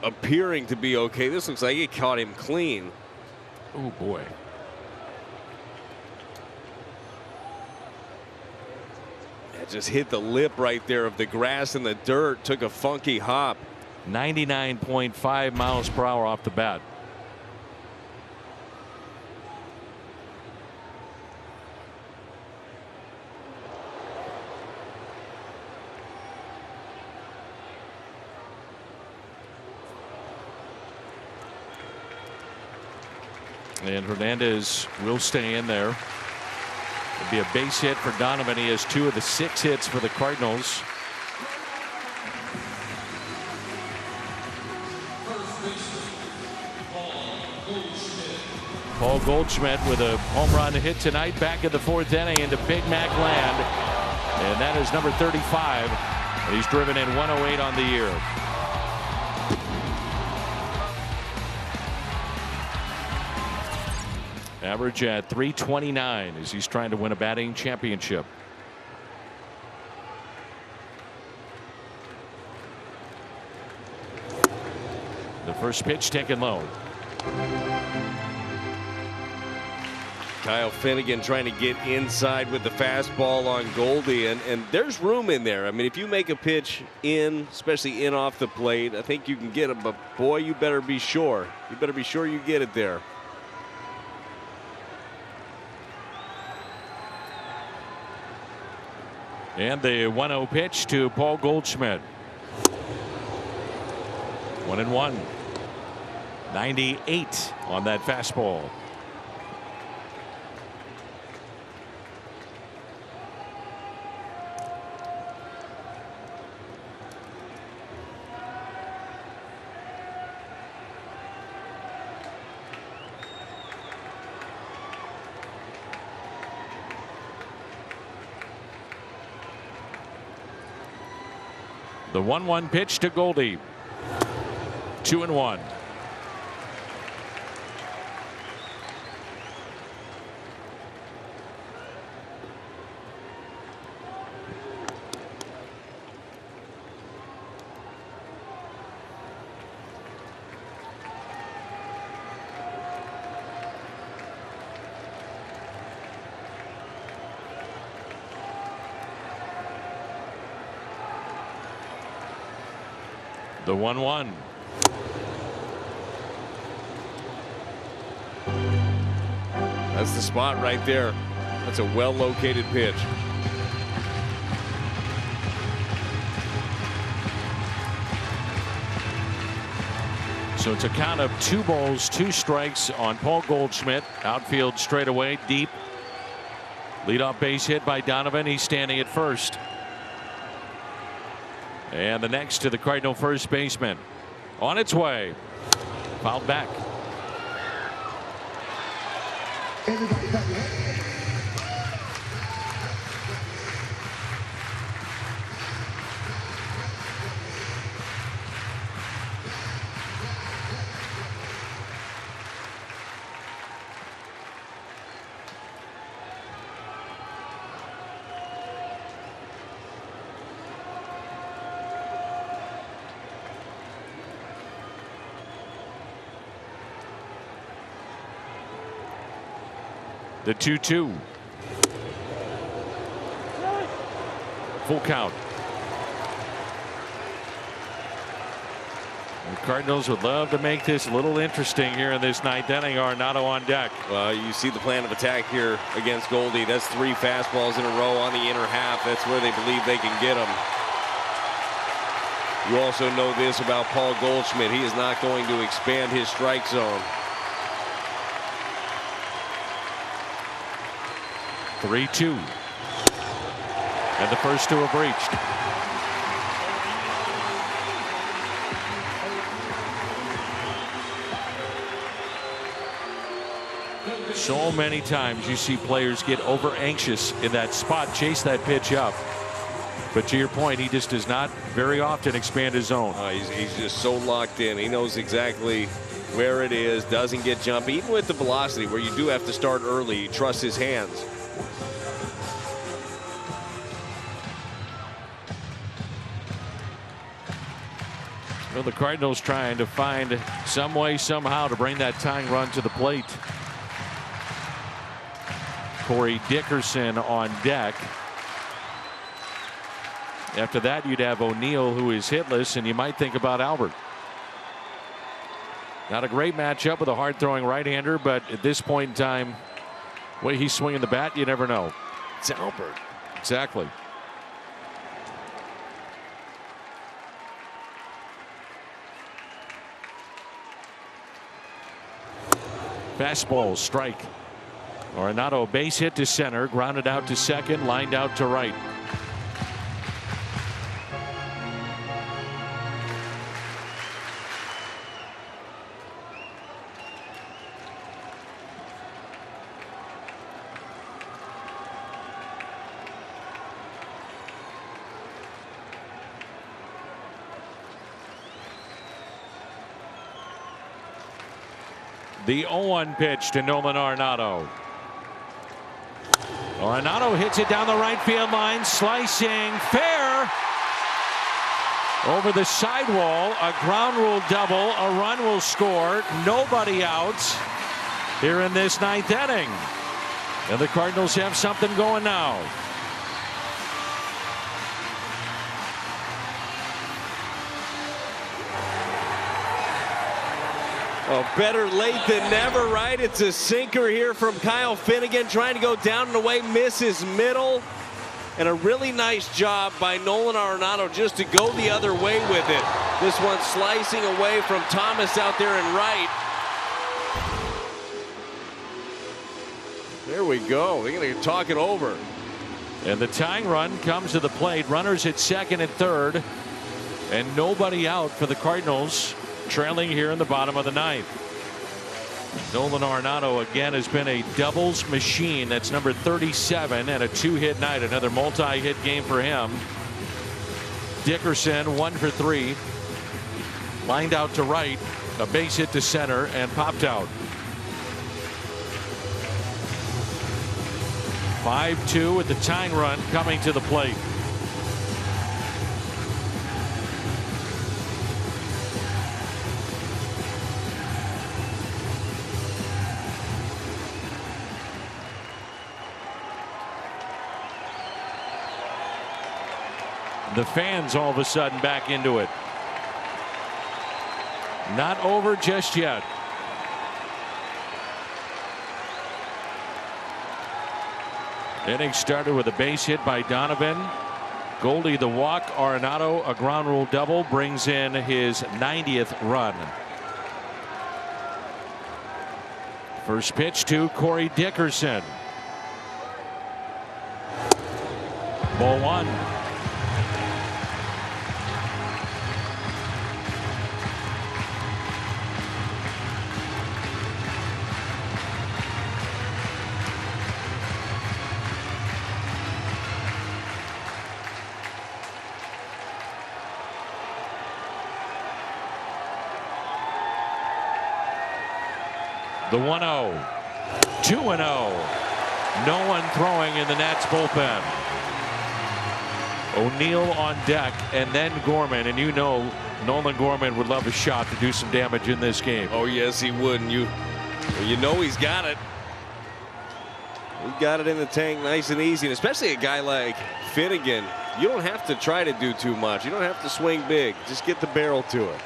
appearing to be okay. This looks like he caught him clean. Oh boy. It just hit the lip right there of the grass and the dirt. Took a funky hop. 99.5 miles per hour off the bat. And Hernandez will stay in there. It'll be a base hit for Donovan. He has 2 of the 6 hits for the Cardinals. Paul Goldschmidt with a home run hit tonight, back in the 4th inning into Big Mac land. And that is number 35. And he's driven in 108 on the year. Average at .329 as he's trying to win a batting championship. The first pitch taken low. Kyle Finnegan trying to get inside with the fastball on Goldie, and there's room in there. I mean, if you make a pitch in, especially in off the plate, I think you can get it, but boy, you better be sure. You better be sure you get it there. And the 1-0 pitch to Paul Goldschmidt. 1-1. 98 on that fastball. The 1-1 pitch to Goldie. 2-1. The 1-1. That's the spot right there. That's a well located pitch. So it's a count of 2 balls, 2 strikes on Paul Goldschmidt. Outfield straight away, deep. Leadoff base hit by Donovan. He's standing at first. And the next to the Cardinal first baseman. On its way. Fouled back. The 2-2. Full count. The Cardinals would love to make this a little interesting here in this ninth inning. Arenado on deck. Well, you see the plan of attack here against Goldie. That's 3 fastballs in a row on the inner half. That's where they believe they can get them. You also know this about Paul Goldschmidt. He is not going to expand his strike zone. 3-2. And the first 2 have reached. So many times you see players get over anxious in that spot, chase that pitch up. But to your point, he just does not very often expand his zone. He's just so locked in. He knows exactly where it is, doesn't get jumpy. Even with the velocity, where you do have to start early, he trusts his hands. Well, the Cardinals trying to find some way, somehow, to bring that tying run to the plate. Corey Dickerson on deck. After that, you'd have O'Neill, who is hitless, and you might think about Albert. Not a great matchup with a hard-throwing right-hander, but at this point in time, the way he's swinging the bat, you never know. It's Albert. Exactly. Fastball, strike. Arenado base hit to center, grounded out to second, lined out to right. The 0-1 pitch to Nolan Arenado. Arenado hits it down the right field line, slicing fair over the sidewall. A ground rule double. A run will score. Nobody out here in this ninth inning. And the Cardinals have something going now. Oh, better late than never, right? It's a sinker here from Kyle Finnegan, trying to go down and away, misses middle. And a really nice job by Nolan Arenado just to go the other way with it. This one slicing away from Thomas out there in right. There we go. They're going to talk it over. And the tying run comes to the plate. Runners at second and third. And nobody out for the Cardinals, trailing here in the bottom of the ninth. Nolan Arenado again has been a doubles machine. That's number 37 and a 2-hit night. Another multi-hit game for him. Dickerson 1 for 3. Lined out to right. A base hit to center and popped out. 5-2 with the tying run coming to the plate. The fans all of a sudden back into it. Not over just yet. Inning started with a base hit by Donovan. Goldie the walk. Arenado a ground rule double brings in his 90th run. First pitch to Corey Dickerson. Ball 1. The 1-0. 2-0. No one throwing in the Nats bullpen. O'Neill on deck, and then Gorman. And you know Nolan Gorman would love a shot to do some damage in this game. Oh, yes, he would. And you know he's got it. He got it in the tank nice and easy, and especially a guy like Finnegan. You don't have to try to do too much. You don't have to swing big. Just get the barrel to it.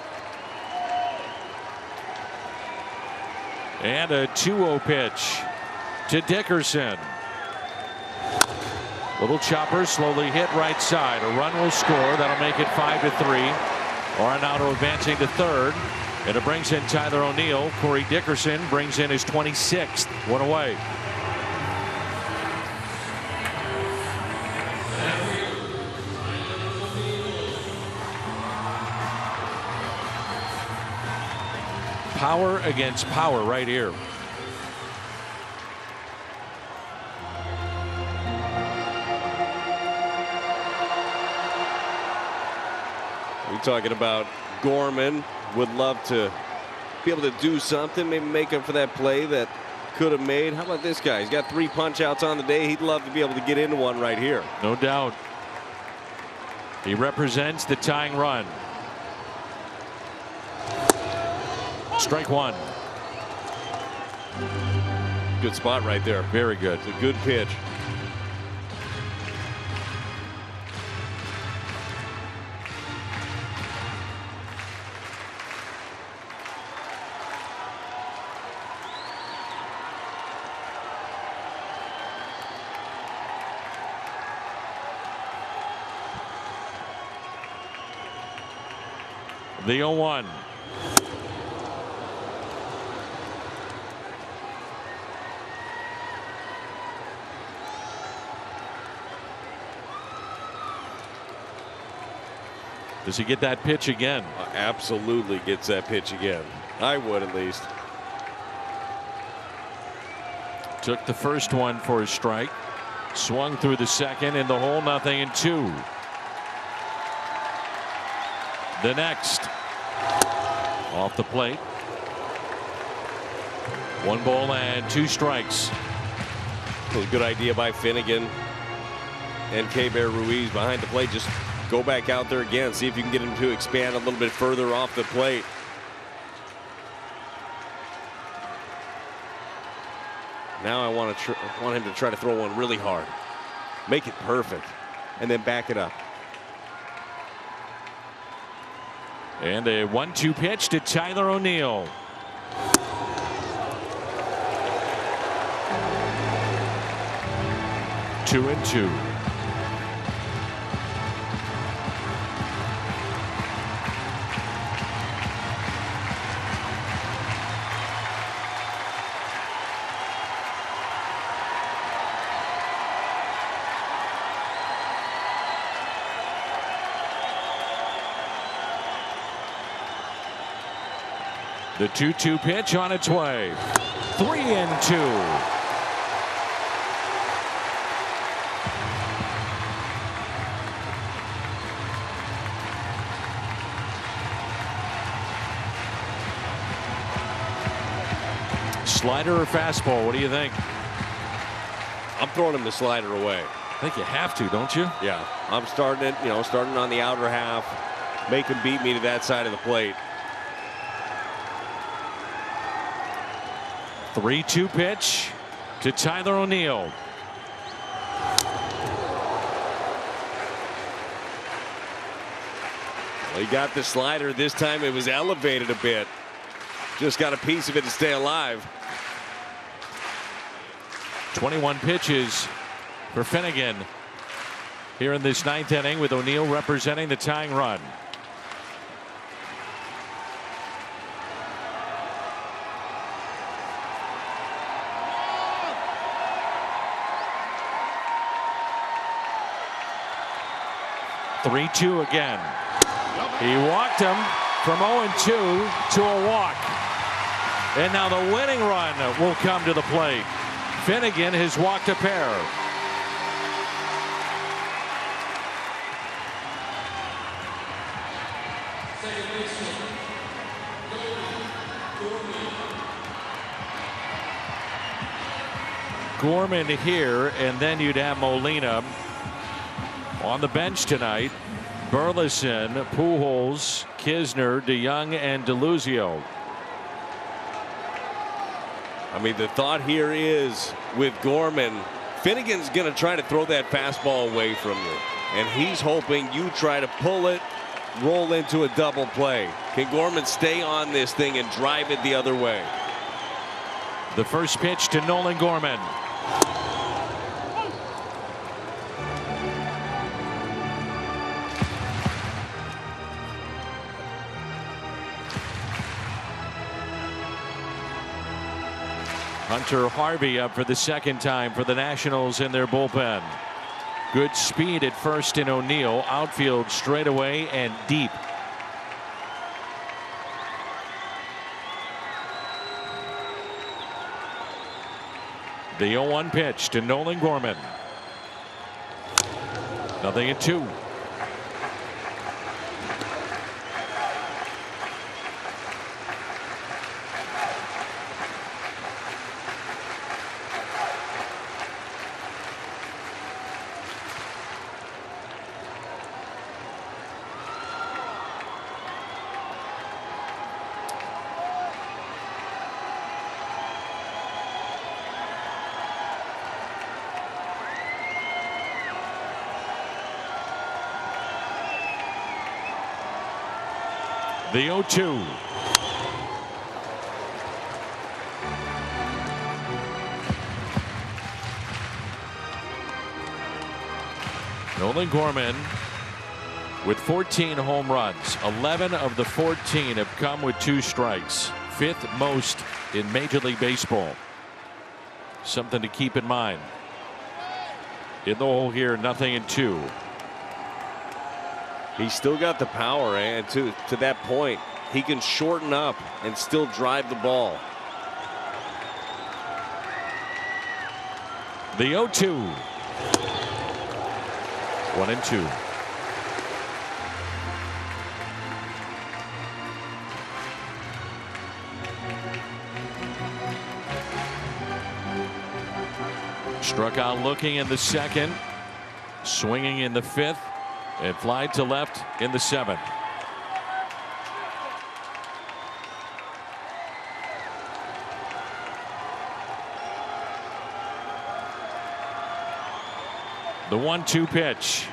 And a 2-0 pitch to Dickerson. Little chopper slowly hit right side. A run will score. That'll make it 5-3. Arenado advancing to third. And it brings in Tyler O'Neill. Corey Dickerson brings in his 26th. One away. Power against power right here. We're talking about Gorman. Would love to be able to do something, maybe make up for that play that could have made. How about this guy? He's got 3 punch outs on the day. He'd love to be able to get into one right here. No doubt. He represents the tying run. Strike one. Good spot right there. Very good. It's a good pitch. The 0-1. Does he get that pitch again? Absolutely gets that pitch again. I would at least. Took the first one for a strike. Swung through the second in the hole, 0-2. The next. Off the plate. 1 ball and 2 strikes. It was a good idea by Finnegan and K-Bear Ruiz behind the plate. Just go back out there again. See if you can get him to expand a little bit further off the plate. Now I want him to try to throw one really hard. Make it perfect. And then back it up. And a 1-2 pitch to Tyler O'Neill. Two and two. The 2-2 pitch on its way. 3-2. Slider or fastball? What do you think? I'm throwing him the slider away. I think you have to, don't you? Yeah, I'm starting it. Starting on the outer half. Make him beat me to that side of the plate. 3-2 pitch to Tyler O'Neill. Well, he got the slider. This time it was elevated a bit. Just got a piece of it to stay alive. 21 pitches for Finnegan here in this 9th inning, with O'Neill representing the tying run. (3-2) again. He walked him from 0-2 to a walk. And now the winning run will come to the plate. Finnegan has walked a pair. Gorman here, and then you'd have Molina on the bench tonight. Burleson, Pujols, Kisner, DeYoung, and DeLuzio. I mean, the thought here is with Gorman, Finnegan's going to try to throw that fastball away from you. And he's hoping you try to pull it, roll into a double play. Can Gorman stay on this thing and drive it the other way? The first pitch to Nolan Gorman. Hunter Harvey up for the second time for the Nationals in their bullpen. Good speed at first in O'Neill. Outfield straightaway and deep. The 0-1 pitch to Nolan Gorman. 0-2. The 0-2. Nolan Gorman with 14 home runs. 11 of the 14 have come with 2 strikes. 5th most in Major League Baseball. Something to keep in mind. In the hole here, 0-2. He's still got the power, and to that point, he can shorten up and still drive the ball. The 0-2. 1-2. Struck out looking in the 2nd, swinging in the 5th. And fly to left in the 7th. The 1-2 pitch.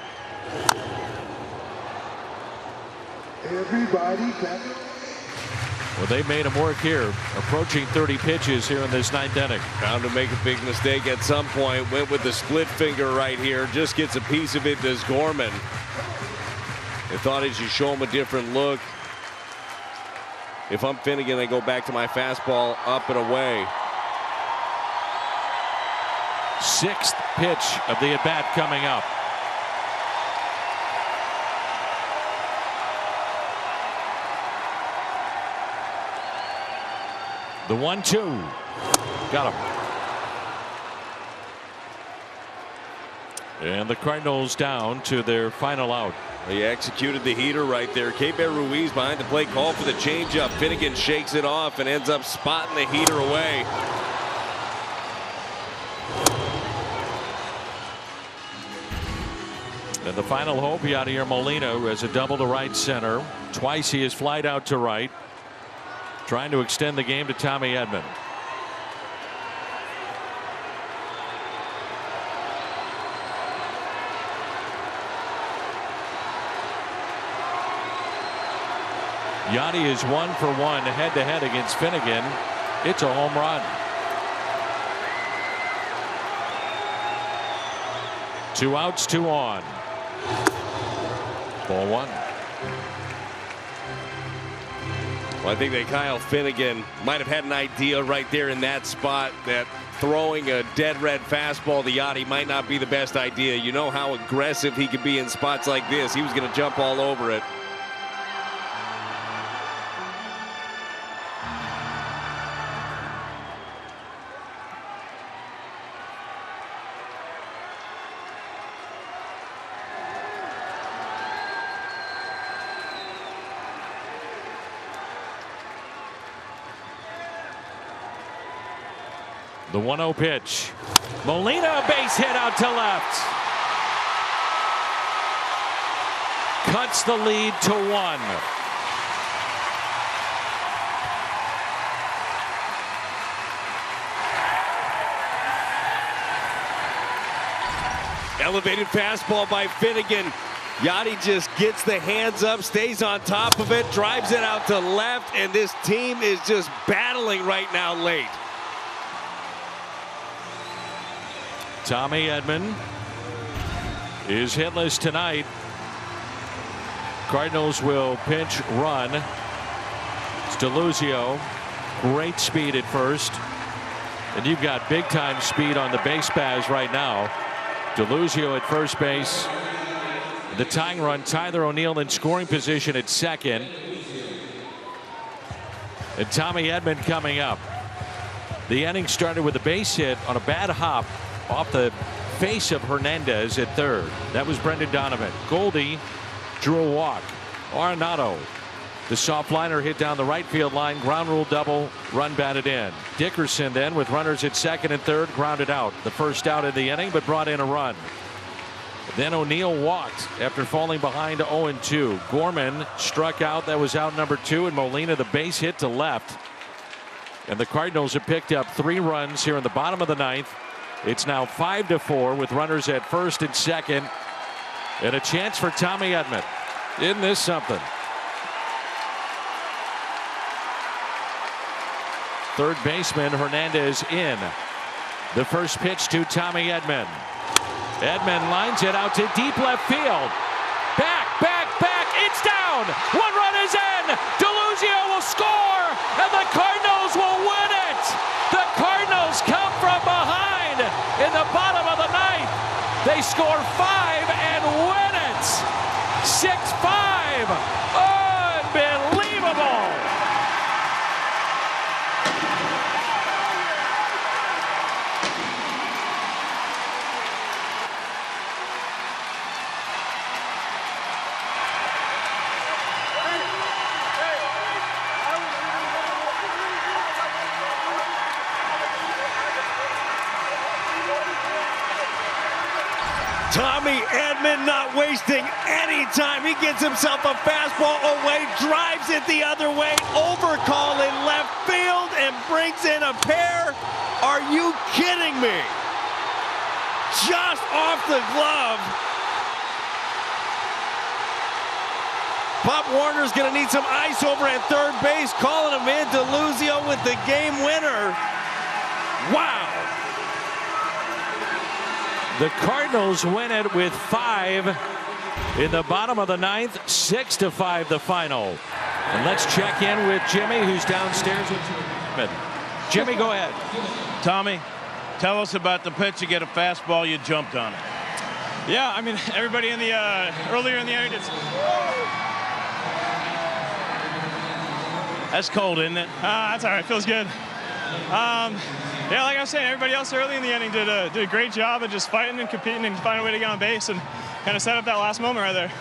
Everybody clap. Well, they made him work here, approaching 30 pitches here in this 9th inning. Bound to make a big mistake at some point. Went with the split finger right here. Just gets a piece of it, does Gorman. They thought as you show him a different look. If I'm Finnegan, I go back to my fastball up and away. 6th pitch of the at-bat coming up. The 1-2. Got him. And the Cardinals down to their final out. He executed the heater right there. Keibert Ruiz behind the plate, call for the changeup. Finnegan shakes it off and ends up spotting the heater away. And the final hope, Yadier Molina, who has a double to right center. Twice he has flied out to right, trying to extend the game to Tommy Edman. Yadi is 1 for 1 head-to-head against Finnegan. It's a home run. 2 outs, 2 on. Ball 1. Well, I think that Kyle Finnegan might have had an idea right there in that spot that throwing a dead red fastball to Yadi might not be the best idea. You know how aggressive he could be in spots like this. He was going to jump all over it. The 1-0 pitch. Molina, base hit out to left. Cuts the lead to 1. Elevated fastball by Finnegan. Yachty just gets the hands up, stays on top of it, drives it out to left, and this team is just battling right now late. Tommy Edman is hitless tonight. Cardinals will pinch run. It's DeLuzio. Great speed at first. And you've got big time speed on the base paths right now. DeLuzio at first base. The tying run, Tyler O'Neill in scoring position at second. And Tommy Edman coming up. The inning started with a base hit on a bad hop off the face of Hernandez at third. That was Brendan Donovan. Goldie drew a walk. Arenado, the soft liner, hit down the right field line. Ground rule double, run batted in. Dickerson then with runners at second and third grounded out. The first out of the inning, but brought in a run. Then O'Neill walked after falling behind 0-2. Gorman struck out. That was out number 2. And Molina the base hit to left. And the Cardinals have picked up 3 runs here in the bottom of the 9th. It's now 5-4 with runners at first and second. And a chance for Tommy Edman. Isn't this something? Third baseman Hernandez in. The first pitch to Tommy Edman. Edman lines it out to deep left field. Back. It's down. 1 run is in. DeLuzio will score, and the Cardinals will win it. The Cardinals come from behind in the bottom of the 9th. They score 5 and win it. 6-5. Unbelievable. Tommy Edman not wasting any time. He gets himself a fastball away, drives it the other way, overcall in left field, and brings in a pair. Are you kidding me? Just off the glove. Pop Warner's going to need some ice over at third base, calling him in. DeLuzio with the game winner. Wow. The Cardinals win it with 5 in the bottom of the 9th. 6-5 the final. And let's check in with Jimmy, who's downstairs with you. Jimmy, go ahead. Tommy, tell us about the pitch. You get a fastball, you jumped on it. Yeah, I mean, everybody in the earlier in the inning did. That's cold, isn't it? That's all right. Feels good. Yeah, like I was saying, everybody else early in the inning did a great job of just fighting and competing and finding a way to get on base and kind of set up that last moment right there.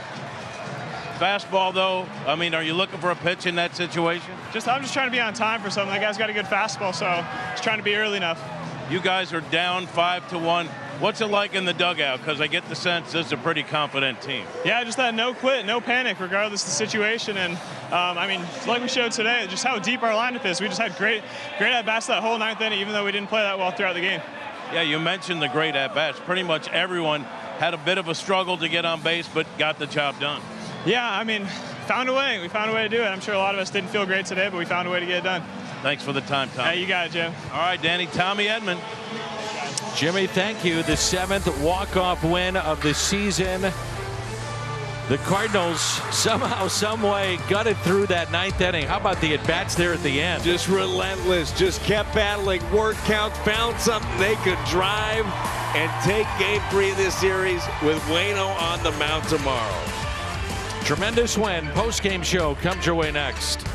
Fastball, though, I mean, are you looking for a pitch in that situation? I'm just trying to be on time for something. That guy's got a good fastball, so just trying to be early enough. You guys are down 5-1. What's it like in the dugout? Because I get the sense this is a pretty confident team. Yeah, just that no quit, no panic, regardless of the situation. And, I mean, like we showed today, just how deep our lineup is. We just had great at-bats that whole 9th inning, even though we didn't play that well throughout the game. Yeah, you mentioned the great at-bats. Pretty much everyone had a bit of a struggle to get on base, but got the job done. Yeah, I mean, found a way. We found a way to do it. I'm sure a lot of us didn't feel great today, but we found a way to get it done. Thanks for the time, Tom. Yeah, you got it, Jim. All right, Danny. Tommy Edman. Jimmy, thank you. The 7th walk-off win of the season. The Cardinals somehow, some way gutted through that 9th inning. How about the at-bats there at the end? Just relentless, just kept battling, word count, found something they could drive and take game 3 of this series with Waino on the mound tomorrow. Tremendous win. Post-game show comes your way next.